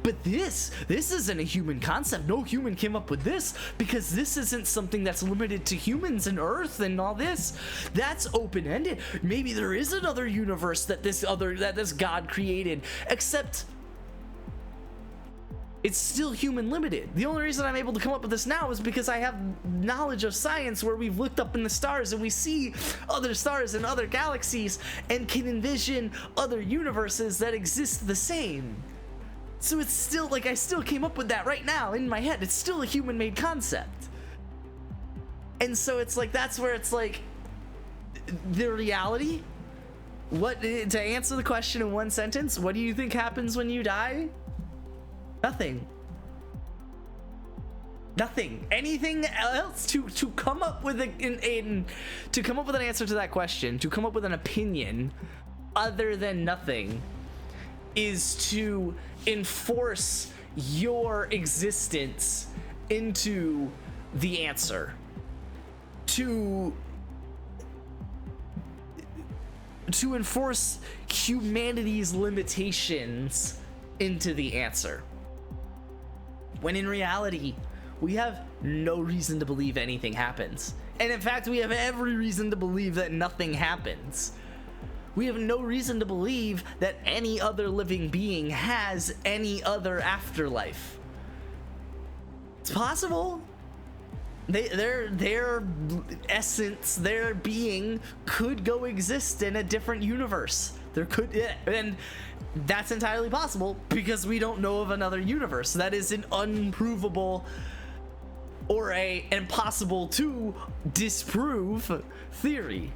But this isn't a human concept. No human came up with this, because this isn't something that's limited to humans and Earth and all this. That's open-ended. Maybe there is another universe that this God created, except it's still human limited. The only reason I'm able to come up with this now is because I have knowledge of science, where we've looked up in the stars and we see other stars and other galaxies and can envision other universes that exist the same. So it's still like, I still came up with that right now in my head. It's still a human-made concept. And so it's like, that's where it's like, the reality What, to answer the question in one sentence, what do you think happens when you die? Nothing. Nothing. Anything else to come up with to come up with an answer to that question, to come up with an opinion other than nothing, is to enforce your existence into the answer. To enforce humanity's limitations into the answer. When in reality, we have no reason to believe anything happens. And in fact, we have every reason to believe that nothing happens. We have no reason to believe that any other living being has any other afterlife. It's possible. Their essence, their being could go exist in a different universe. And that's entirely possible because we don't know of another universe. That is an unprovable or a impossible to disprove theory.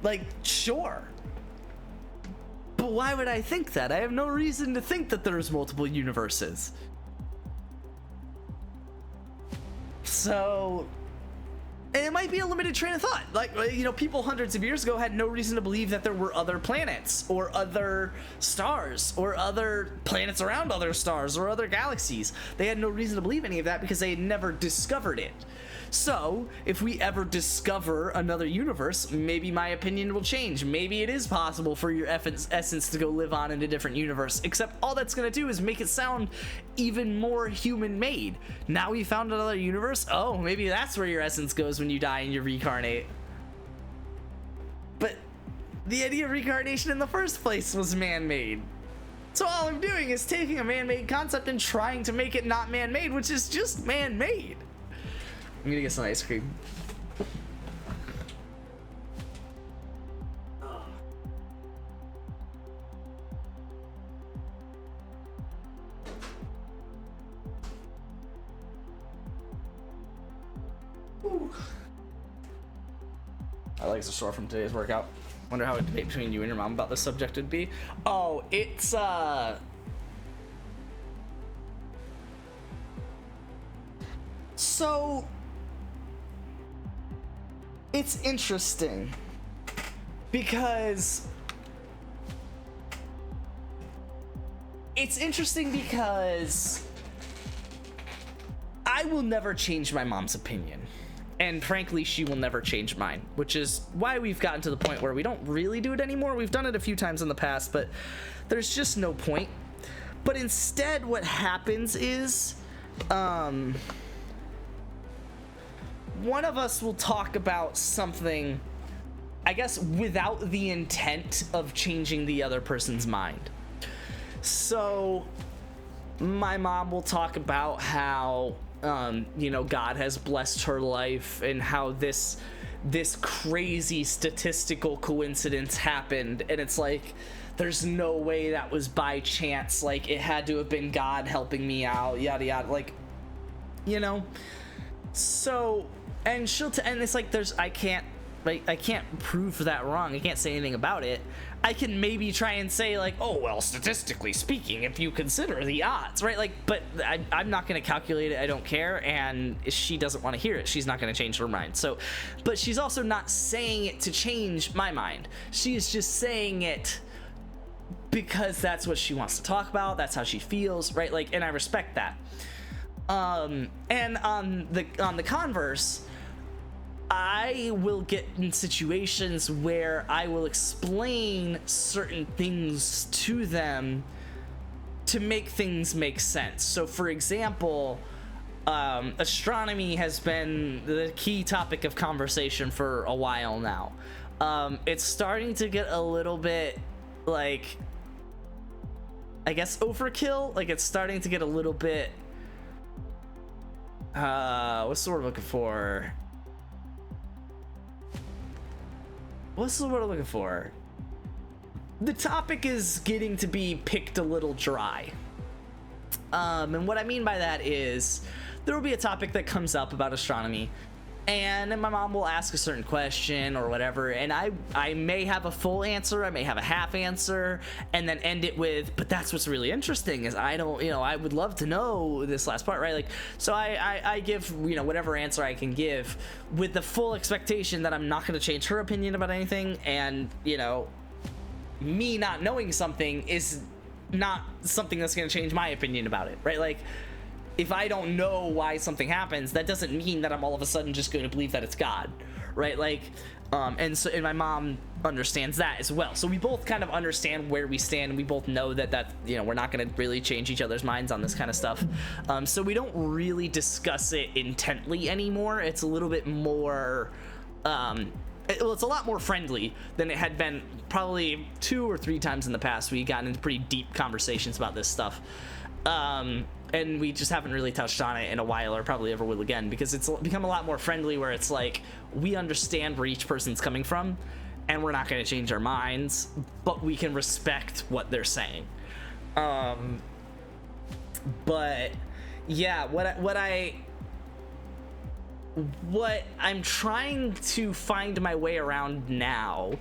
Like, sure. But why would I think that? I have no reason to think that there's multiple universes. So, and it might be a limited train of thought. Like, you know, people hundreds of years ago had no reason to believe that there were other planets or other stars or other planets around other stars or other galaxies. They had no reason to believe any of that because they had never discovered it. So, if we ever discover another universe, maybe my opinion will change. Maybe it is possible for your essence to go live on in a different universe, except all that's going to do is make it sound even more human-made. Now we found another universe? Oh, maybe that's where your essence goes when you die and you reincarnate. But the idea of reincarnation in the first place was man-made. So all I'm doing is taking a man-made concept and trying to make it not man-made, which is just man-made. I'm gonna get some ice cream. My legs are sore from today's workout. Wonder how a debate between you and your mom about this subject would be. Oh, it's so it's interesting because I will never change my mom's opinion. And frankly, she will never change mine, which is why we've gotten to the point where we don't really do it anymore. We've done it a few times in the past, but there's just no point. But instead, what happens is, one of us will talk about something, I guess, without the intent of changing the other person's mind. So my mom will talk about how, you know, God has blessed her life and how this crazy statistical coincidence happened. And it's like, there's no way that was by chance. Like, it had to have been God helping me out, yada, yada. Like, you know, so, and and it's like, I can't prove that wrong. I can't say anything about it. I can maybe try and say like, oh, well, statistically speaking, if you consider the odds, right? Like, but I'm not going to calculate it. I don't care. And she doesn't want to hear it. She's not going to change her mind. So, but she's also not saying it to change my mind. She is just saying it because that's what she wants to talk about. That's how she feels, right? Like, and I respect that. And on the converse, I will get in situations where I will explain certain things to them to make things make sense. So for example, astronomy has been the key topic of conversation for a while now. It's starting to get a little bit, like, I guess, overkill. Like, it's starting to get a little bit, what's the word I'm looking for? What's the word I'm looking for? The topic is getting to be picked a little dry. And what I mean by that is there will be a topic that comes up about astronomy, And then my mom will ask a certain question or whatever, and I may have a full answer, I may have a half answer, and then end it with, but that's what's really interesting is I don't, I would love to know this last part, right? Like, so I give, whatever answer I can give with the full expectation that I'm not going to change her opinion about anything, and, me not knowing something is not something that's going to change my opinion about it, right? Like, if I don't know why something happens, that doesn't mean that I'm all of a sudden just going to believe that it's God, right? Like, and my mom understands that as well. So we both kind of understand where we stand, and we both know that we're not going to really change each other's minds on this kind of stuff. So we don't really discuss it intently anymore. It's a little bit more, it's a lot more friendly than it had been probably 2 or 3 times in the past. We gotten into pretty deep conversations about this stuff. And we just haven't really touched on it in a while, or probably ever will again, because it's become a lot more friendly, where it's like we understand where each person's coming from, and we're not going to change our minds, but we can respect what they're saying. But yeah, what I'm trying to find my way around now.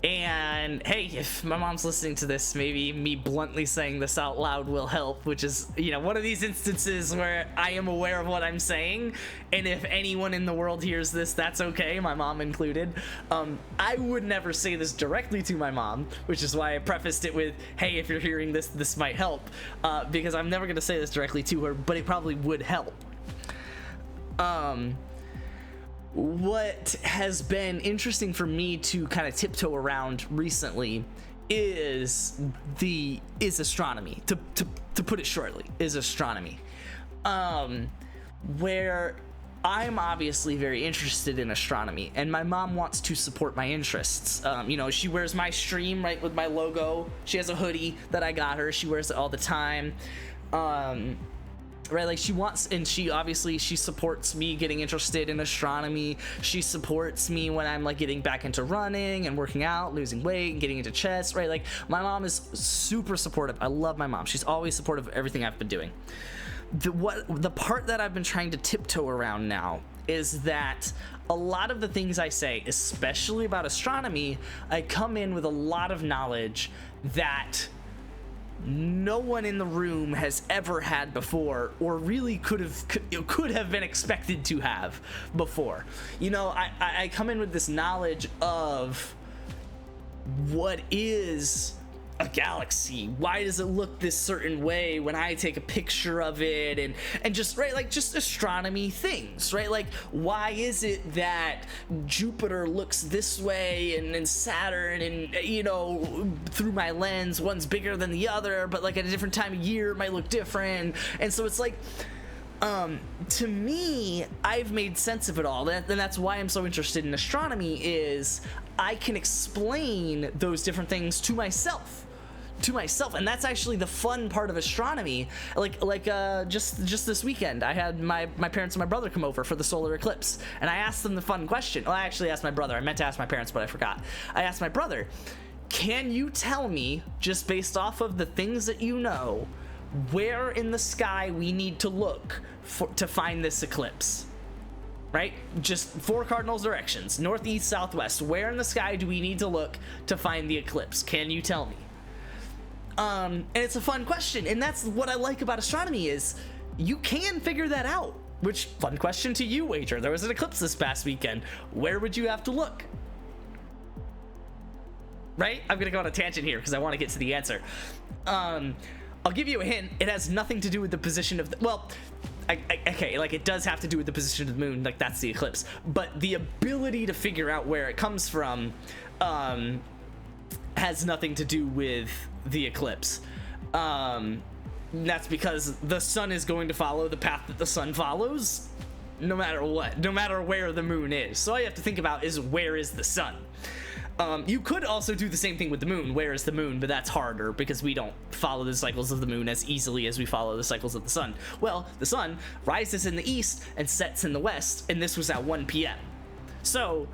And hey, if my mom's listening to this, maybe me bluntly saying this out loud will help, which is, one of these instances where I am aware of what I'm saying, and if anyone in the world hears this, that's okay, my mom included. I would never say this directly to my mom, which is why I prefaced it with, hey, if you're hearing this, this might help, because I'm never going to say this directly to her, but it probably would help. What has been interesting for me to kind of tiptoe around recently is astronomy. To put it shortly, is astronomy. Where I'm obviously very interested in astronomy, and my mom wants to support my interests. She wears my stream right with my logo. She has a hoodie that I got her. She wears it all the time. Right, like she supports me getting interested in astronomy. She supports me when I'm like getting back into running and working out, losing weight, and getting into chess, right? Like my mom is super supportive. I love my mom. She's always supportive of everything I've been doing. The part that I've been trying to tiptoe around now is that a lot of the things I say, especially about astronomy, I come in with a lot of knowledge that no one in the room has ever had before, or really could have been expected to have before. I come in with this knowledge of what is a galaxy. Why does it look this certain way when I take a picture of it, and just right, like just astronomy things, right? Like why is it that Jupiter looks this way and Saturn, and through my lens one's bigger than the other, but like at a different time of year it might look different. And so it's like to me, I've made sense of it all, and that's why I'm so interested in astronomy, is I can explain those different things to myself, and that's actually the fun part of astronomy. Like just this weekend, I had my parents and my brother come over for the solar eclipse, and I asked them the fun question. Well, I actually asked my brother. I meant to ask my parents, but I forgot. I asked my brother, can you tell me, just based off of the things that you know, where in the sky we need to look to find this eclipse? Right? Just 4 cardinal directions, north, east, southwest. Where in the sky do we need to look to find the eclipse? Can you tell me? And it's a fun question, and that's what I like about astronomy, is you can figure that out. Which, fun question to you, Wager. There was an eclipse this past weekend. Where would you have to look? Right? I'm gonna go on a tangent here because I want to get to the answer. I'll give you a hint. It has nothing to do with the position of the, okay, like it does have to do with the position of the moon, like that's the eclipse, but the ability to figure out where it comes from has nothing to do with the eclipse. That's because the sun is going to follow the path that the sun follows, no matter what, no matter where the moon is. So all you have to think about is, where is the sun? You could also do the same thing with the moon. Where is the moon? But that's harder because we don't follow the cycles of the moon as easily as we follow the cycles of the sun. Well, the sun rises in the east and sets in the west, and this was at 1 p.m. So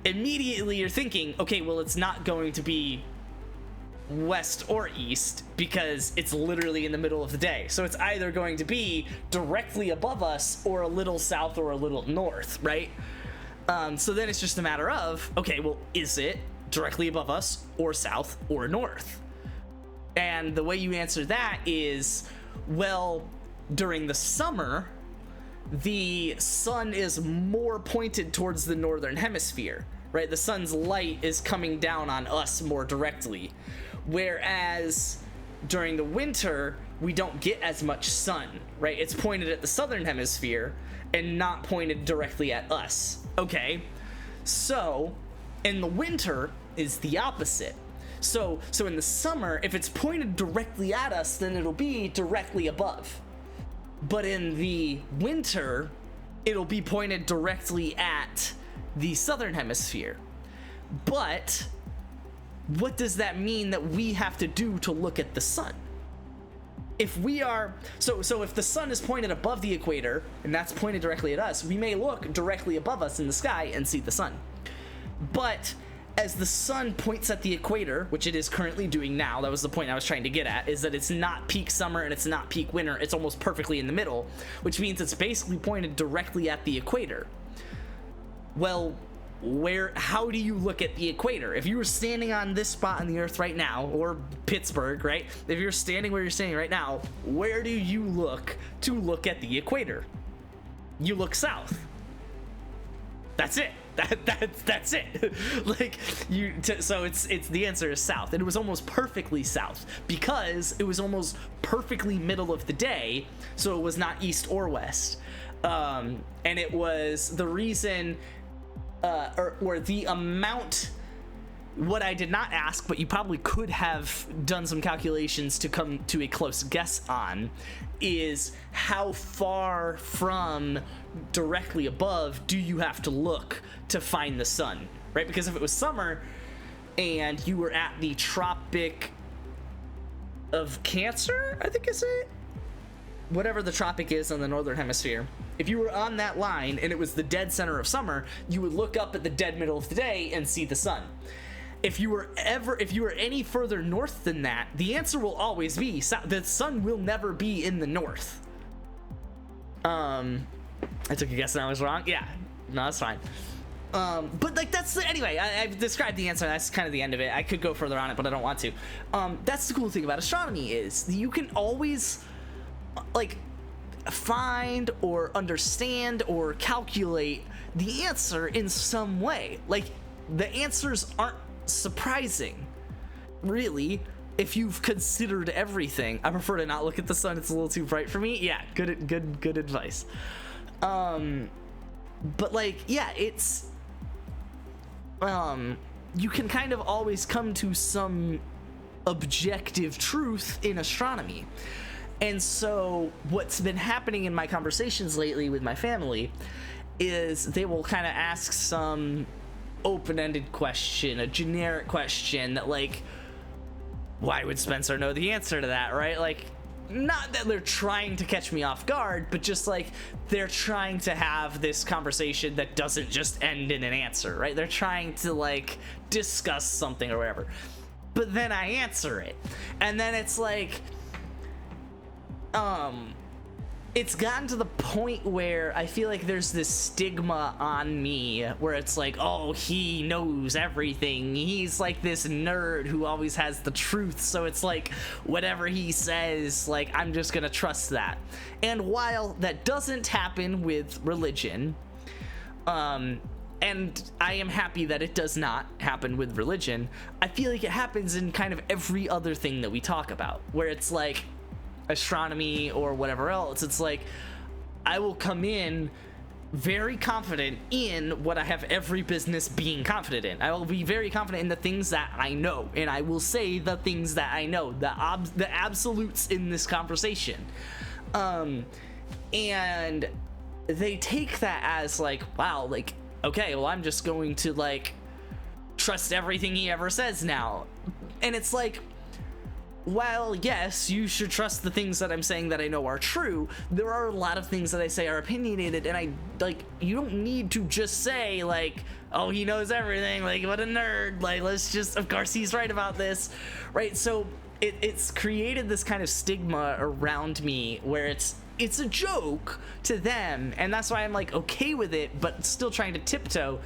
immediately you're thinking, okay, well, it's not going to be west or east because it's literally in the middle of the day. So it's either going to be directly above us or a little south or a little north, right? So then it's just a matter of, okay, well, is it directly above us or south or north? And the way you answer that is, well, during the summer, the sun is more pointed towards the northern hemisphere, right? The sun's light is coming down on us more directly. Whereas during the winter, we don't get as much sun, right? It's pointed at the southern hemisphere and not pointed directly at us. Okay, so in the winter is the opposite. So in the summer, if it's pointed directly at us, then it'll be directly above. But in the winter, it'll be pointed directly at the southern hemisphere. But what does that mean that we have to do to look at the sun? If we are, so if the sun is pointed above the equator and that's pointed directly at us, we may look directly above us in the sky and see the sun. But as the sun points at the equator, which it is currently doing now, that was the point I was trying to get at, is that it's not peak summer and it's not peak winter, it's almost perfectly in the middle, which means it's basically pointed directly at the equator. Well, how do you look at the equator? If you were standing on this spot on the earth right now, or Pittsburgh, right? If you're standing where you're standing right now, where do you look to look at the equator? You look south. That's it. That's it. Like so it's the answer is south, and it was almost perfectly south because it was almost perfectly middle of the day, so it was not east or west, and it was the reason, or the amount. What I did not ask, but you probably could have done some calculations to come to a close guess on, is how far from directly above do you have to look to find the sun, right? Because if it was summer and you were at the Tropic of Cancer, I think is it? Whatever the tropic is on the northern hemisphere, if you were on that line and it was the dead center of summer, you would look up at the dead middle of the day and see the sun. If you were any further north than that, the answer will always be the sun will never be in the north. I took a guess and I was wrong. Yeah, no, that's fine. But like anyway, I've described the answer. That's kind of the end of it. I could go further on it, but I don't want to. That's the cool thing about astronomy is you can always like find or understand or calculate the answer in some way. Like the answers aren't surprising, really, if you've considered everything. I prefer to not look at the sun. It's a little too bright for me. Yeah, good advice. But like, yeah, it's you can kind of always come to some objective truth in astronomy. And so what's been happening in my conversations lately with my family is they will kind of ask some open-ended question, a generic question that like, why would Spencer know the answer to that, right? Like, not that they're trying to catch me off guard, but just like they're trying to have this conversation that doesn't just end in an answer, right? They're trying to like discuss something or whatever. But then I answer it. And then it's like, it's gotten to the point where I feel like there's this stigma on me where it's like, oh, he knows everything. He's like this nerd who always has the truth. So it's like whatever he says, like I'm just gonna trust that. And while that doesn't happen with religion, and I am happy that it does not happen with religion, I feel like it happens in kind of every other thing that we talk about, where it's like astronomy or whatever else. It's like I will come in very confident in what I have every business being confident in. I will be very confident in the things that I know, and I will say the things that I know, the absolutes in this conversation. And they take that as like, wow, like, okay, well, I'm just going to like trust everything he ever says now. And it's like, while yes, you should trust the things that I'm saying that I know are true, there are a lot of things that I say are opinionated, and I, like, you don't need to just say, like, oh, he knows everything, like, what a nerd, like, let's just, of course he's right about this, right? So it's created this kind of stigma around me where it's a joke to them, and that's why I'm, like, okay with it, but still trying to tiptoe.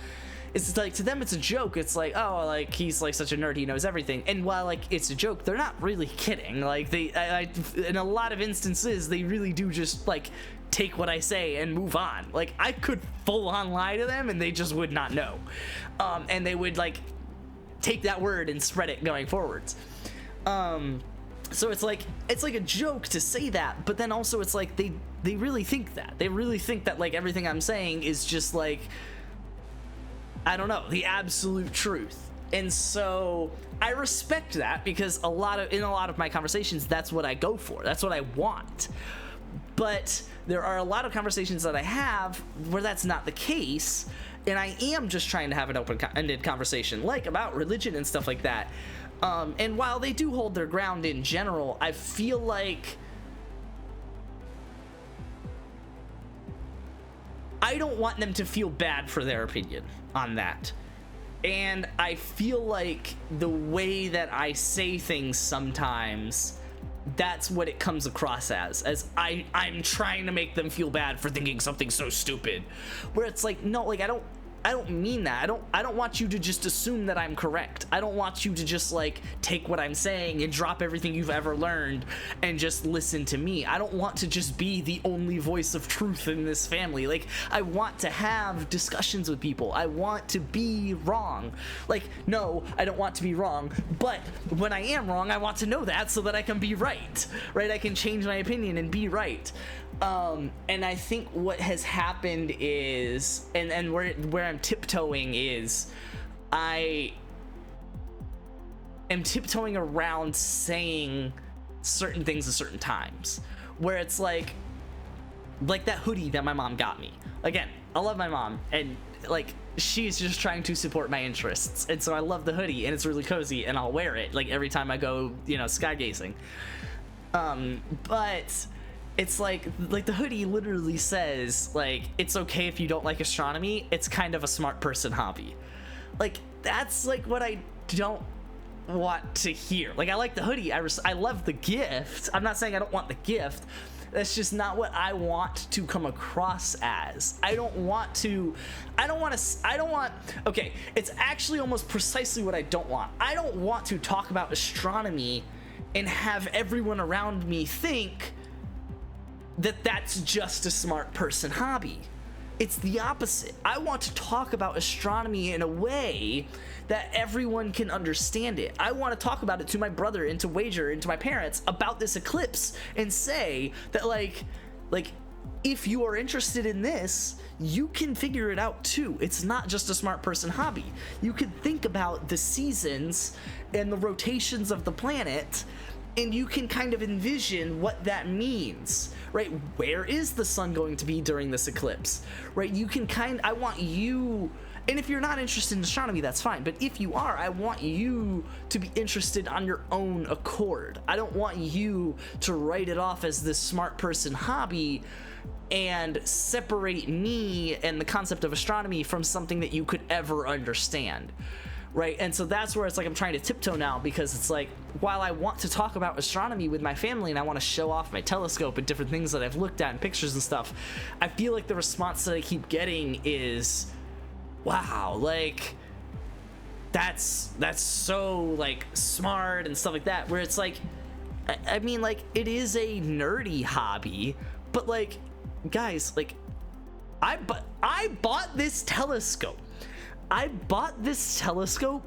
It's like, to them it's a joke. It's like, oh, like, he's like such a nerd, he knows everything. And while, like, it's a joke, they're not really kidding. Like, in a lot of instances, they really do just, like, take what I say and move on. Like, I could full on lie to them and they just would not know. And they would, like, take that word and spread it going forwards. So it's like a joke to say that, but then also it's like they really think that. They really think that, like, everything I'm saying is just, like, I don't know, the absolute truth. And so I respect that, because in a lot of my conversations, that's what I go for. That's what I want. But there are a lot of conversations that I have where that's not the case, and I am just trying to have an open-ended conversation, like about religion and stuff like that. And while they do hold their ground in general, I feel like I don't want them to feel bad for their opinion on that. And I feel like the way that I say things sometimes, that's what it comes across as I'm trying to make them feel bad for thinking something so stupid. Where it's like, no, like, I don't mean that. I don't want you to just assume that I'm correct. I don't want you to just, like, take what I'm saying and drop everything you've ever learned and just listen to me. I don't want to just be the only voice of truth in this family. Like, I want to have discussions with people. I want to be wrong. Like, no, I don't want to be wrong, but when I am wrong, I want to know that so that I can be right, right? I can change my opinion and be right. And I think what has happened is, and where I'm tiptoeing is, I am tiptoeing around saying certain things at certain times, where it's like that hoodie that my mom got me. Again, I love my mom, and, like, she's just trying to support my interests, and so I love the hoodie, and it's really cozy, and I'll wear it, like, every time I go, you know, sky gazing. But it's like the hoodie literally says, like, it's okay if you don't like astronomy, it's kind of a smart person hobby. Like, that's, like, what I don't want to hear. Like, I like the hoodie, I love the gift. I'm not saying I don't want the gift. That's just not what I want to come across as. Okay, it's actually almost precisely what I don't want. I don't want to talk about astronomy and have everyone around me think that that's just a smart person hobby. It's the opposite. I want to talk about astronomy in a way that everyone can understand it. I want to talk about it to my brother and to Wager and to my parents about this eclipse and say that, like, if you are interested in this, you can figure it out too. It's not just a smart person hobby. You can think about the seasons and the rotations of the planet, and you can kind of envision what that means, right? Where is the sun going to be during this eclipse, right? I want you, and if you're not interested in astronomy, that's fine, but if you are, I want you to be interested on your own accord. I don't want you to write it off as this smart person hobby and separate me and the concept of astronomy from something that you could ever understand. Right, and so that's where it's like I'm trying to tiptoe now, because it's like, while I want to talk about astronomy with my family and I want to show off my telescope and different things that I've looked at and pictures and stuff, I feel like the response that I keep getting is, wow, like, that's so, like, smart and stuff like that, where it's like, I mean, like, it is a nerdy hobby, but, like, guys, like, I bought this telescope. I bought this telescope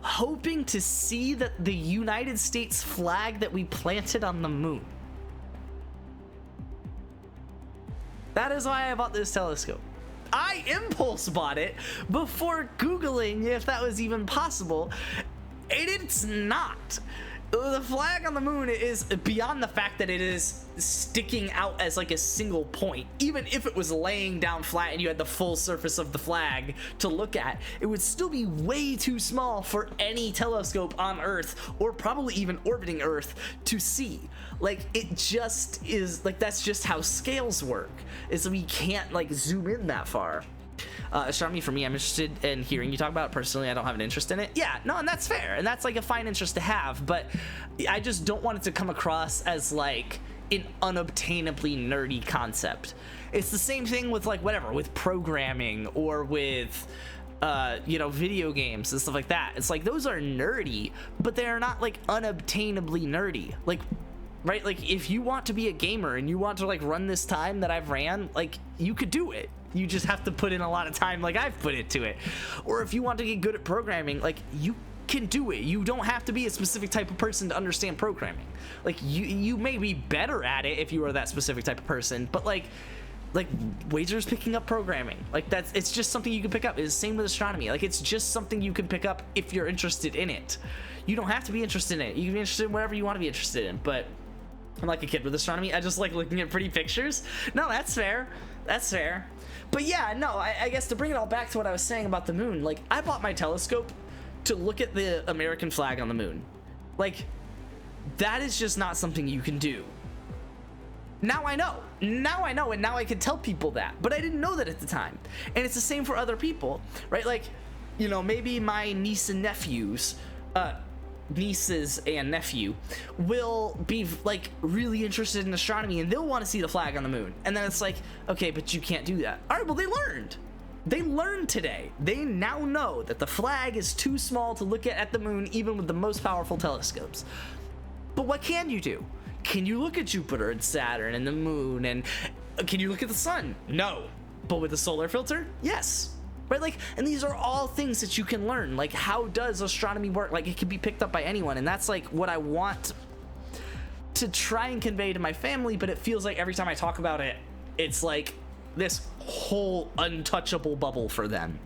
hoping to see the United States flag that we planted on the moon. That is why I bought this telescope. I impulse bought it before Googling if that was even possible, and it's not. the flag on the moon is beyond the fact that it is sticking out as like a single point. Even if it was laying down flat and you had the full surface of the flag to look at, it would still be way too small for any telescope on Earth, or probably even orbiting Earth, to see. Like, it just is, like, that's just how scales work, is we can't like zoom in that far. Astronomy, for me, I'm interested in hearing you talk about it. Personally, I don't have an interest in it. Yeah, no, and that's fair, and that's like a fine interest to have, but I just don't want it to come across as like an unobtainably nerdy concept. It's the same thing with like whatever, with programming or with you know, video games and stuff like that. It's like those are nerdy, but they're not like unobtainably nerdy. Like, right, like if you want to be a gamer and you want to like run this time that I've ran, like you could do it. You just have to put in a lot of time like I've put into it. Or if you want to get good at programming, like you can do it. You don't have to be a specific type of person to understand programming. Like you may be better at it if you are that specific type of person, but like Wazer's picking up programming. Like it's just something you can pick up. It's the same with astronomy. Like it's just something you can pick up if you're interested in it. You don't have to be interested in it. You can be interested in whatever you want to be interested in, but I'm like a kid with astronomy. I just like looking at pretty pictures. No, that's fair. That's fair. But yeah, no, I guess to bring it all back to what I was saying about the moon, like I bought my telescope to look at the American flag on the moon. Like, that is just not something you can do. Now I know, and now I can tell people that, but I didn't know that at the time. And it's the same for other people, right? Like, you know, maybe my nieces and nephew will be like really interested in astronomy and they'll want to see the flag on the moon, and then it's like, okay, but you can't do that. All right, well, they learned today. They now know that the flag is too small to look at the moon even with the most powerful telescopes. But what can you do? Can you look at Jupiter and Saturn and the moon, and can you look at the sun? No. But with a solar filter, yes. Right, like, and these are all things that you can learn. Like, how does astronomy work? Like, it can be picked up by anyone, and that's like what I want to try and convey to my family. But it feels like every time I talk about it, it's like this whole untouchable bubble for them.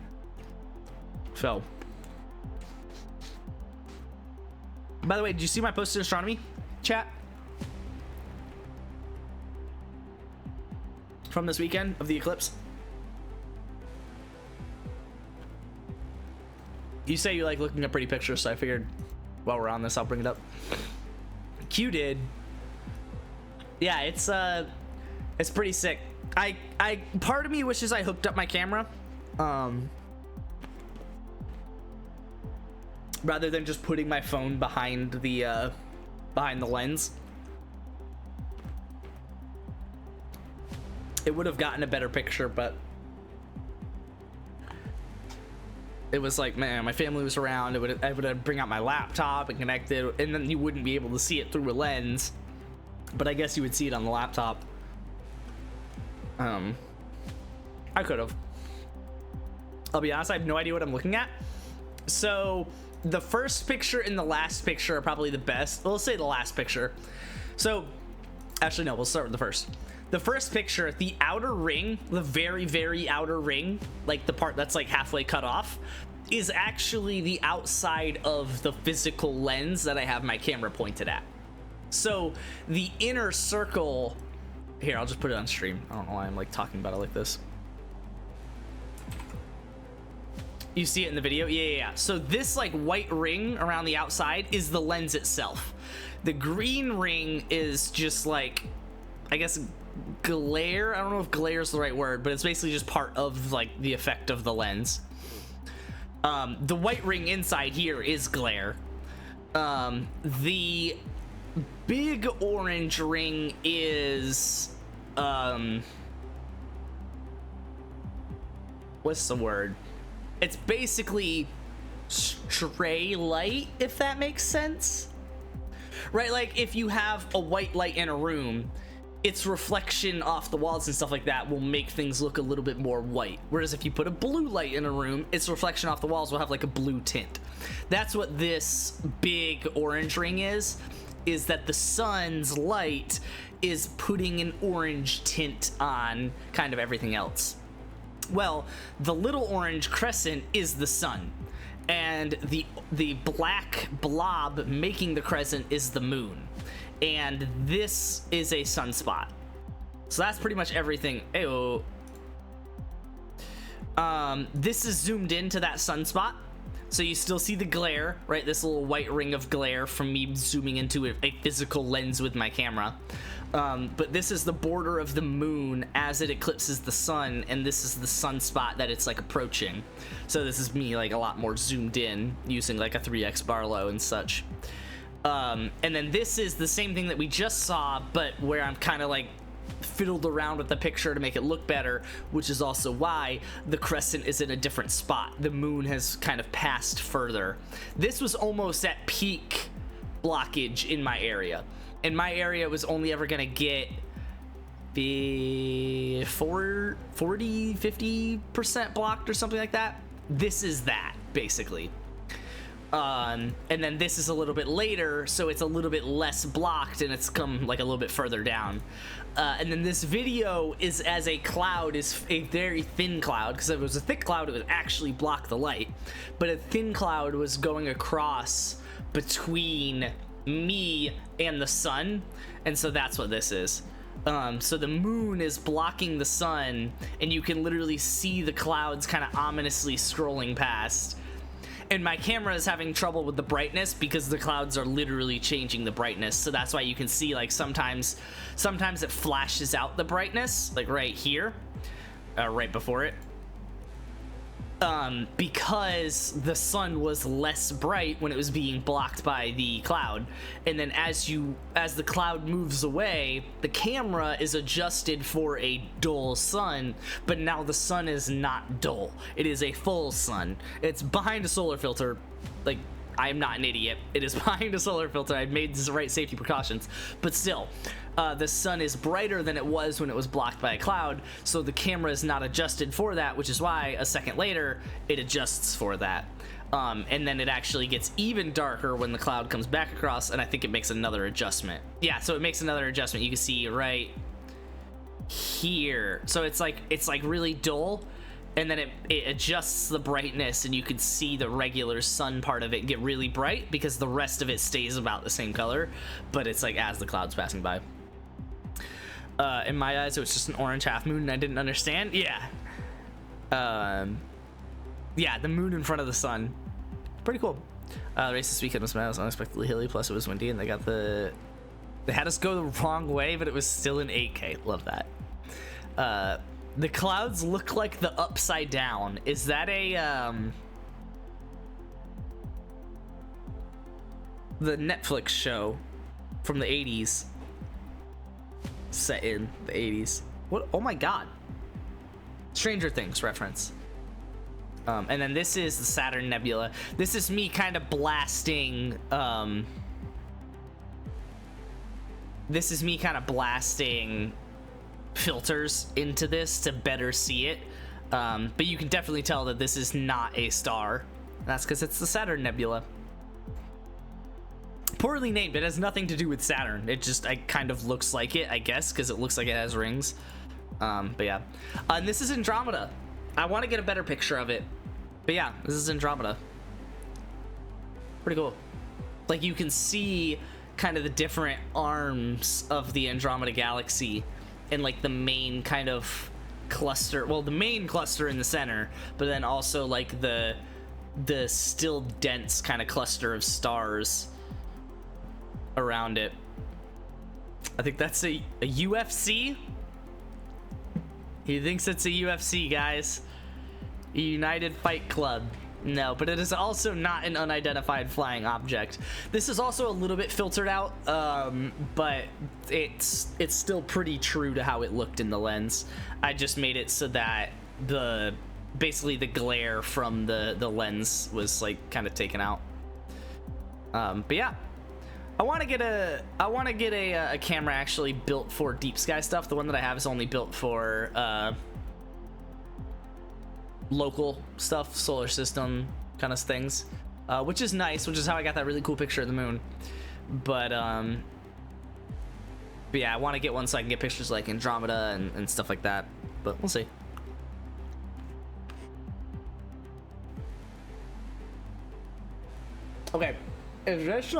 So, by the way, did you see my post in astronomy chat from this weekend of the eclipse? You say you like looking at pretty pictures, so I figured while we're on this, I'll bring it up. Q did. Yeah, it's pretty sick. I part of me wishes I hooked up my camera, rather than just putting my phone behind the lens. It would have gotten a better picture, but it was like, man, my family was around. I would bring out my laptop and connect it, and then you wouldn't be able to see it through a lens, but I guess you would see it on the laptop. I could have. I'll be honest, I have no idea what I'm looking at. So the first picture and the last picture are probably the best. Well, let's say the last picture. So actually, no, we'll start with the first. The first picture, the outer ring, the very, very outer ring, like the part that's like halfway cut off, is actually the outside of the physical lens that I have my camera pointed at. So the inner circle, here, I'll just put it on stream. I don't know why I'm like talking about it like this. You see it in the video? Yeah. So this like white ring around the outside is the lens itself. The green ring is just like, I guess, glare. I don't know if glare is the right word, but it's basically just part of like the effect of the lens. The white ring inside here is glare. The big orange ring is what's the word? It's basically stray light, if that makes sense. Right, like if you have a white light in a room, its reflection off the walls and stuff like that will make things look a little bit more white. Whereas if you put a blue light in a room, its reflection off the walls will have like a blue tint. That's what this big orange ring is that the sun's light is putting an orange tint on kind of everything else. Well, the little orange crescent is the sun. and the black blob making the crescent is the moon, and this is a sunspot. So that's pretty much everything. Ayo. This is zoomed into that sunspot, so you still see the glare, right? This little white ring of glare from me zooming into a physical lens with my camera. But this is the border of the moon as it eclipses the sun, and this is the sunspot that it's like approaching. So this is me like a lot more zoomed in using like a 3x Barlow and such. And then this is the same thing that we just saw, but where I'm kind of like fiddled around with the picture to make it look better, which is also why the crescent is in a different spot. The moon has kind of passed further. This was almost at peak blockage in my area, and my area was only ever gonna get the 40-50% blocked or something like that. This is that basically. And then this is a little bit later, so it's a little bit less blocked, and it's come like a little bit further down. And then this video is as a cloud is a very thin cloud, because if it was a thick cloud it would actually block the light, but a thin cloud was going across between me and the sun, and so that's what this is. So the moon is blocking the sun, and you can literally see the clouds kind of ominously scrolling past. And my camera is having trouble with the brightness because the clouds are literally changing the brightness. So that's why you can see like sometimes it flashes out the brightness, like right here, right before it. Because the sun was less bright when it was being blocked by the cloud, and then as the cloud moves away, the camera is adjusted for a dull sun, but now the sun is not dull. It is a full sun. It's behind a solar filter. Like, I am not an idiot. It is behind a solar filter. I've made the right safety precautions, but still, the sun is brighter than it was when it was blocked by a cloud, so the camera is not adjusted for that, which is why a second later it adjusts for that. And then it actually gets even darker when the cloud comes back across, and I think it makes another adjustment. Yeah, so it makes another adjustment. You can see right here. So it's like really dull, and then it adjusts the brightness, and you can see the regular sun part of it get really bright because the rest of it stays about the same color, but it's like as the cloud's passing by. In my eyes, it was just an orange half moon, and I didn't understand. Yeah. Yeah, the moon in front of the sun. Pretty cool. The race this weekend was unexpectedly hilly, plus it was windy, and they had us go the wrong way, but it was still in 8K. Love that. The clouds look like the upside down. Is that a the Netflix show from the 80s? Set in the 80s. What? Oh my god. Stranger Things reference. And then this is the Saturn Nebula. This is me kind of blasting filters into this to better see it. But you can definitely tell that this is not a star. That's because it's the Saturn Nebula. Poorly named. It has nothing to do with Saturn. It just kind of looks like it, I guess, because it looks like it has rings. But yeah. And this is Andromeda. I want to get a better picture of it. But yeah, this is Andromeda. Pretty cool. Like, you can see kind of the different arms of the Andromeda Galaxy and like the main kind of cluster. Well, the main cluster in the center, but then also like the still dense kind of cluster of stars around it. I think that's a UFC. He thinks it's a UFC, guys. A United Fight Club. No, but it is also not an unidentified flying object. This is also a little bit filtered out, but it's still pretty true to how it looked in the lens. I just made it so that basically the glare from the lens was like kind of taken out. But yeah. I want to get a camera actually built for deep sky stuff. The one that I have is only built for local stuff, solar system kind of things, which is nice, which is how I got that really cool picture of the moon. But yeah, I want to get one so I can get pictures like Andromeda and stuff like that, but we'll see. Okay, is this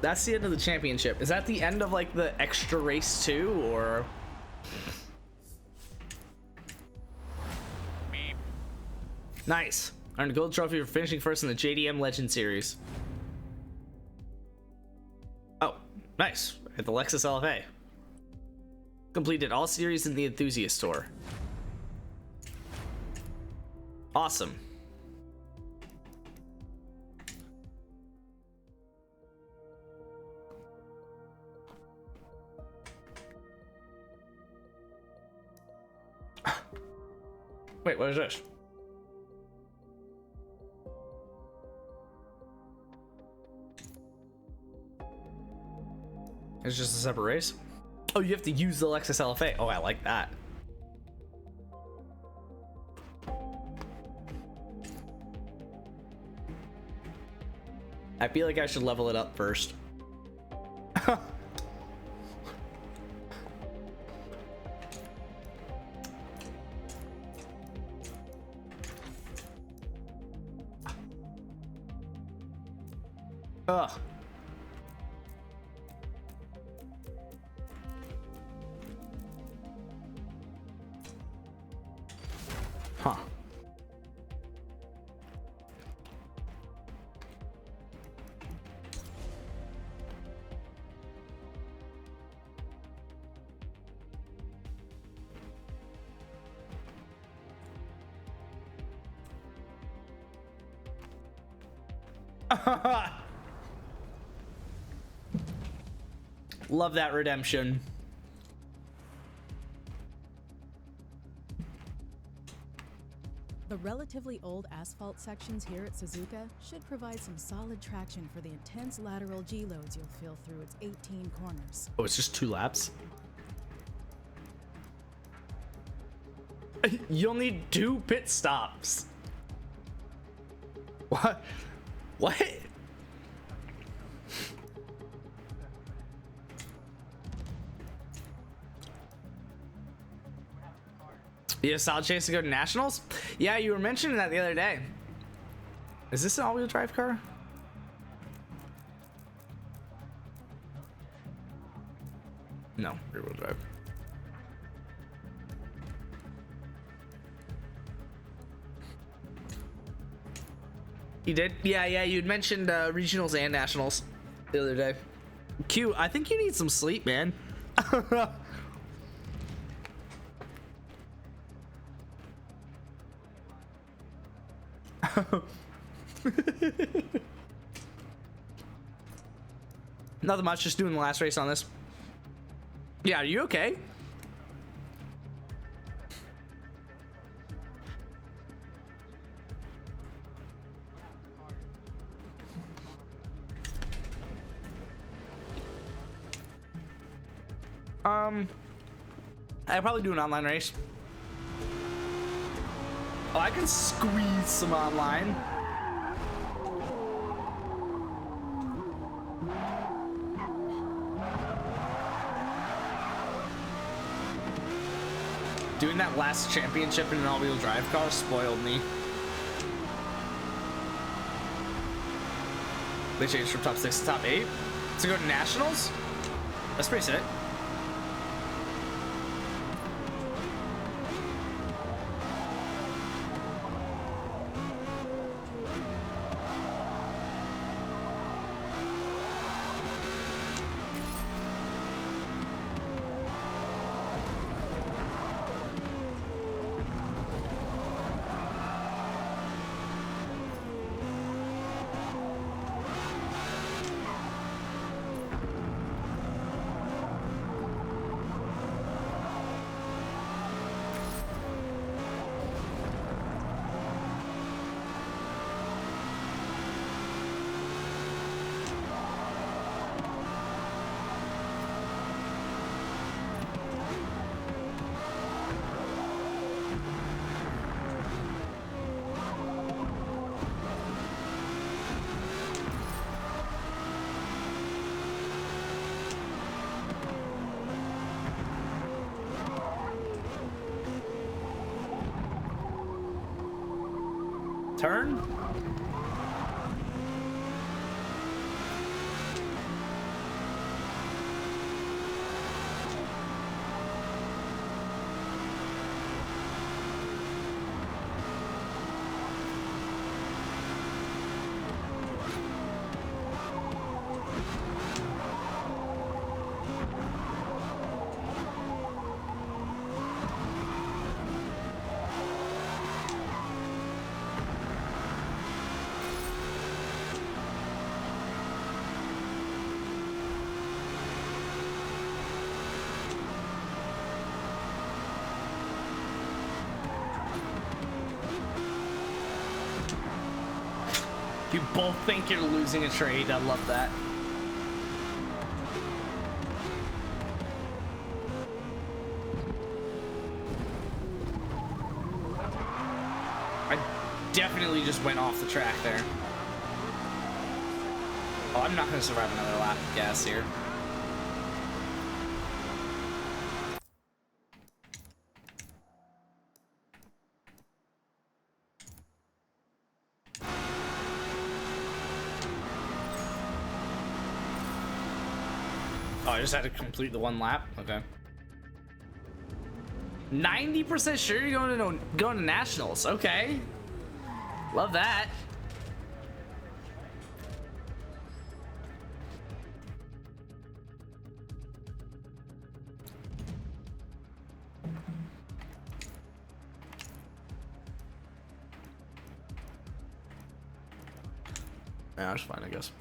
that's the end of the championship. Is that the end of like the extra race too, or? Nice. Earned a gold trophy for finishing first in the JDM Legend Series. Oh, nice. At the Lexus LFA. Completed all series in the Enthusiast Tour. Awesome. Wait, what is this? It's just a separate race? Oh, you have to use the Lexus LFA. Oh, I like that. I feel like I should level it up first. Ugh. Huh. Love that redemption. The relatively old asphalt sections here at Suzuka should provide some solid traction for the intense lateral G-loads you'll feel through its 18 corners. Oh, it's just 2 laps? You'll need 2 pit stops. What? What? You have a solid chance to go to nationals? Yeah, you were mentioning that the other day. Is this an all-wheel drive car? No, rear-wheel drive. You did? Yeah, you'd mentioned regionals and nationals the other day. Q, I think you need some sleep, man. Nothing much, just doing the last race on this. Yeah, are you okay? I'd probably do an online race. Oh, I can squeeze some online. Doing that last championship in an all-wheel drive car spoiled me. They changed from top 6 to top 8 to go to nationals. That's pretty sick. Turn. You both think you're losing a trade. I love that. I definitely just went off the track there. Oh, I'm not going to survive another lap of gas here. Oh, I just had to complete the one lap? Okay. 90% sure you're going to nationals. Okay. Love that. Yeah, that's fine, I guess.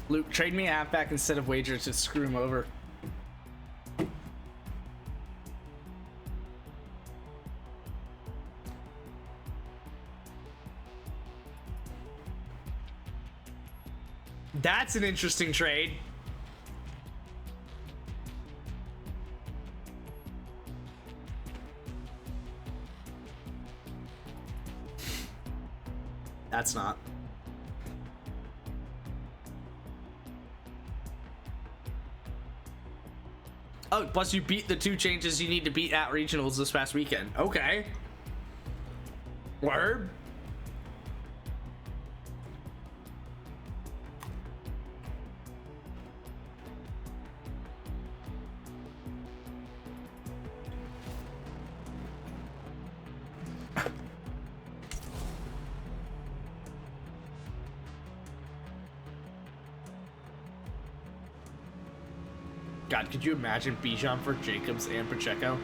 Luke, trade me a halfback instead of wager to screw him over. That's an interesting trade. That's not. Oh, plus you beat the 2 changes you need to beat at regionals this past weekend. Okay. Word. God, could you imagine Bijan for Jacobs and Pacheco?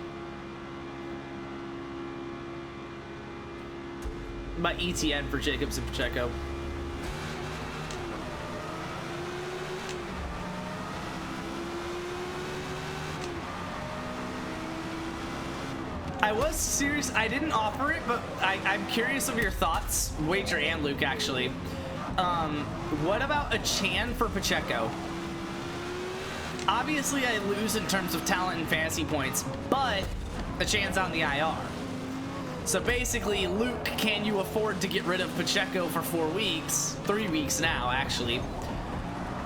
My ETN for Jacobs and Pacheco. I was serious. I didn't offer it, but I'm curious of your thoughts, Wager and Luke, actually. What about a Chan for Pacheco? Obviously, I lose in terms of talent and fantasy points, but the Chan's on the IR. So basically, Luke, can you afford to get rid of Pacheco for 4 weeks? 3 weeks now, actually,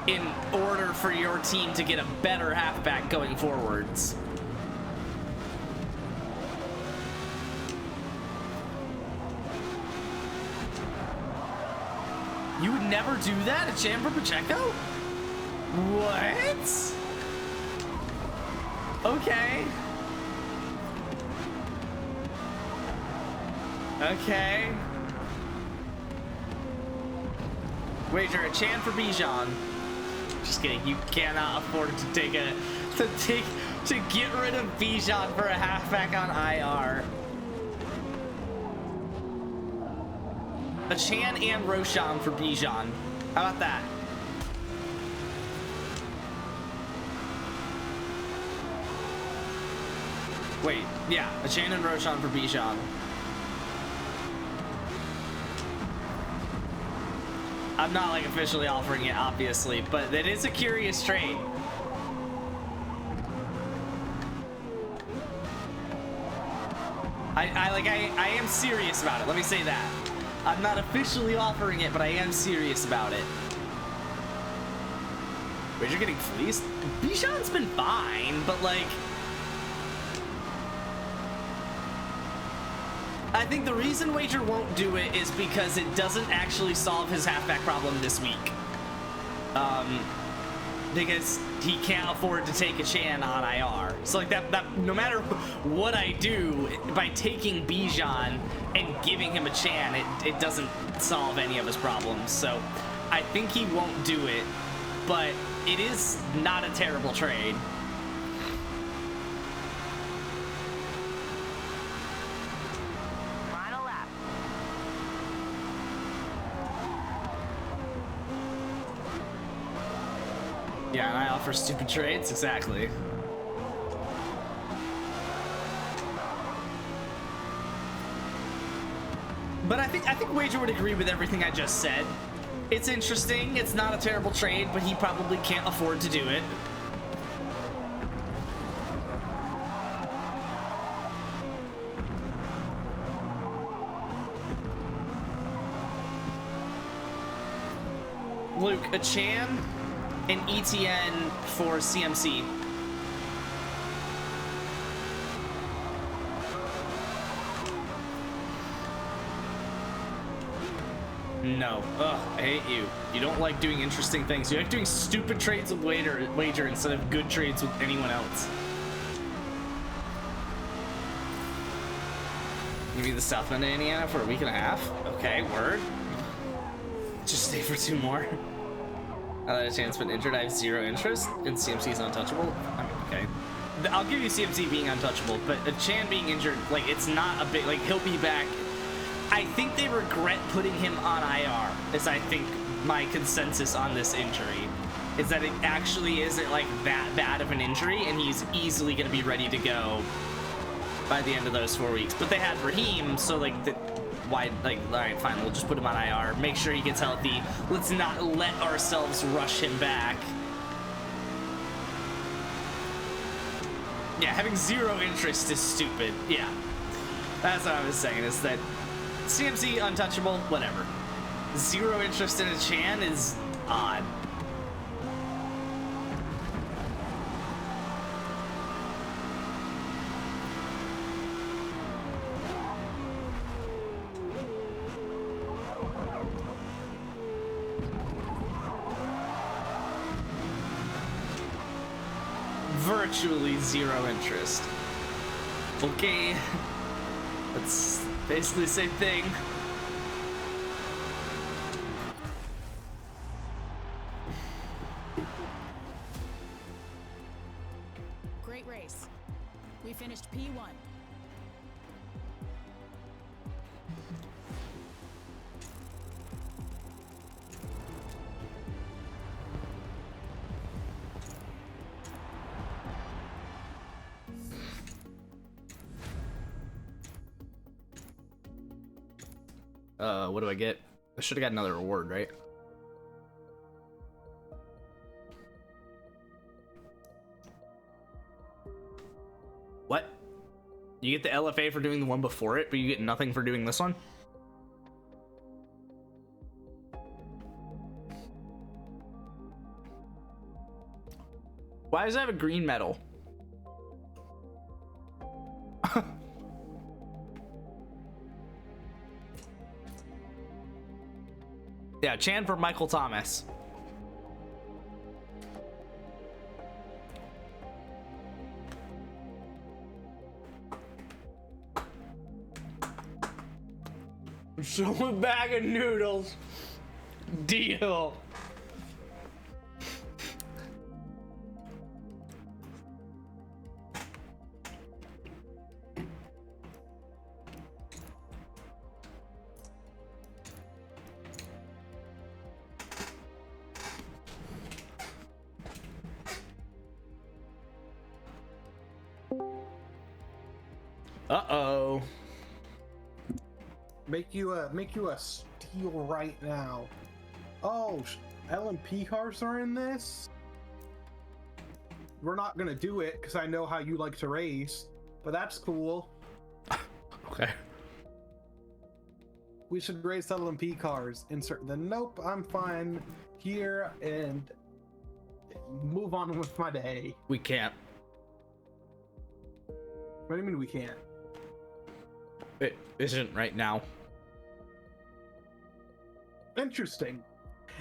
in order for your team to get a better halfback going forwards? You would never do that, a Chan for Pacheco? What? Okay. Okay. Wager a Chan for Bijan. Just kidding. You cannot afford to get rid of Bijan for a halfback on IR. A Chan and Roshan for Bijan. How about that? Wait, yeah, a Chan and Roshan for Bijan. I'm not like officially offering it, obviously, but it is a curious trade. I am serious about it. Let me say that. I'm not officially offering it, but I am serious about it. Wager getting fleeced? Bijan's been fine, but like, I think the reason Wager won't do it is because it doesn't actually solve his halfback problem this week. Because he can't afford to take a Chan on IR. So like that no matter what I do, by taking Bijan and giving him a Chan, it doesn't solve any of his problems. So I think he won't do it, but it is not a terrible trade. Final lap. Yeah, and I offer stupid trades, exactly. But I think Wager would agree with everything I just said. It's interesting, it's not a terrible trade, but he probably can't afford to do it. Luke, a Chan, an ETN for CMC. No. Ugh, I hate you. You don't like doing interesting things. You like doing stupid trades with Wager instead of good trades with anyone else. Give me the South Bend, Indiana for a week and a half? Okay, word. Just stay for 2 more. I let a Chan's been injured. I have 0 interest, and CMC's untouchable. I mean, okay. I'll give you CMC being untouchable, but a Chan being injured, like, it's not a big, like, he'll be back. I think they regret putting him on IR, is I think my consensus on this injury. Is that it actually isn't, like, that bad of an injury, and he's easily going to be ready to go by the end of those 4 weeks. But they had Raheem, so, like, why, like, all right, fine, we'll just put him on IR, make sure he gets healthy. Let's not let ourselves rush him back. Yeah, having 0 interest is stupid. Yeah, that's what I was saying, is that CMC untouchable, whatever. 0 interest in a Chan is odd. Virtually 0 interest. Okay. That's basically the same thing. Great race. We finished P1. What do I get? I should have got another reward, right? What? You get the LFA for doing the one before it, but you get nothing for doing this one? Why does it have a green medal? Yeah, Chan for Michael Thomas. Show a bag of noodles. Deal. Uh-oh. Make you a steal right now. Oh, LMP cars are in this? We're not gonna do it because I know how you like to race, but that's cool. Okay. We should race LMP cars. Insert the nope, I'm fine here and move on with my day. We can't. What do you mean we can't? It isn't right now. Interesting.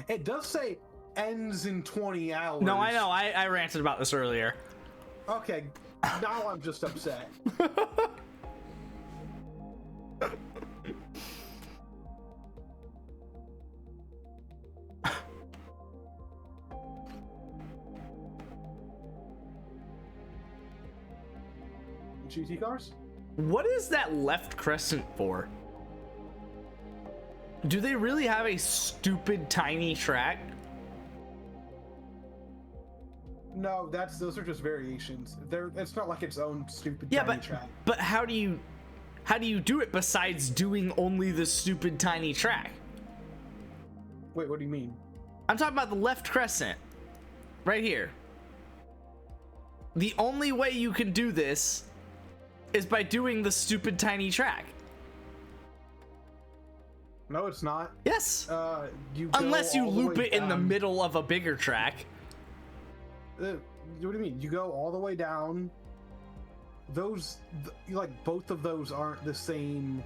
It does say ends in 20 hours. No, I know. I ranted about this earlier. Okay, now I'm just upset. GT cars? What is that left crescent for? Do they really have a stupid tiny track? No, those are just variations. It's not like its own stupid Yeah, tiny track. but how do you do it besides doing only the stupid tiny track? Wait, what do you mean? I'm talking about the left crescent. Right here. The only way you can do this is by doing the stupid tiny track. No, it's not. Yes. Unless Unless you loop it in the middle of a bigger track. What do you mean? You go all the way down. Like both of those aren't the same,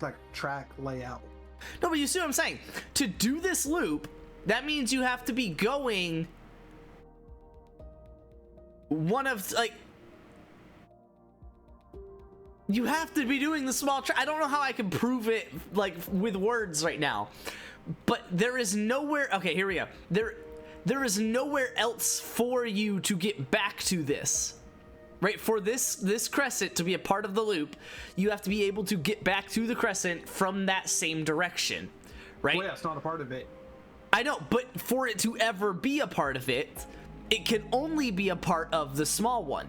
like track layout. No, but you see what I'm saying? To do this loop, that means you have to be going one of like. You have to be doing the small track. I don't know how I can prove it like with words right now, but there is nowhere. Okay, here we go. There is nowhere else for you to get back to this, right? For this crescent to be a part of the loop, you have to be able to get back to the crescent from that same direction, right? Well, yeah, it's not a part of it. I know, but for it to ever be a part of it, it can only be a part of the small one.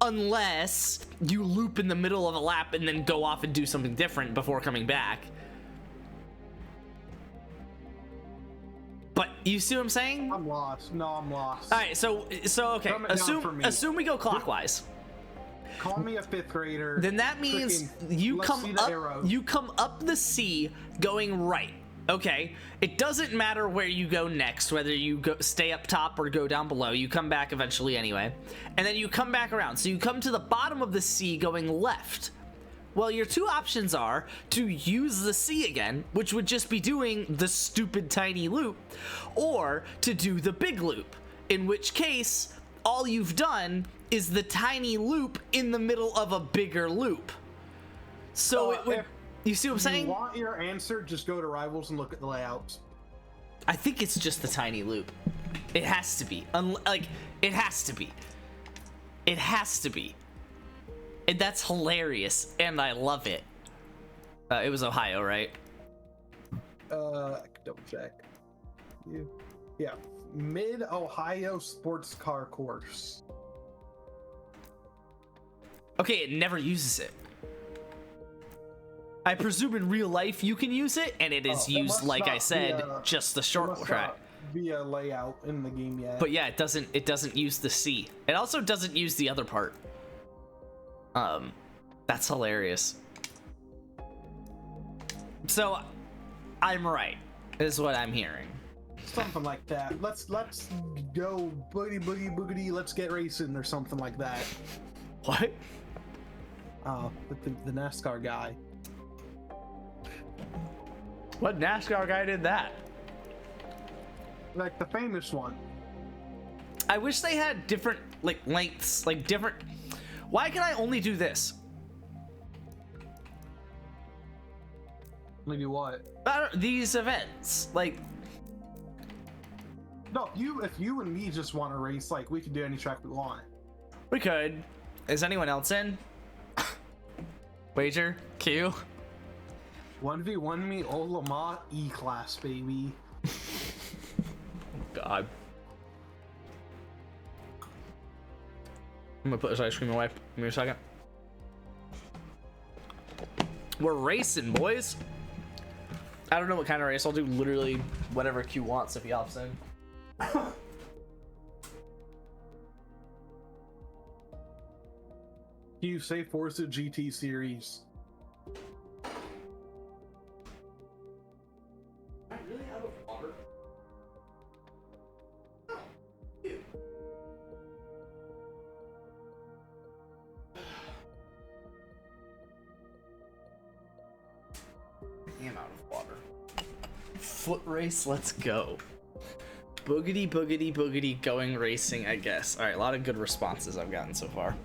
Unless you loop in the middle of a lap and then go off and do something different before coming back. But you see what I'm saying? I'm lost. No, I'm lost. All right, so okay. Dumb it down for me. Assume we go clockwise. Call me a fifth grader. Then that means you let's see come the up. arrows. You come up the C going right. Okay, it doesn't matter where you go next, whether you stay up top or go down below. You come back eventually anyway, and then you come back around. So you come to the bottom of the C going left. Well, your two options are to use the C again, which would just be doing the stupid tiny loop, or to do the big loop, in which case all you've done is the tiny loop in the middle of a bigger loop. So it would. You see what I'm saying? If you want your answer, just go to Rivals and look at the layouts. I think it's just the tiny loop. It has to be. Like, it has to be. It has to be. And that's hilarious, and I love it. It was Ohio, right? I can double check. Yeah. Mid-Ohio Sports Car Course. Okay, it never uses it. I presume in real life you can use it, and it is used, like I said, just the short track. Be a layout in the game yet. But yeah, it doesn't use the C. It also doesn't use the other part. That's hilarious. So, I'm right, is what I'm hearing. Something like that. Let's go boogity boogie boogity. Let's get racing or something like that. What? The NASCAR guy. What NASCAR guy did that? Like the famous one. I wish they had different like lengths, like different. Why can I only do this? Maybe what? These events, like. No, if you and me just want to race, like we can do any track we want. We could. Is anyone else in? Wager? Q? 1v1 me, old Lamont E-Class, baby. God. I'm gonna put this ice cream away. Give me a second. We're racing, boys. I don't know what kind of race. I'll do literally whatever Q wants if he opts in. You say Forza GT series. Am I really out of water? I am out of water. Foot race, let's go. Boogity, boogity, boogity, going racing, I guess. All right, a lot of good responses I've gotten so far.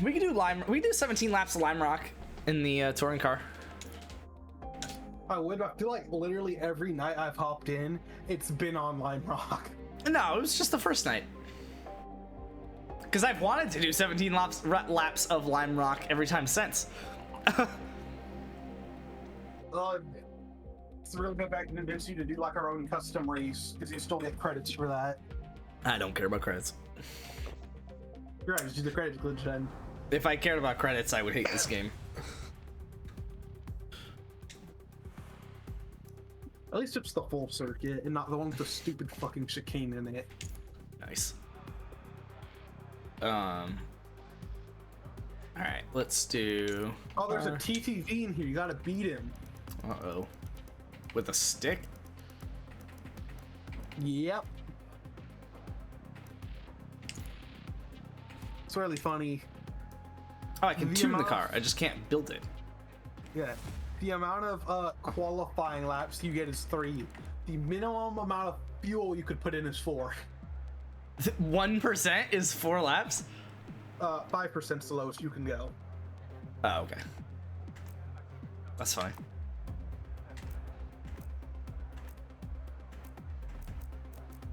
We can do 17 laps of Lime Rock in the touring car. I feel like literally every night I've hopped in, it's been on Lime Rock. No, it was just the first night. Because I've wanted to do 17 laps of Lime Rock every time since. It's really go back and convince you to do like our own custom race because you still get credits for that. I don't care about credits. You're right, just do the credits glitch then. If I cared about credits, I would hate this game. At least it's the full circuit and not the one with the stupid fucking chicane in it. Nice. All right, let's do. Oh, there's a TTV in here. You gotta beat him. Uh-oh. With a stick? Yep. It's really funny. Oh, I can The tune the amount- car. I just can't build it. Yeah. The amount of qualifying laps you get is 3. The minimum amount of fuel you could put in is 4. 1% is 4 laps? 5% is the lowest you can go. Oh, okay. That's fine.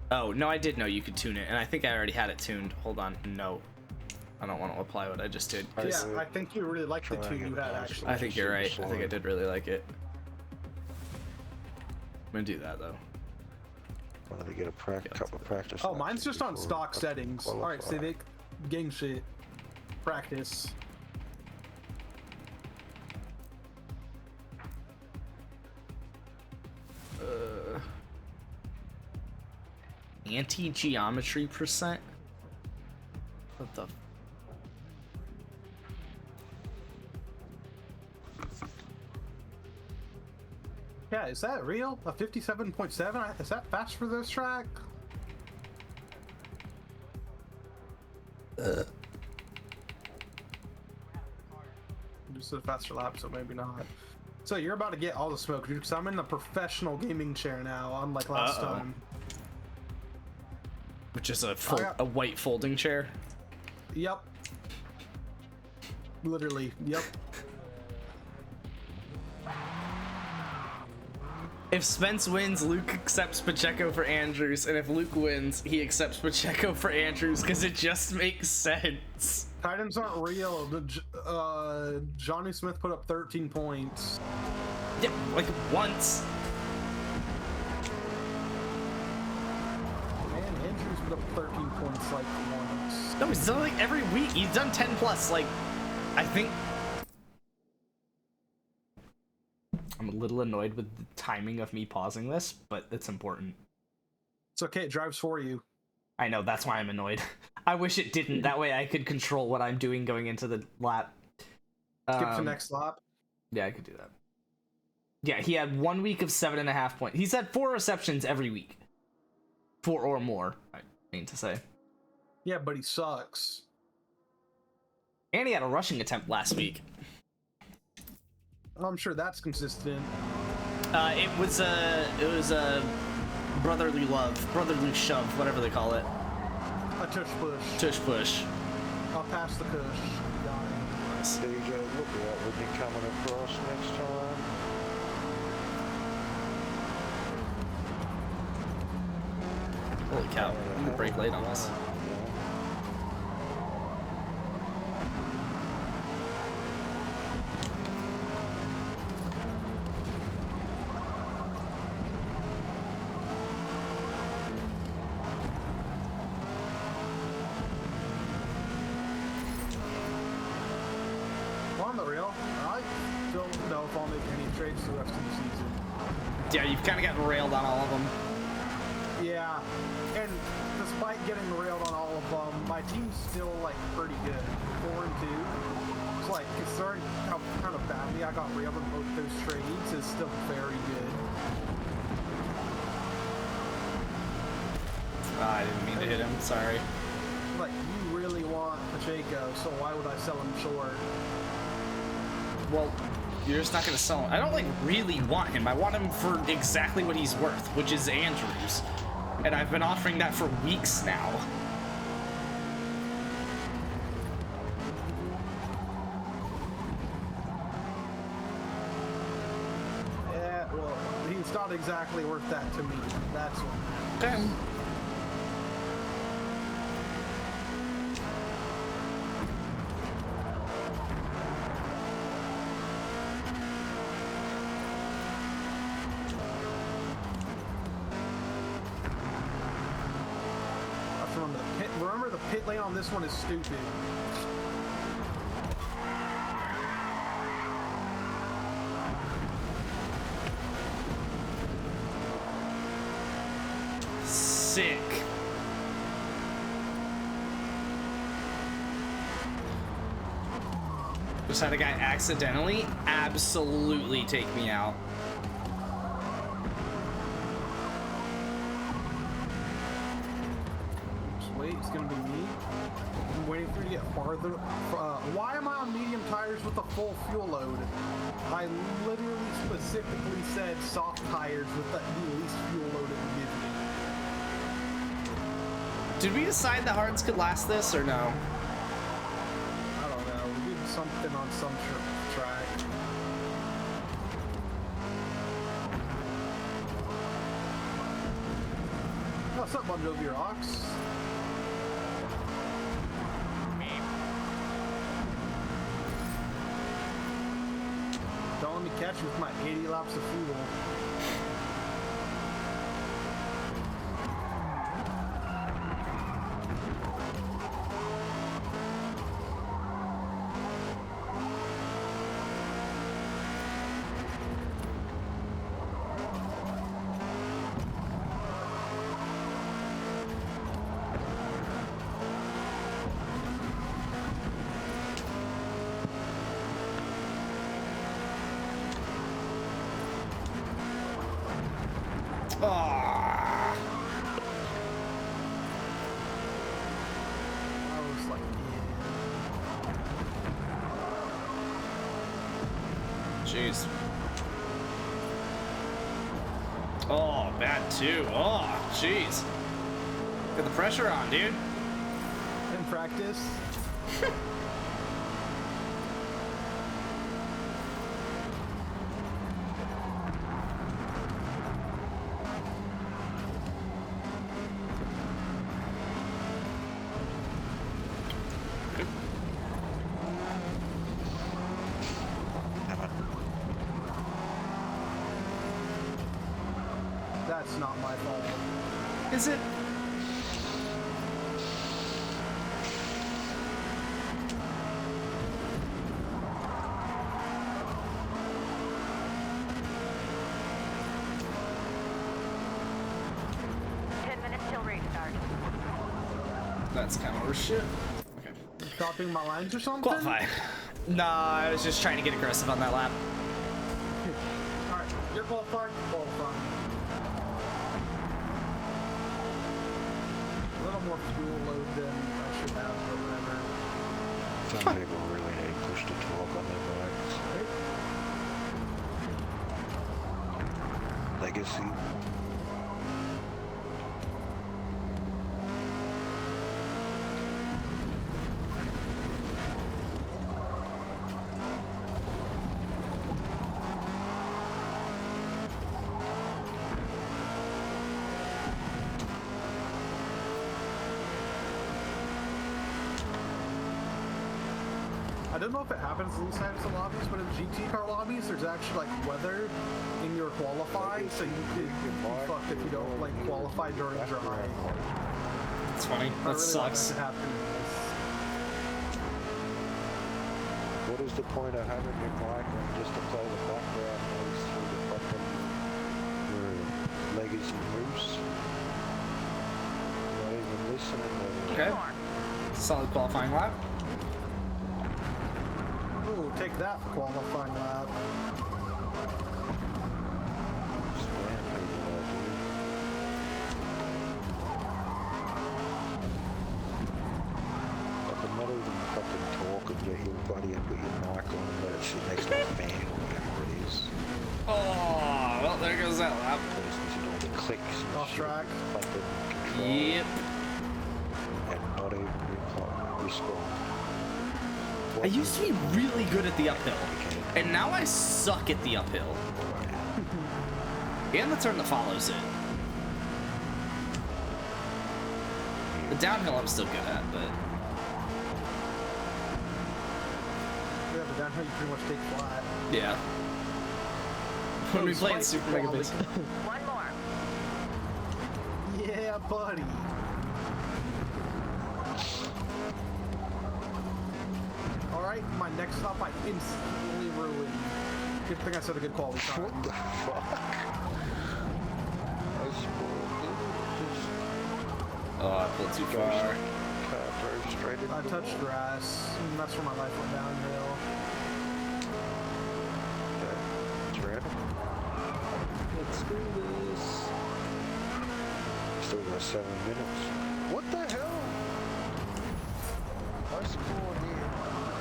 Oh, no, I did know you could tune it, and I think I already had it tuned. Hold on. No. I don't want to apply what I just did. Yeah, I think you really like the 2 you had, actually. I think you're right. I think I did really like it. I'm gonna do that, though. Wanted to get a couple of practice. Oh, mine's matches just on before stock I settings. Alright, qualify. Civic. Gang shit. Practice. Anti-geometry percent? What the? Yeah, is that real? A 57.7? Is that fast for this track? Just a faster lap, so maybe not. So you're about to get all the smoke, dude, because I'm in the professional gaming chair now, unlike last Uh-oh. time. Which is a got- a white folding chair. Yep. Literally, yep. If Spence wins, Luke accepts Pacheco for Andrews, and if Luke wins, he accepts Pacheco for Andrews because it just makes sense. Titans aren't real. Johnny Smith put up 13 points. Yeah, like once. Man, Andrews put up 13 points like once. No, he's done like every week. He's done 10 plus. Like, I think. I'm a little annoyed with the timing of me pausing this, but it's important. It's okay, it drives for you. I know, that's why I'm annoyed. I wish it didn't. That way I could control what I'm doing going into the lap. Skip to next lap. Yeah, I could do that. Yeah, he had 1 week of 7.5 points. He's had 4 receptions every week. 4 or more, I mean to say. Yeah, but he sucks. And he had a rushing attempt last week. I'm sure that's consistent. It was a brotherly love, brotherly shove, whatever they call it. A tush push. Tush push. I'll pass the kush. DJ, look at what would be coming across next time. Holy cow! I'm gonna break late on this. On the real, I don't know if I'll make any trades the rest of the season. Yeah, you've kind of gotten railed on all of them. Yeah, and despite getting railed on all of my team's still like pretty good, 4-2. It's like considering how kind of badly I got railed in both those trades, is still very good. I didn't mean to hit him. Sorry. Like, you really want Pacheco, so why would I sell him short? Well, you're just not gonna sell him. I don't like really want him. I want him for exactly what he's worth, which is Andrews, and I've been offering that for weeks now. Yeah, well, he's not exactly worth that to me. That's what. Okay. Remember the pit lane on this one is stupid. Sick. Just had a guy accidentally absolutely take me out. It's gonna be me. I'm waiting for you to get farther. Why am I on medium tires with a full fuel load? I literally specifically said soft tires with the least fuel load it would give me. Did we decide the hards could last this or no? I don't know. We did something on some track. What's up, Bon Jovi Rocks? Don't let me catch you with my 80 laps of fuel. Ah. I was like, Jeez. Oh, bad too. Oh, jeez. Got the pressure on, dude. in practice. That's not my fault. Is it? That's kind of horseshit. Okay. Stopping my lines or something? Qualify. No, I was just trying to get aggressive on that lap. Alright, you're qualified. Qualifying. A little more fuel load than I should have, but whatever. Some people really hate push to talk on their bikes. Legacy. I don't know if it happens in these types of lobbies, but in GT car lobbies, there's actually like weather in your qualifying, so you could be fucked if you don't like qualify during dry. It's funny. I That really sucks. want that to happen in this. What is the point of having your microphone just to play the background noise through the fucking your Legacy Moose? Not even listening to Okay. Solid qualifying lap. Ooh, take that for qualifying lap. Slam people out, dude. I could not even fucking talk and get your buddy and put your mic on and let it sit next to a fan or whatever it is. Oh, well, there goes that lap. First, listen to all the clicks and Off shit, track. button control, Yep. and not even respond. I used to be really good at the uphill, and now I suck at the uphill. And the turn that follows it. The downhill I'm still good at, but Yeah, but downhill you pretty much take flat. yeah. When we played Spike Super Mega quality. Base. One more. Yeah, buddy. Alright, my next stop I instantly ruined. Good thing I said a good quality time. What the fuck? I spoiled it. Just Oh, I pulled too far. car drove straight into I the touched wall. grass, and that's where my life went downhill. Okay, it's random. Let's do this. Still got 7 minutes. What the hell? I scored here.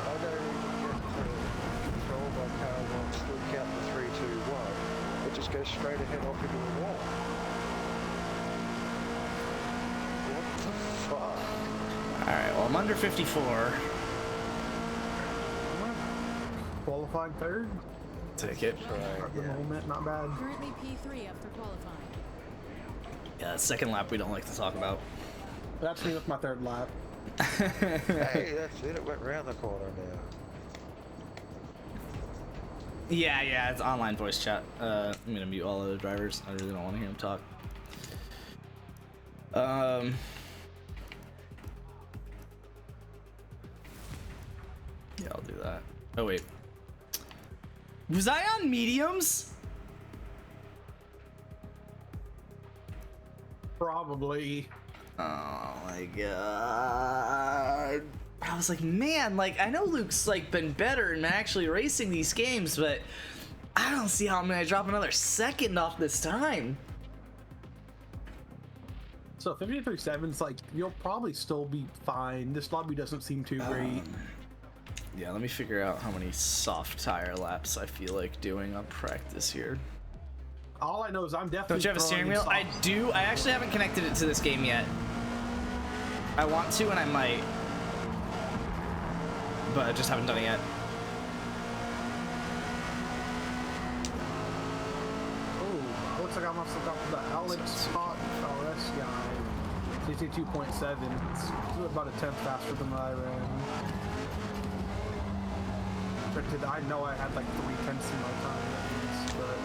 I don't even get to control my car while I'm still counting 3, 2, 1. It just goes straight ahead off into a wall. What the fuck? Alright, well, I'm under 54. Qualifying third. Take it. At the moment, not bad. Currently P3 after qualifying. Yeah, second lap we don't like to talk about. That's me with my third lap. Hey, that's it. It went round the corner now. Yeah, it's online voice chat. I'm gonna mute all other drivers. I really don't want to hear them talk. Yeah, I'll do that. Oh wait, was I on mediums? Probably. Oh my god. I was like, man, like I know Luke's like been better in actually racing these games, but I don't see how I'm gonna drop another second off this time. So 53.7's like, you'll probably still be fine. This lobby doesn't seem too great. Yeah, let me figure out how many soft tire laps I feel like doing on practice here. All I know is I'm definitely. Don't you have a steering throwing wheel? I soft- do. I actually haven't connected it to this game yet. I want to and I might. But I just haven't done it yet. Oh, looks like I must have got the Alex Spot RS guy. 62.7. It's about a tenth faster than I ran. Granted, I know I had like 3/10 in my time at least, but.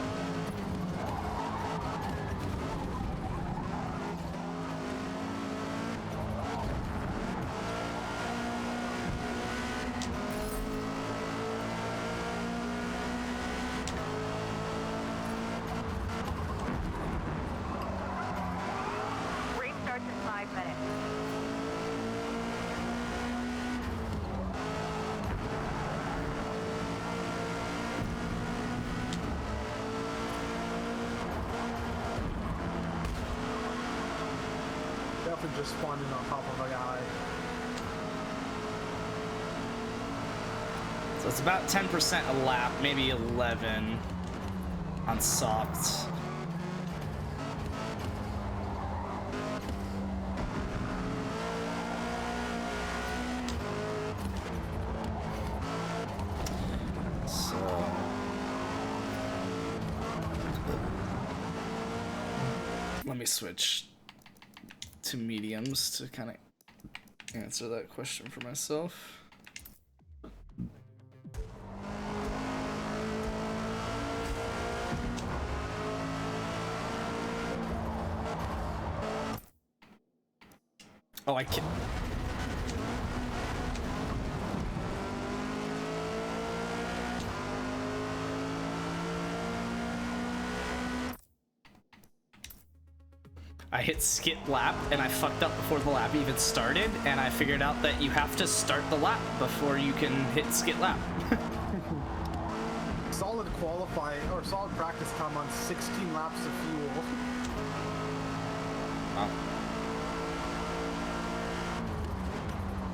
Race starts in 5 minutes. Definitely just spawning on top of a guy. So it's about 10% a lap, maybe 11 on soft. So let me switch to mediums to kind of answer that question for myself. Oh, I can't. I I hit skip lap and I fucked up before the lap even started, and I figured out that you have to start the lap before you can hit skip lap. Solid solid practice time on 16 laps of fuel. Wow.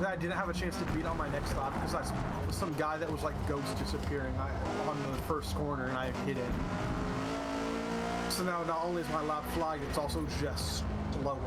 That I didn't have a chance to beat on my next lap because I saw some guy that was like ghost disappearing on the first corner, and I hit it. So now not only is my lap flagged, it's also just slower.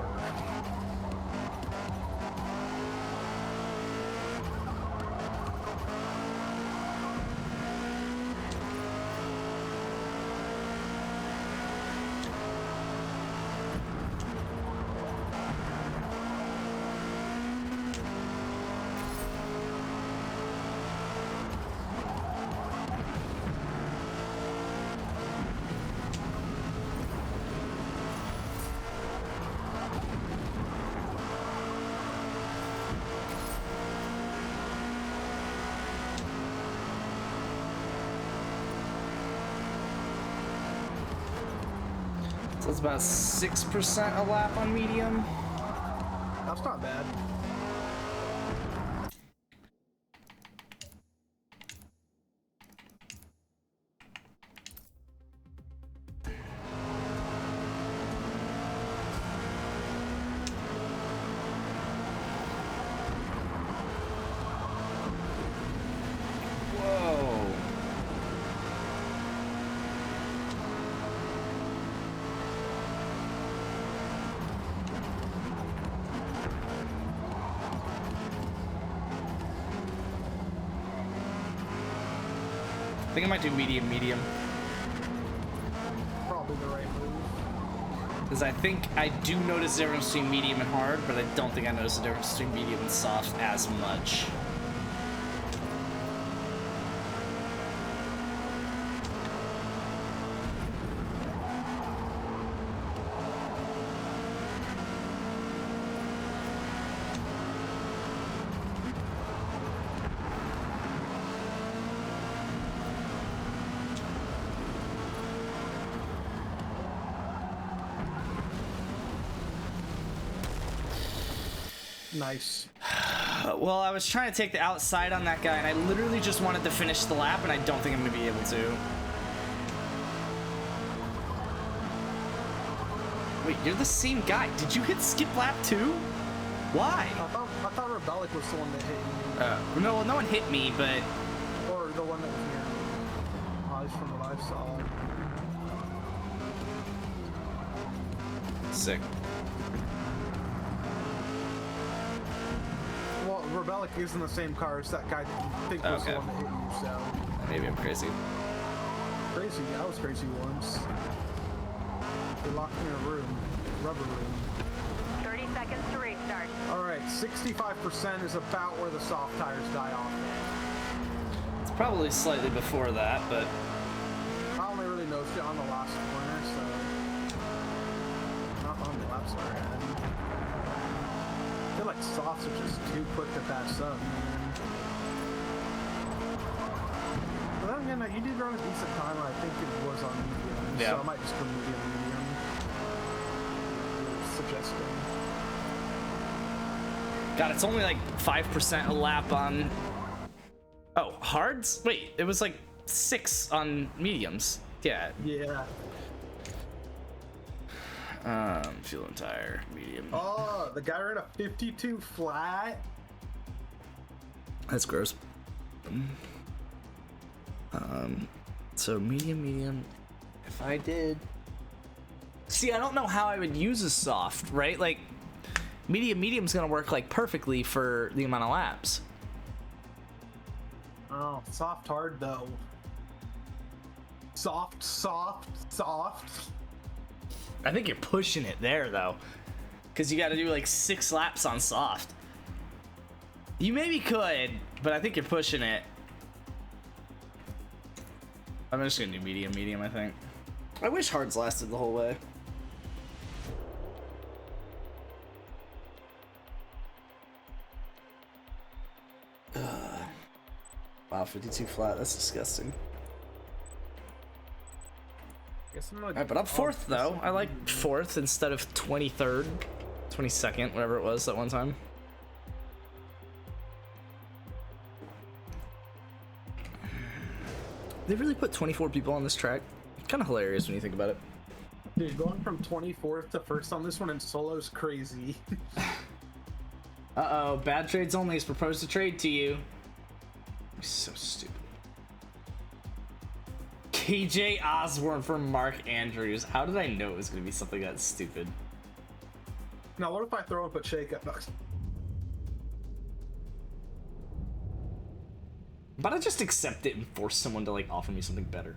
So it's about 6% a lap on medium. That's not bad. Whoa. I think I might do medium. Probably the right move. Because I think I do notice the difference between medium and hard, but I don't think I notice the difference between medium and soft as much. Nice. Well, I was trying to take the outside on that guy, and I literally just wanted to finish the lap, and I don't think I'm going to be able to. Wait, you're the same guy. Did you hit skip lap too? Why? I thought Rebellic was the one that hit you. No one hit me, but... Or the one that was near me. At least from what I saw. Sick. Well, Rebellic is in the same car as that guy that you think was Okay. the one that hit you, so... Maybe I'm crazy. Crazy. I was crazy once. They locked me in a room. Rubber room. 30 seconds to restart. Alright, 65% is about where the soft tires die off. It's probably slightly before that, but... I only really noticed it on the last corner, so... Not on the left side. I feel like softs are just too quick to pass up, man. But then again, you did run a decent time, I think it was on medium. Yeah. So I might just go medium. Suggesting. God, it's only like 5% a lap on... Oh, hards? Wait, it was like 6 on mediums. Yeah. Yeah. Fuel and tire, medium. Oh, the guy ran a 52 flat. That's gross. So medium. If I did... See, I don't know how I would use a soft, right? Like, medium's gonna work like perfectly for the amount of laps. Oh, soft hard though. Soft. I think you're pushing it there though, because you got to do like 6 laps on soft. You maybe could, but I think you're pushing it. I'm just gonna do medium. I think. I wish hards lasted the whole way. Wow, 52 flat. That's disgusting. Guess I'm gonna. Alright, but I'm fourth though. I like fourth instead of 23rd, 22nd, whatever it was that one time. They really put 24 people on this track. Kind of hilarious when you think about it. Dude, going from 24th to first on this one in solo's crazy. Uh-oh, bad trades only is proposed to trade to you. So stupid. KJ Osborne for Mark Andrews. How did I know it was going to be something that stupid? Now, what if I throw up a shake-up? But I just accept it and force someone to like offer me something better.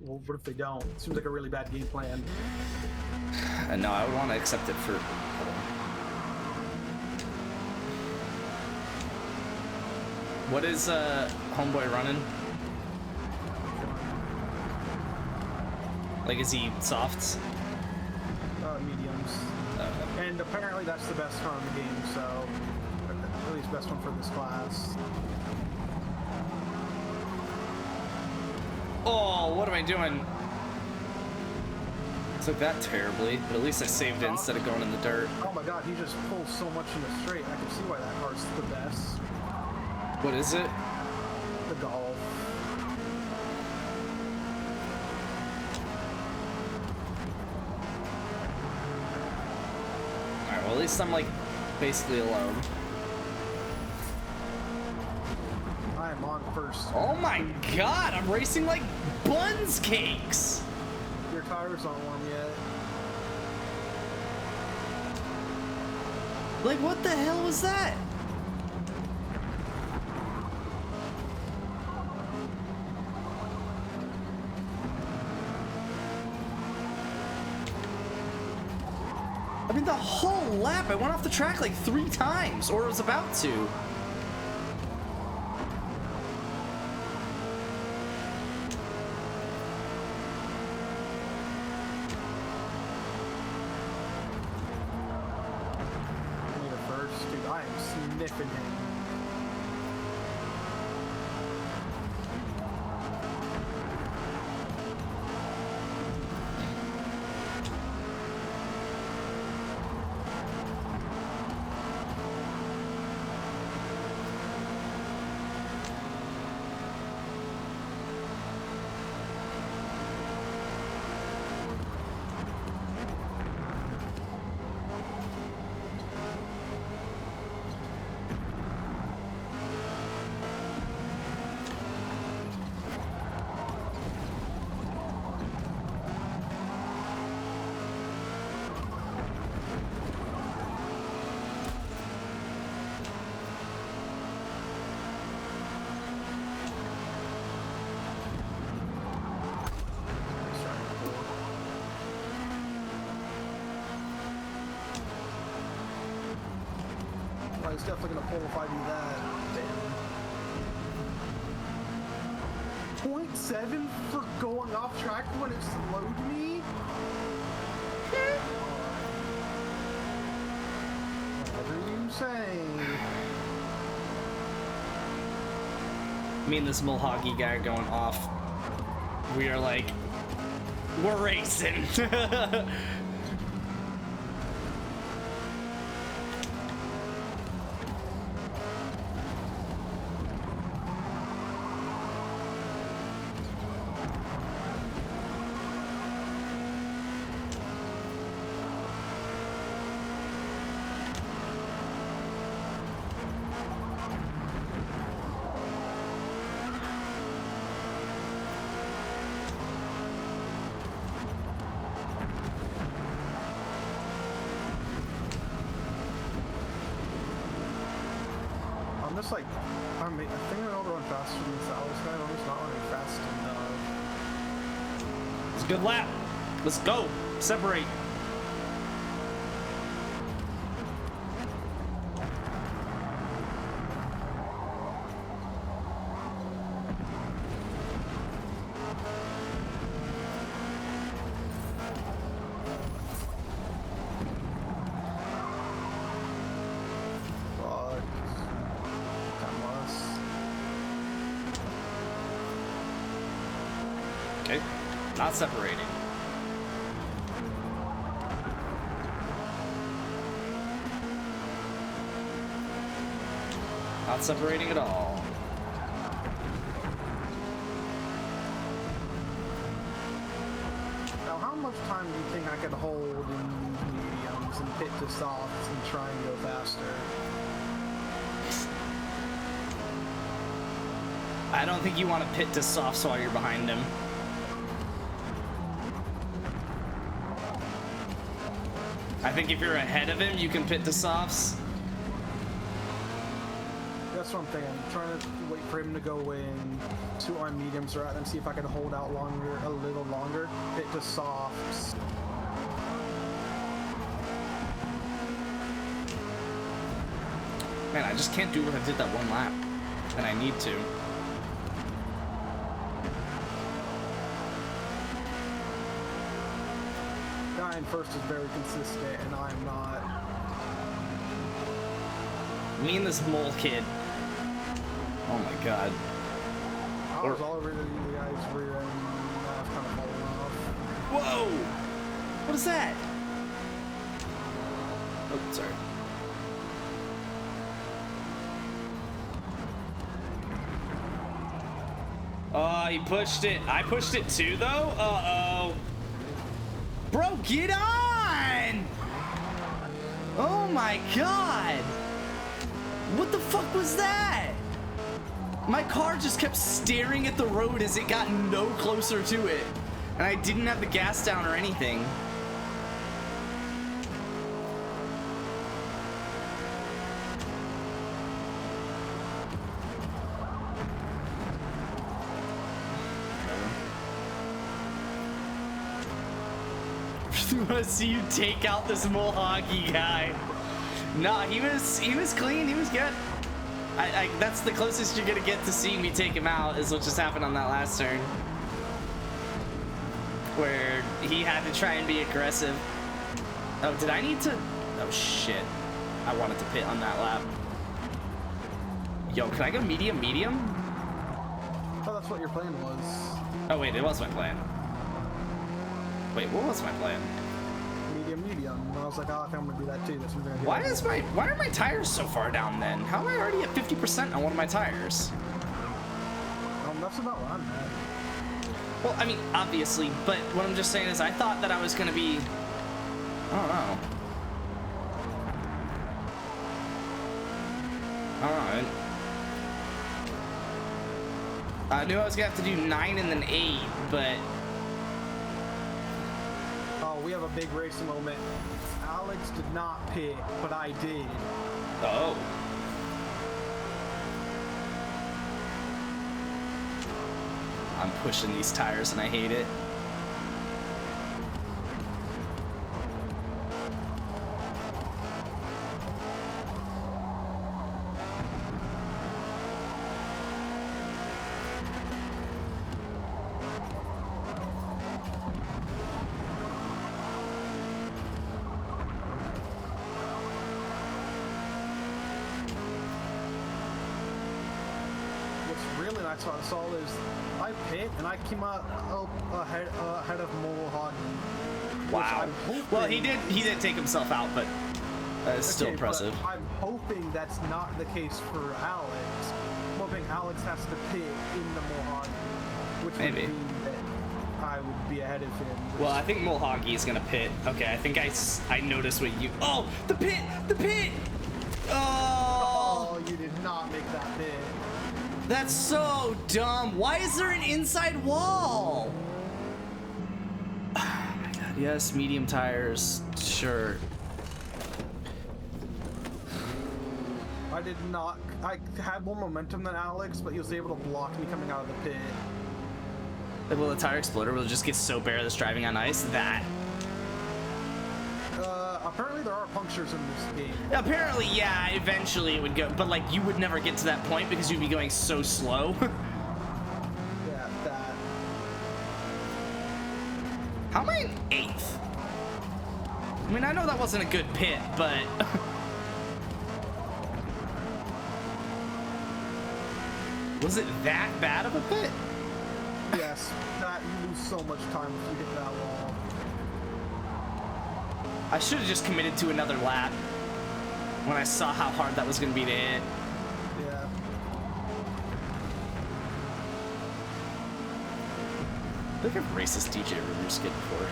Well, what if they don't? Seems like a really bad game plan. And no, I would want to accept it for... What is Homeboy running? Like, is he softs? Mediums. And apparently that's the best car in the game, so... At least best one for this class. Oh, what am I doing? Took that terribly, but at least I saved it instead of going in the dirt. Oh my god, he just pulls so much in the straight. I can see why that car's the best. What is it? The Golf. Alright, well at least I'm like basically alone. I am on first. Oh my god, I'm racing like buns cakes! Your tires aren't warm yet. Like what the hell was that? I mean the whole lap, I went off the track like 3 times, or was about to. Sniffing him. He's definitely gonna pull if I do that. Damn. 0.7 for going off track when it slowed me? Whatever you say. Me and this Mulhoggy guy are going off. We are like, we're racing. I'm just like, I think I'm gonna run faster than Sal's guy. I'm just not running fast enough. It's a good lap. Let's go. Separate. Not separating. Not separating at all. Now, how much time do you think I could hold in these mediums and pit to softs and try and go faster? I don't think you want to pit to softs while you're behind him. I think if you're ahead of him, you can pit to softs. That's what I'm thinking. I'm trying to wait for him to go in to our mediums right and see if I can hold out longer, a little longer. Pit to softs. Man, I just can't do what I did that one lap. And I need to. Guy in first is very consistent, and I'm not. Me and this mole kid. Oh my god. I was already the guy's rear end, and I've kind of fallen off. Whoa! What is that? Oh, sorry. Oh, he pushed it. I pushed it too, though? Uh-oh. Bro, get on! Oh my god! What the fuck was that? My car just kept staring at the road as it got no closer to it. And I didn't have the gas down or anything. I want to see you take out this Mohawkie guy. Nah, he was clean. He was good. That's the closest you're gonna get to seeing me take him out is what just happened on that last turn, where he had to try and be aggressive. Oh, did I need to? Oh shit! I wanted to pit on that lap. Yo, can I go medium? Oh, that's what your plan was. Oh wait, it was my plan. Wait, what was my plan? Medium. And I was like, oh, I think I'm gonna do that too. That's what I'm gonna do. Why are my tires so far down then? How am I already at 50% on one of my tires? That's about where I'm at. Well, I mean, obviously, but what I'm just saying is I thought that I was gonna be, I don't know. I knew I was gonna have to do 9 and then 8, but We have a big racing moment. Alex did not pit, but I did. oh. I'm pushing these tires and I hate it. That's what I saw is I pit and I came out ahead of Mohawkie. Wow. Well, he did take himself out, but it's still impressive. I'm hoping that's not the case for Alex. I'm hoping Alex has to pit in the Mohawkie, which maybe would mean that I would be ahead of him. Well, I think Mohawkie is gonna pit. Okay, I think I noticed what you. Oh, the pit! Oh! You did not make that pit. That's so dumb. Why is there an inside wall? Oh my god, yes, medium tires, sure. I did not. I had more momentum than Alex, but he was able to block me coming out of the pit. Will the tire exploder will just get so bare that's driving on ice? That. Apparently there are punctures in this game. Apparently, yeah, eventually it would go, but like you would never get to that point because you'd be going so slow. Yeah, that. How am I in 8th? I mean, I know that wasn't a good pit, but was it that bad of a pit? Yes, that you lose so much time if you hit that wall. I should have just committed to another lap when I saw how hard that was going to be to hit. Yeah. I think I've raced this DJ River skid before.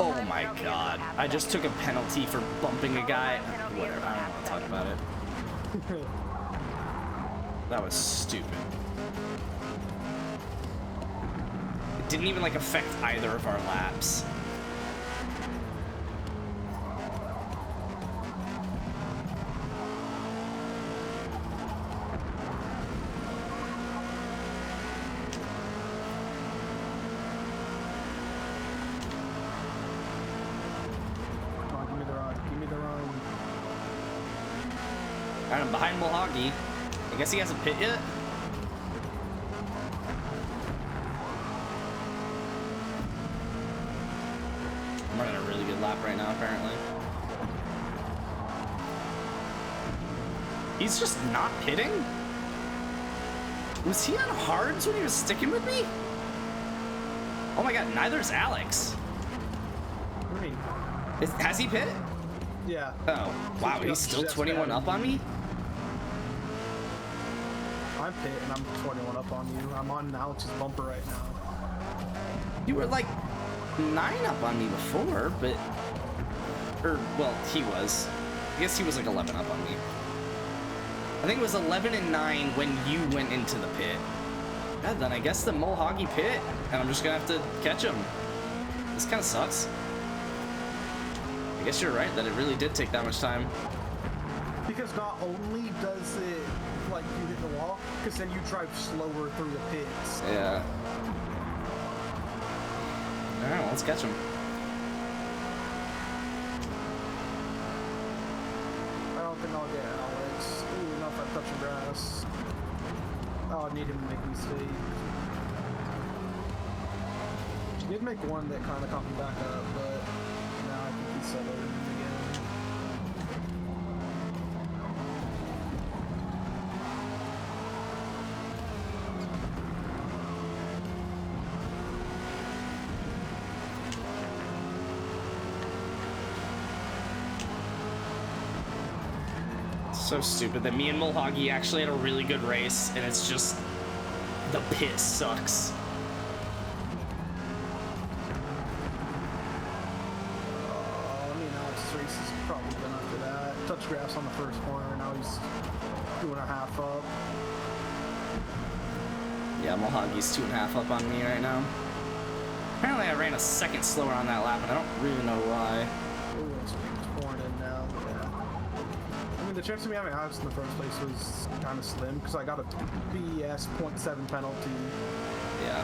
Oh my god. I just took a penalty for bumping a guy. Whatever, I don't want to talk about it. That was stupid. It didn't even like affect either of our laps. Come on, give me the run. Give me the run. Alright, I'm behind Mulhoggy. I guess he hasn't pit yet. I'm running a really good lap right now, apparently. He's just not pitting? Was he on hards when he was sticking with me? Oh my god, neither's Alex. What do you mean? Has he pit? Yeah. Oh, wow, he's still 21 up on me? I'm pit and I'm 21 up on you. I'm on Alex's bumper right now. You were like 9 up on me before, but... well, he was. I guess he was like 11 up on me. I think it was 11 and 9 when you went into the pit. Yeah, then I guess the Mulhoggy pit, and I'm just gonna have to catch him. This kind of sucks. I guess you're right that it really did take that much time. Because not only does it, like, you hit the wall, because then you drive slower through the pits. Yeah. Alright, well, let's catch him. I don't think I'll get Alex. Ooh, not if I'm touching grass. Oh, I need him to make me stay. He did make one that kind of caught me back up, but now I think he's settled in again. So stupid that me and Mulhoggy actually had a really good race, and it's just the pit sucks. I mean, Alex's race is probably been after that. Touch grass on the first corner, now he's doing a half up. Yeah, Mulhoggy's 2.5 up on me right now. Apparently I ran a second slower on that lap, and I don't really know why. Ooh, it's pouring in now. Yeah. I mean, the chance of me having Alex in the first place was kind of slim because I got a BS 0.7 penalty. Yeah.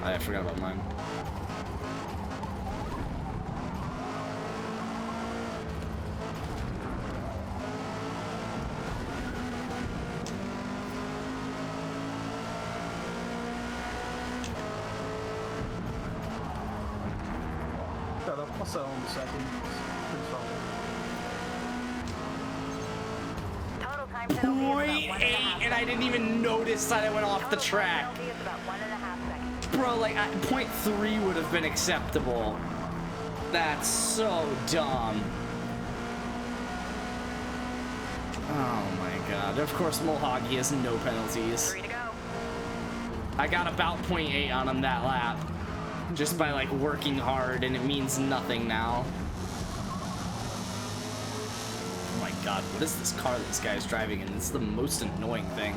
I forgot about mine. Shut up, I'll settle in a second. Pretty solid. Total time penalty is about 1.5 .8, and I didn't even notice that I went off the Total track. penalty is about 1.5 seconds. Bro, like, 0.3 would have been acceptable. That's so dumb. Oh my god. Of course, Mulhoggy has no penalties. 3 to go. I got about 0.8 on him that lap. Just by, like, working hard, and it means nothing now. Oh my god, what is this car this guy's driving in? It's the most annoying thing.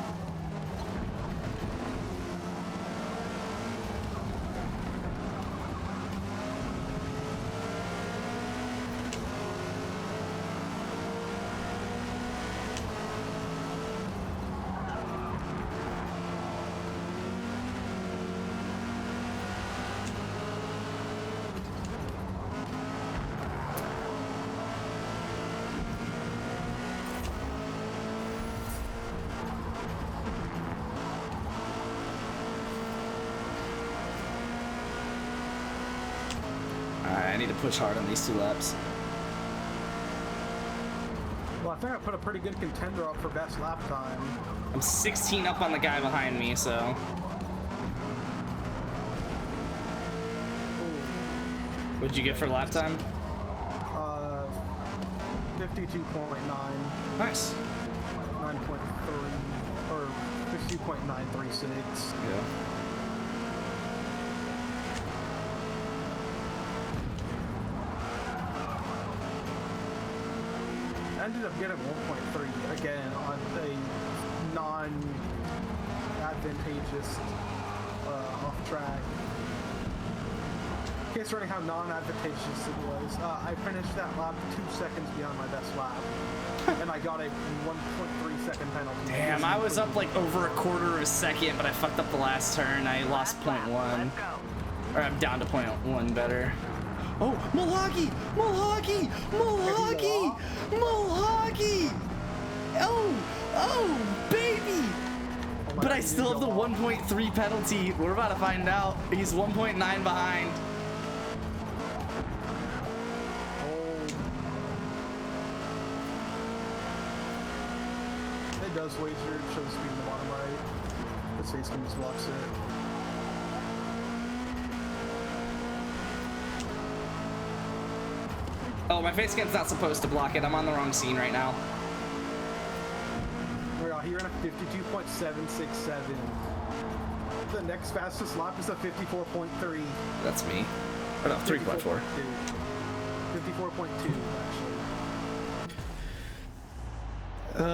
Alright, I need to push hard on these 2 laps. I think I put a pretty good contender up for best lap time. I'm 16 up on the guy behind me, so. What'd you get for lap time? 52.9. Nice. 9.3 or 52.936. Yeah. I ended up getting 1.3 again on a non-advantageous off track. In case wondering how non-advantageous it was, I finished that lap 2 seconds beyond my best lap, and I got a 1.3 second penalty. Damn, I was up like over a quarter of a second, but I fucked up the last turn. I lost Last lap. 0.1. Let's go. Or I'm down to 0.1 better. Oh, Milwaukee! Milwaukee! Milwaukee! Milwaukee! Oh! Oh, baby! But I still have the 1.3 penalty. We're about to find out. He's 1.9 behind. It does wager, it shows speed in the bottom right. Let's say it's going to just blocks it. Oh, my face cam's not supposed to block it. I'm on the wrong scene right now. We're out here in a 52.767. The next fastest lap is a 54.3. That's me. Or no, 3.4. 54.2, actually.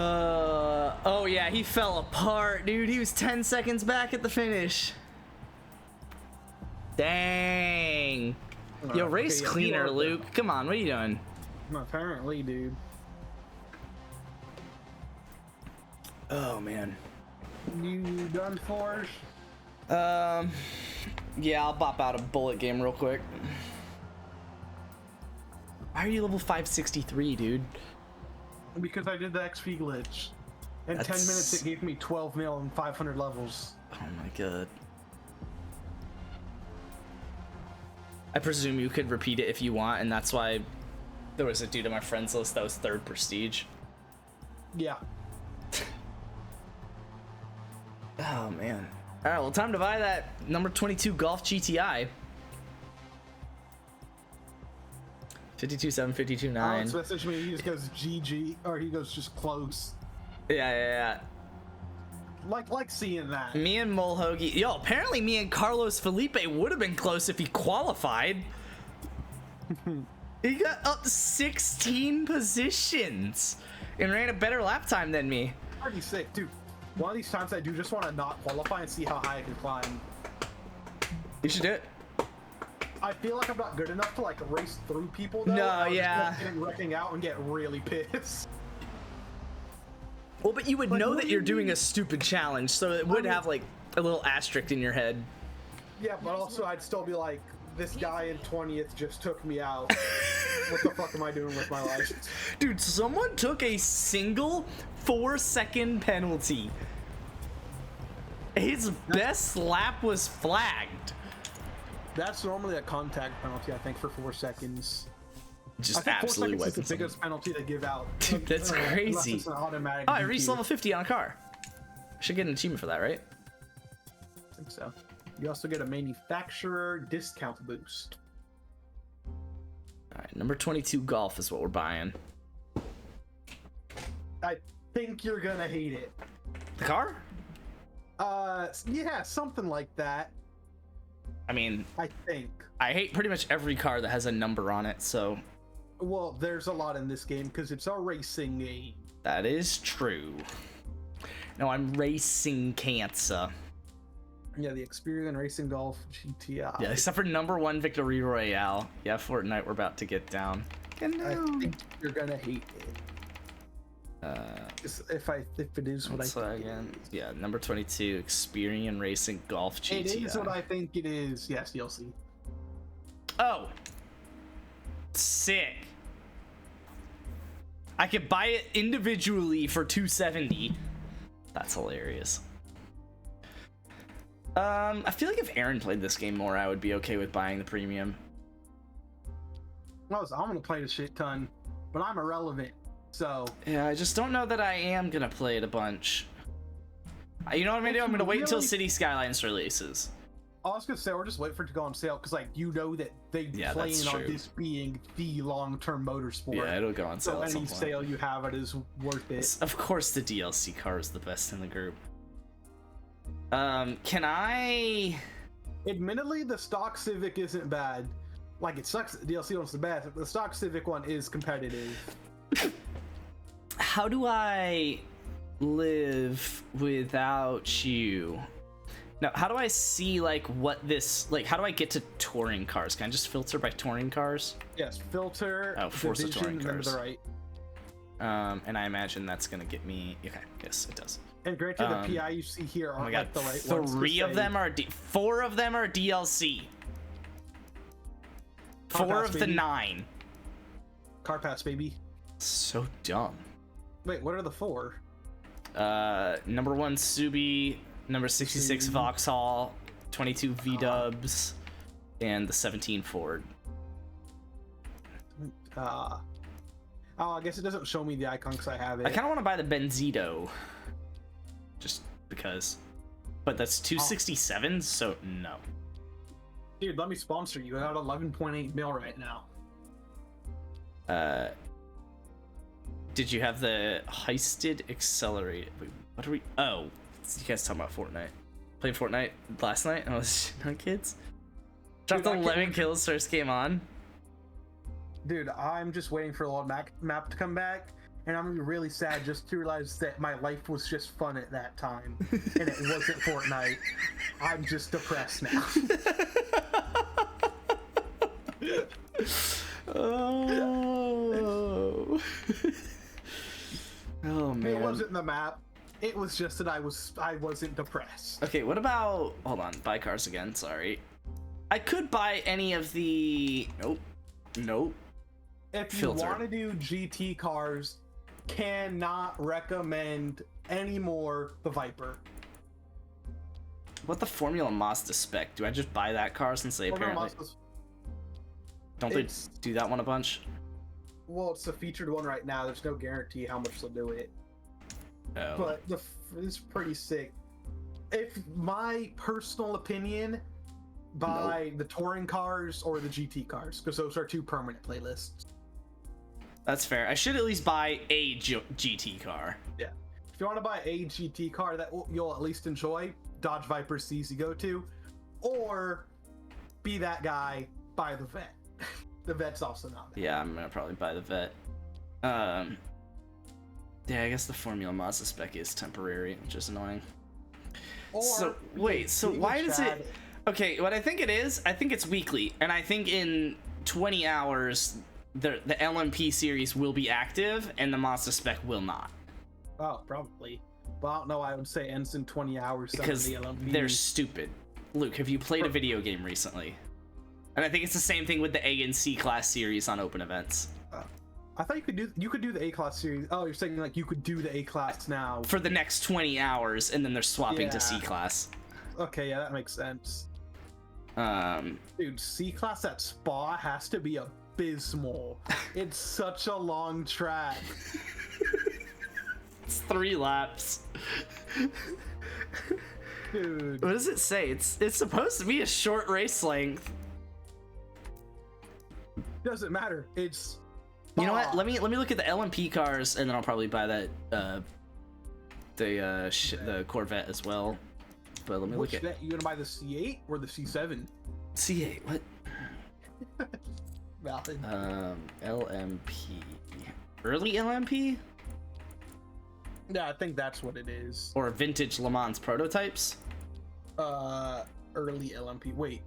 Oh yeah, he fell apart, dude. He was 10 seconds back at the finish. Dang. Yo, race okay, yeah, cleaner, you are Luke. Come on, what are you doing? Apparently, dude. Oh man. You done for? Yeah, I'll bop out a bullet game real quick. Why are you level 563, dude? Because I did the XP glitch. In 10 minutes, it gave me 12 mil and 500 levels. Oh my god. I presume you could repeat it if you want, and that's why there was a dude on my friends list that was 3rd prestige. Yeah. Oh man. Alright, well, time to buy that number 22 Golf GTI. 52.7, 52.9. Alex messaged me, he just goes GG, or he goes just close. Yeah. Like seeing that. Me and Mulhoagie. Yo, apparently me and Carlos Felipe would have been close if he qualified. He got up 16 positions and ran a better lap time than me. Pretty sick, dude. One of these times I do just want to not qualify and see how high I can climb. You should do it. I feel like I'm not good enough to like race through people though. No, I'll just yeah. end up wrecking out and get really pissed. Well, but you would Like, know what that do you're you doing mean? a stupid challenge, so it would mean- have like a little asterisk in your head. Yeah, but also I'd still be like, this guy in 20th just took me out. What the fuck am I doing with my life? Dude, someone took a single 4-second penalty. His best lap was flagged. That's normally a contact penalty, I think, for 4 seconds. Just I think 4 absolutely seconds is the wiping someone. biggest penalty they give out. Dude, that's Unless crazy. it's an automatic Oh, I reached DQ. level 50 on a car. Should get an achievement for that, right? I think so. You also get a manufacturer discount boost. All right, number 22 Golf is what we're buying. I think you're gonna hate it. The car? Yeah, something like that. I mean, I think. I hate pretty much every car that has a number on it, so Well, there's a lot in this game because it's a racing game. that is true. No, I'm racing cancer. Yeah, the Experian Racing Golf GTI. Yeah, except for number 1 Victory Royale. Yeah, Fortnite, we're about to get down. Get I down. think you're gonna hate it. If it is what I So think again, yeah, number 22 Experian Racing Golf GTI. it is what I think it is. Yes, you'll see. Oh, sick. I could buy it individually for $270. That's hilarious. I feel like if Aaron played this game more, I would be okay with buying the premium. I'm gonna play the shit ton, but I'm irrelevant. So Yeah, I just don't know that I am gonna play it a bunch. You know what I'm gonna do? I'm gonna wait until Really? City Skylines releases. I was gonna say we're just waiting for it to go on sale because, like, you know that they Yeah, plan that's on true. this being the long-term motorsport. Yeah, it'll go on sale So at some any point. sale you have it is worth it. Of course, the DLC car is the best in the group. Can I? Admittedly, the stock Civic isn't bad. Like, it sucks that the DLC one's the best, but the stock Civic one is competitive. How do I live without you? No, how do I see like what this like? How do I get to touring cars? Can I just filter by touring cars? Yes, filter, Oh, Forza division, Touring and then to the cars. right. And I imagine that's gonna get me. Okay, yes, it does. And granted, the PI you see here Oh my aren't god, like the right ones. to three of say. them are 4 of them are DLC. Car 4 Pass, of the baby. 9. Car Pass, baby. So dumb. Wait, what are the 4? Number 1 Subi, number 66 Vauxhall, 22 V-Dubs, and the 17 Ford. Oh, I guess it doesn't show me the icon because I have it. I kind of want to buy the Benzito, just because. But that's 267s, so no. Dude, let me sponsor you. I got 11.8 mil right now. Did you have the heisted accelerated? Wait, what are we? Oh, you guys talking about Fortnite? Played Fortnite last night. I was on kids. Dropped Dude, I can't 11 wait. kills first game on. Dude, I'm just waiting for the old map to come back, and I'm gonna be really sad just to realize that my life was just fun at that time, and it wasn't Fortnite. I'm just depressed now. Oh. Oh man. It wasn't the map. It was just that I wasn't depressed. Okay, what about? Hold on, buy cars again. Sorry. I could buy any of the. Nope. If you Filter. want to do GT cars, cannot recommend anymore the Viper. What the Formula Mazda spec? Do I just buy that car since they Formula apparently Mazda's- don't they it's- do that one a bunch? Well, it's the featured one right now. There's no guarantee how much they'll do it, Oh. but it's pretty sick. If my personal opinion, buy the touring cars or the GT cars because those are 2 permanent playlists. That's fair. I should at least buy a GT car. Yeah. If you want to buy a GT car that you'll at least enjoy, Dodge Viper's the easy go-to, or be that guy, buy the Vet. The Vet's also not bad. Yeah, I'm gonna probably buy the Vet. Yeah, I guess the Formula Mazda spec is temporary, which is annoying. Or So wait, so be why with does Chad. it? Okay, what I think it is, I think it's weekly, and I think in 20 hours the LMP series will be active and the Mazda spec will not, Oh, probably. But I don't know. I would say ends in 20 hours. some of because the LMPs. they're stupid. Luke, have you played a video game recently? And I think it's the same thing with the A and C class series on open events. I thought you could do the A-class series. Oh, you're saying like you could do the A-class now. For the next 20 hours, and then they're swapping to Yeah. C class. Okay, yeah, that makes sense. Um, Dude, C-class at Spa has to be abysmal. It's such a long track. it's 3 laps. Dude. What does it say? It's supposed to be a short race length. Doesn't matter. It's You know what? Spa. Let me look at the LMP cars, and then I'll probably buy that the Corvette as well. But let me Which look at vet, you gonna buy the C8 or the C7? C8. What? Valid. LMP. Early LMP Yeah, I think that's what it is. or vintage Le Mans prototypes? Early LMP. Wait,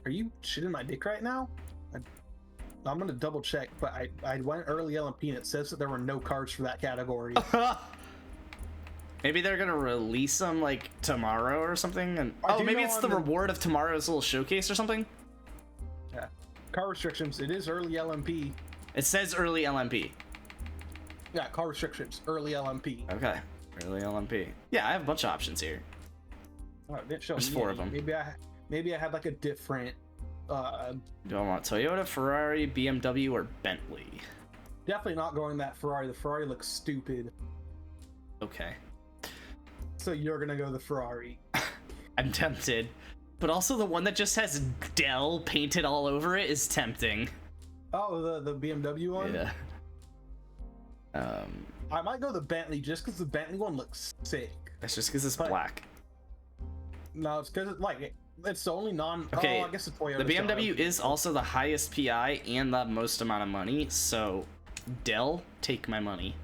are you shitting my dick right now? I'm gonna double check, but I went early LMP and it says that there were no cards for that category. Maybe they're gonna release them like tomorrow or something. And I oh, do maybe know it's on the the- reward of tomorrow's little showcase or something. Yeah. Car restrictions. It is early LMP. It says early LMP. Yeah, car restrictions. Early LMP. Okay, early LMP. Yeah, I have a bunch of options here. Oh, it didn't show There's me 4 of any. them. Maybe I had like a different. Do I want Toyota, Ferrari, BMW, or Bentley? Definitely not going that Ferrari. The Ferrari looks stupid. Okay. So you're gonna go the Ferrari. I'm tempted. But also the one that just has Dell painted all over it is tempting. Oh, the BMW one? Yeah. I might go the Bentley just because the Bentley one looks sick. That's just because it's But- black. No, it's because it's the only non. Okay, Oh, I guess it's Toyota. The BMW is also the highest PI and the most amount of money, so Dell, take my money.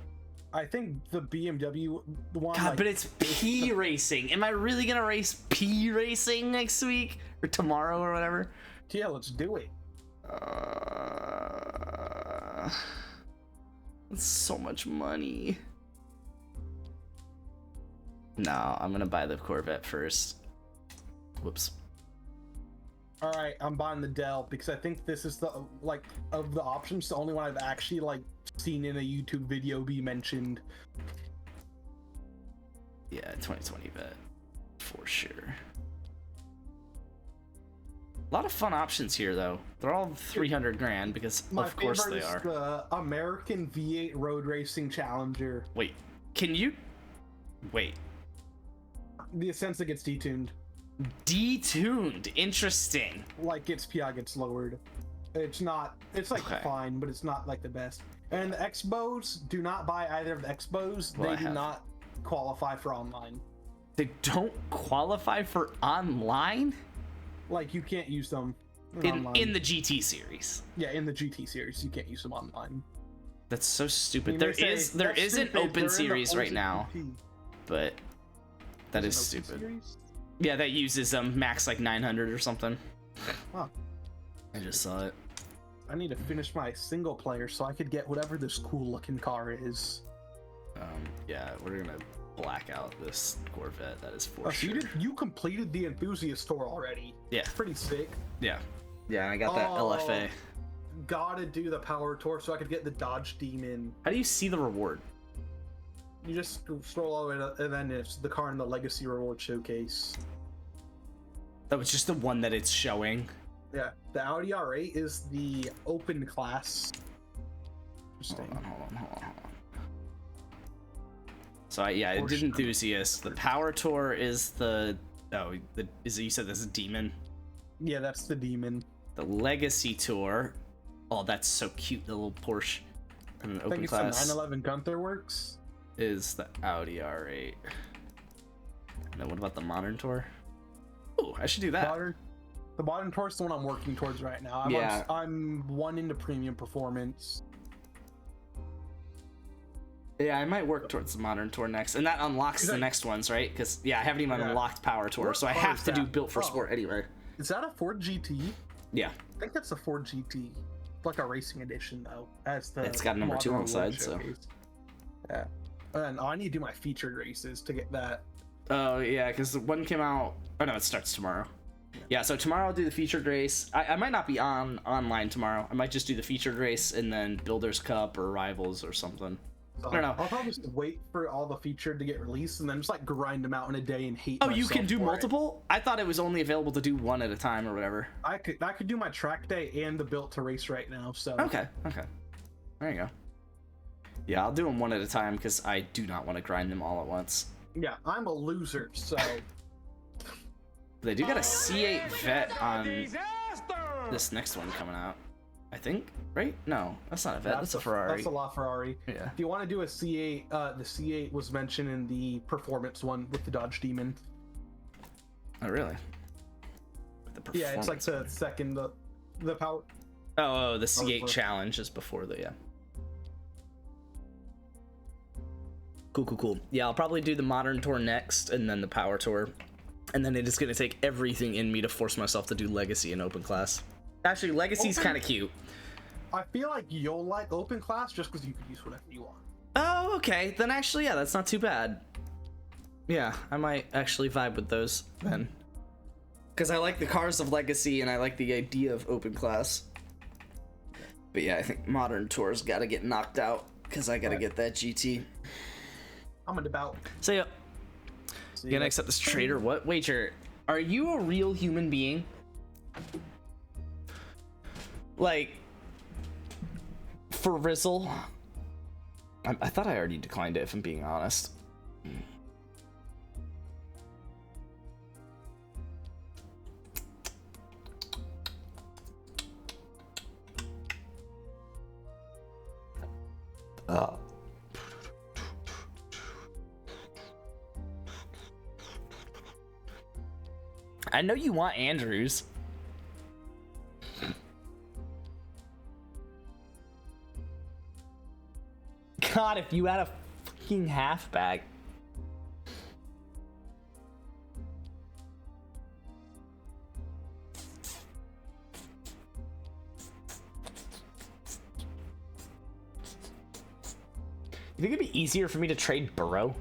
I think the BMW one. God, but it's P racing. Am I really gonna race P racing next week or tomorrow or whatever? Yeah, let's do it. That's so much money. No, I'm gonna buy the Corvette first. Whoops. All right, I'm buying the Dell because I think this is the of the options, the only one I've actually seen in a YouTube video be mentioned. Yeah, 2020 vet for sure. A lot of fun options here though. They're all 300 grand because My of course favorite they is are. the American V8 Road Racing Challenger. Wait, can you wait? The Ascensa gets detuned. Detuned. Interesting. Like its PI gets lowered. It's not. It's Okay. fine, but it's not the best. And the Expos, do not buy either of the Expos. Well, I They do have. not qualify for online. They don't qualify for online Like you can't use them in online. the GT series. Yeah, in the GT series, you can't use them online. That's so stupid. You There may say, is "That's an stupid, they're in open the series right Ultimate now, GP." but that is There's an open stupid. series? Yeah, that uses max like 900 or something. Huh. I just saw it. I need to finish my single player so I could get whatever this cool looking car is. Yeah, we're gonna black out this Corvette. That is for Oh, so sure. you completed the enthusiast tour already. Yeah, Pretty sick. yeah, and I got that Oh. LFA. Gotta do the power tour so I could get the Dodge Demon. How do you see the reward? You just scroll all the way to, and then it's the car in the Legacy Reward Showcase. That was just the one that it's showing. Yeah, the Audi R8 is the open class. Interesting. Hold on. So I did Porsche. enthusiast. The power tour is the you said this is Demon. Yeah, that's the Demon. The Legacy tour. Oh, that's so cute. The little Porsche. And the I think open it's class the 911 Gunther Works. is the Audi R8. And then what about the modern tour? Oh, I should do that. The modern tour is the one I'm working towards right now. Yeah. I'm one into premium performance. Yeah, I might work towards the modern tour next, and that unlocks the next ones, right? Because I haven't even Yeah. unlocked power tour, What so I car have is to do that? built for Oh. sport anyway. Is that a Ford GT? Yeah, I think that's a Ford GT. Like a racing edition though. As the It's got number 2 on the modern side, award so. showcase. Yeah. And I need to do my featured races to get that. Oh yeah, because the one came out. Oh no, it starts tomorrow. Yeah, so tomorrow I'll do the featured race. I might not be online tomorrow. I might just do the featured race and then Builders Cup or Rivals or something. So I don't know. I'll probably just wait for all the featured to get released and then just grind them out in a day and hate. Oh, you myself can do for it. multiple? I thought it was only available to do one at a time or whatever. I could do my track day and the built to race right now. So Okay. There you go. Yeah, I'll do them one at a time because I do not want to grind them all at once. yeah, I'm a loser. So They do got a C8 vet on this next one coming out. I think, right? No, that's not a vet. That's a Ferrari. That's a LaFerrari. Yeah. If you want to do a C8, the C8 was mentioned in the performance one with the Dodge Demon. Oh, really? With the Yeah, it's like performance the one. second the power. Oh, the C8 Power. challenge is before the, yeah. Cool. Yeah, I'll probably do the modern tour next and then the power tour. And then it is going to take everything in me to force myself to do Legacy and Open Class. Actually, Legacy's Open- kind of cute. I feel like you'll like open class just because you could use whatever you want. Oh, okay. Then actually, yeah, that's not too bad. Yeah, I might actually vibe with those then. Because I like the cars of Legacy and I like the idea of Open Class. But yeah, I think Modern Tour's got to get knocked out because I got to get that GT. I'm a devout. So yeah, you gonna accept this traitor? What? Wager, are you a real human being? Like, for Rizzle. I thought I already declined it, if I'm being honest. I know you want Andrews. God, if you had a fucking halfback. You think it'd be easier for me to trade Burrow?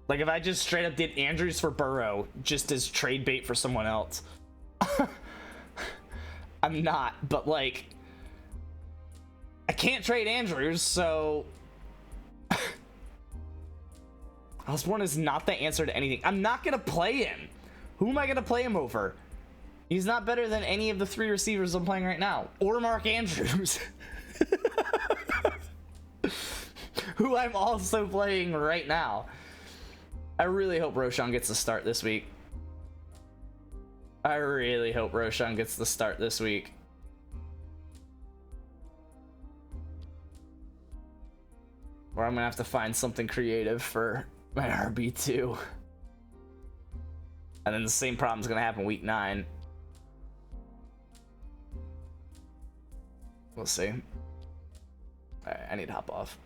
Like if I just straight up did Andrews for Burrow just as trade bait for someone else. I'm not, but like I can't trade Andrews, so Osborne is not the answer to anything. I'm not gonna play him. Who am I gonna play him over? He's not better than any of the 3 receivers I'm playing right now, or Mark Andrews, who I'm also playing right now. I really hope Roshan gets the start this week. I really hope Roshan gets the start this week. Or I'm gonna have to find something creative for my RB2. And then the same problem's gonna happen week 9. We'll see. Alright, I need to hop off.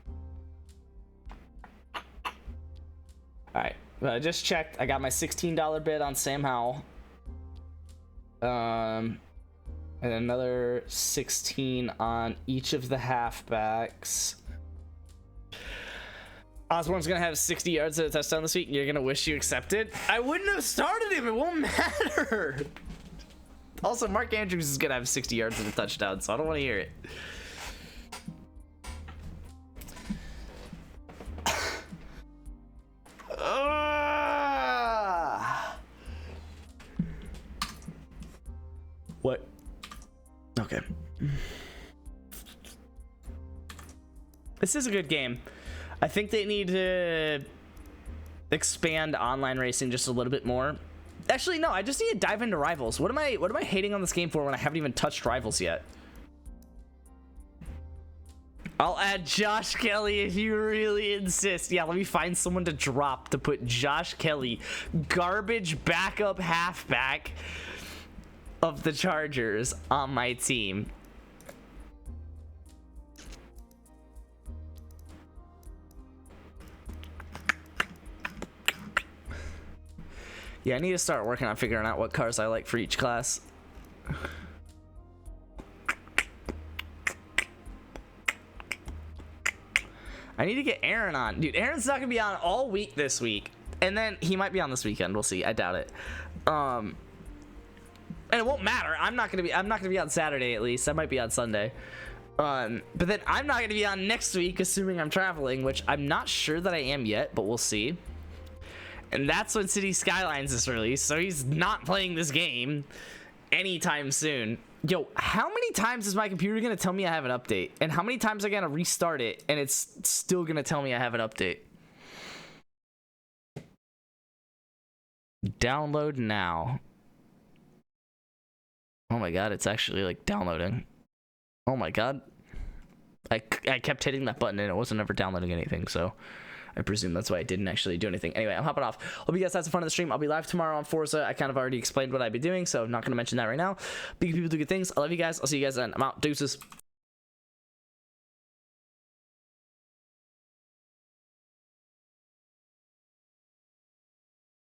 Alright, well, I just checked. I got my $16 bid on Sam Howell. And another 16 on each of the halfbacks. Osborne's gonna have 60 yards at a touchdown this week. You're gonna wish you accepted. I wouldn't have started him. It won't matter. Also, Mark Andrews is gonna have 60 yards at a touchdown, so I don't want to hear it. What? Okay. This is a good game. I think they need to expand online racing just a little bit more. Actually, no, I just need to dive into Rivals. What am I hating on this game for when I haven't even touched Rivals yet? I'll add Josh Kelly if you really insist. Yeah, let me find someone to drop to put Josh Kelly, garbage backup halfback of the Chargers, on my team. Yeah, I need to start working on figuring out what cars I like for each class. I need to get Aaron on. Dude, Aaron's not gonna be on all week this week. And then he might be on this weekend. We'll see. I doubt it. And it won't matter. I'm not gonna be on Saturday at least. I might be on Sunday. But then I'm not gonna be on next week, assuming I'm traveling, which I'm not sure that I am yet, but we'll see. And that's when City Skylines is released, so he's not playing this game anytime soon. Yo, how many times is my computer gonna tell me I have an update? And how many times I gotta restart it and it's still gonna tell me I have an update? Download now. Oh my god, it's actually like downloading. Oh my god. I kept hitting that button and it wasn't ever downloading anything, so I presume that's why I didn't actually do anything. Anyway, I'm hopping off. Hope you guys had some fun in the stream. I'll be live tomorrow on Forza. I kind of already explained what I'd be doing, so I'm not going to mention that right now. Big people do good things. I love you guys. I'll see you guys then. I'm out. Deuces.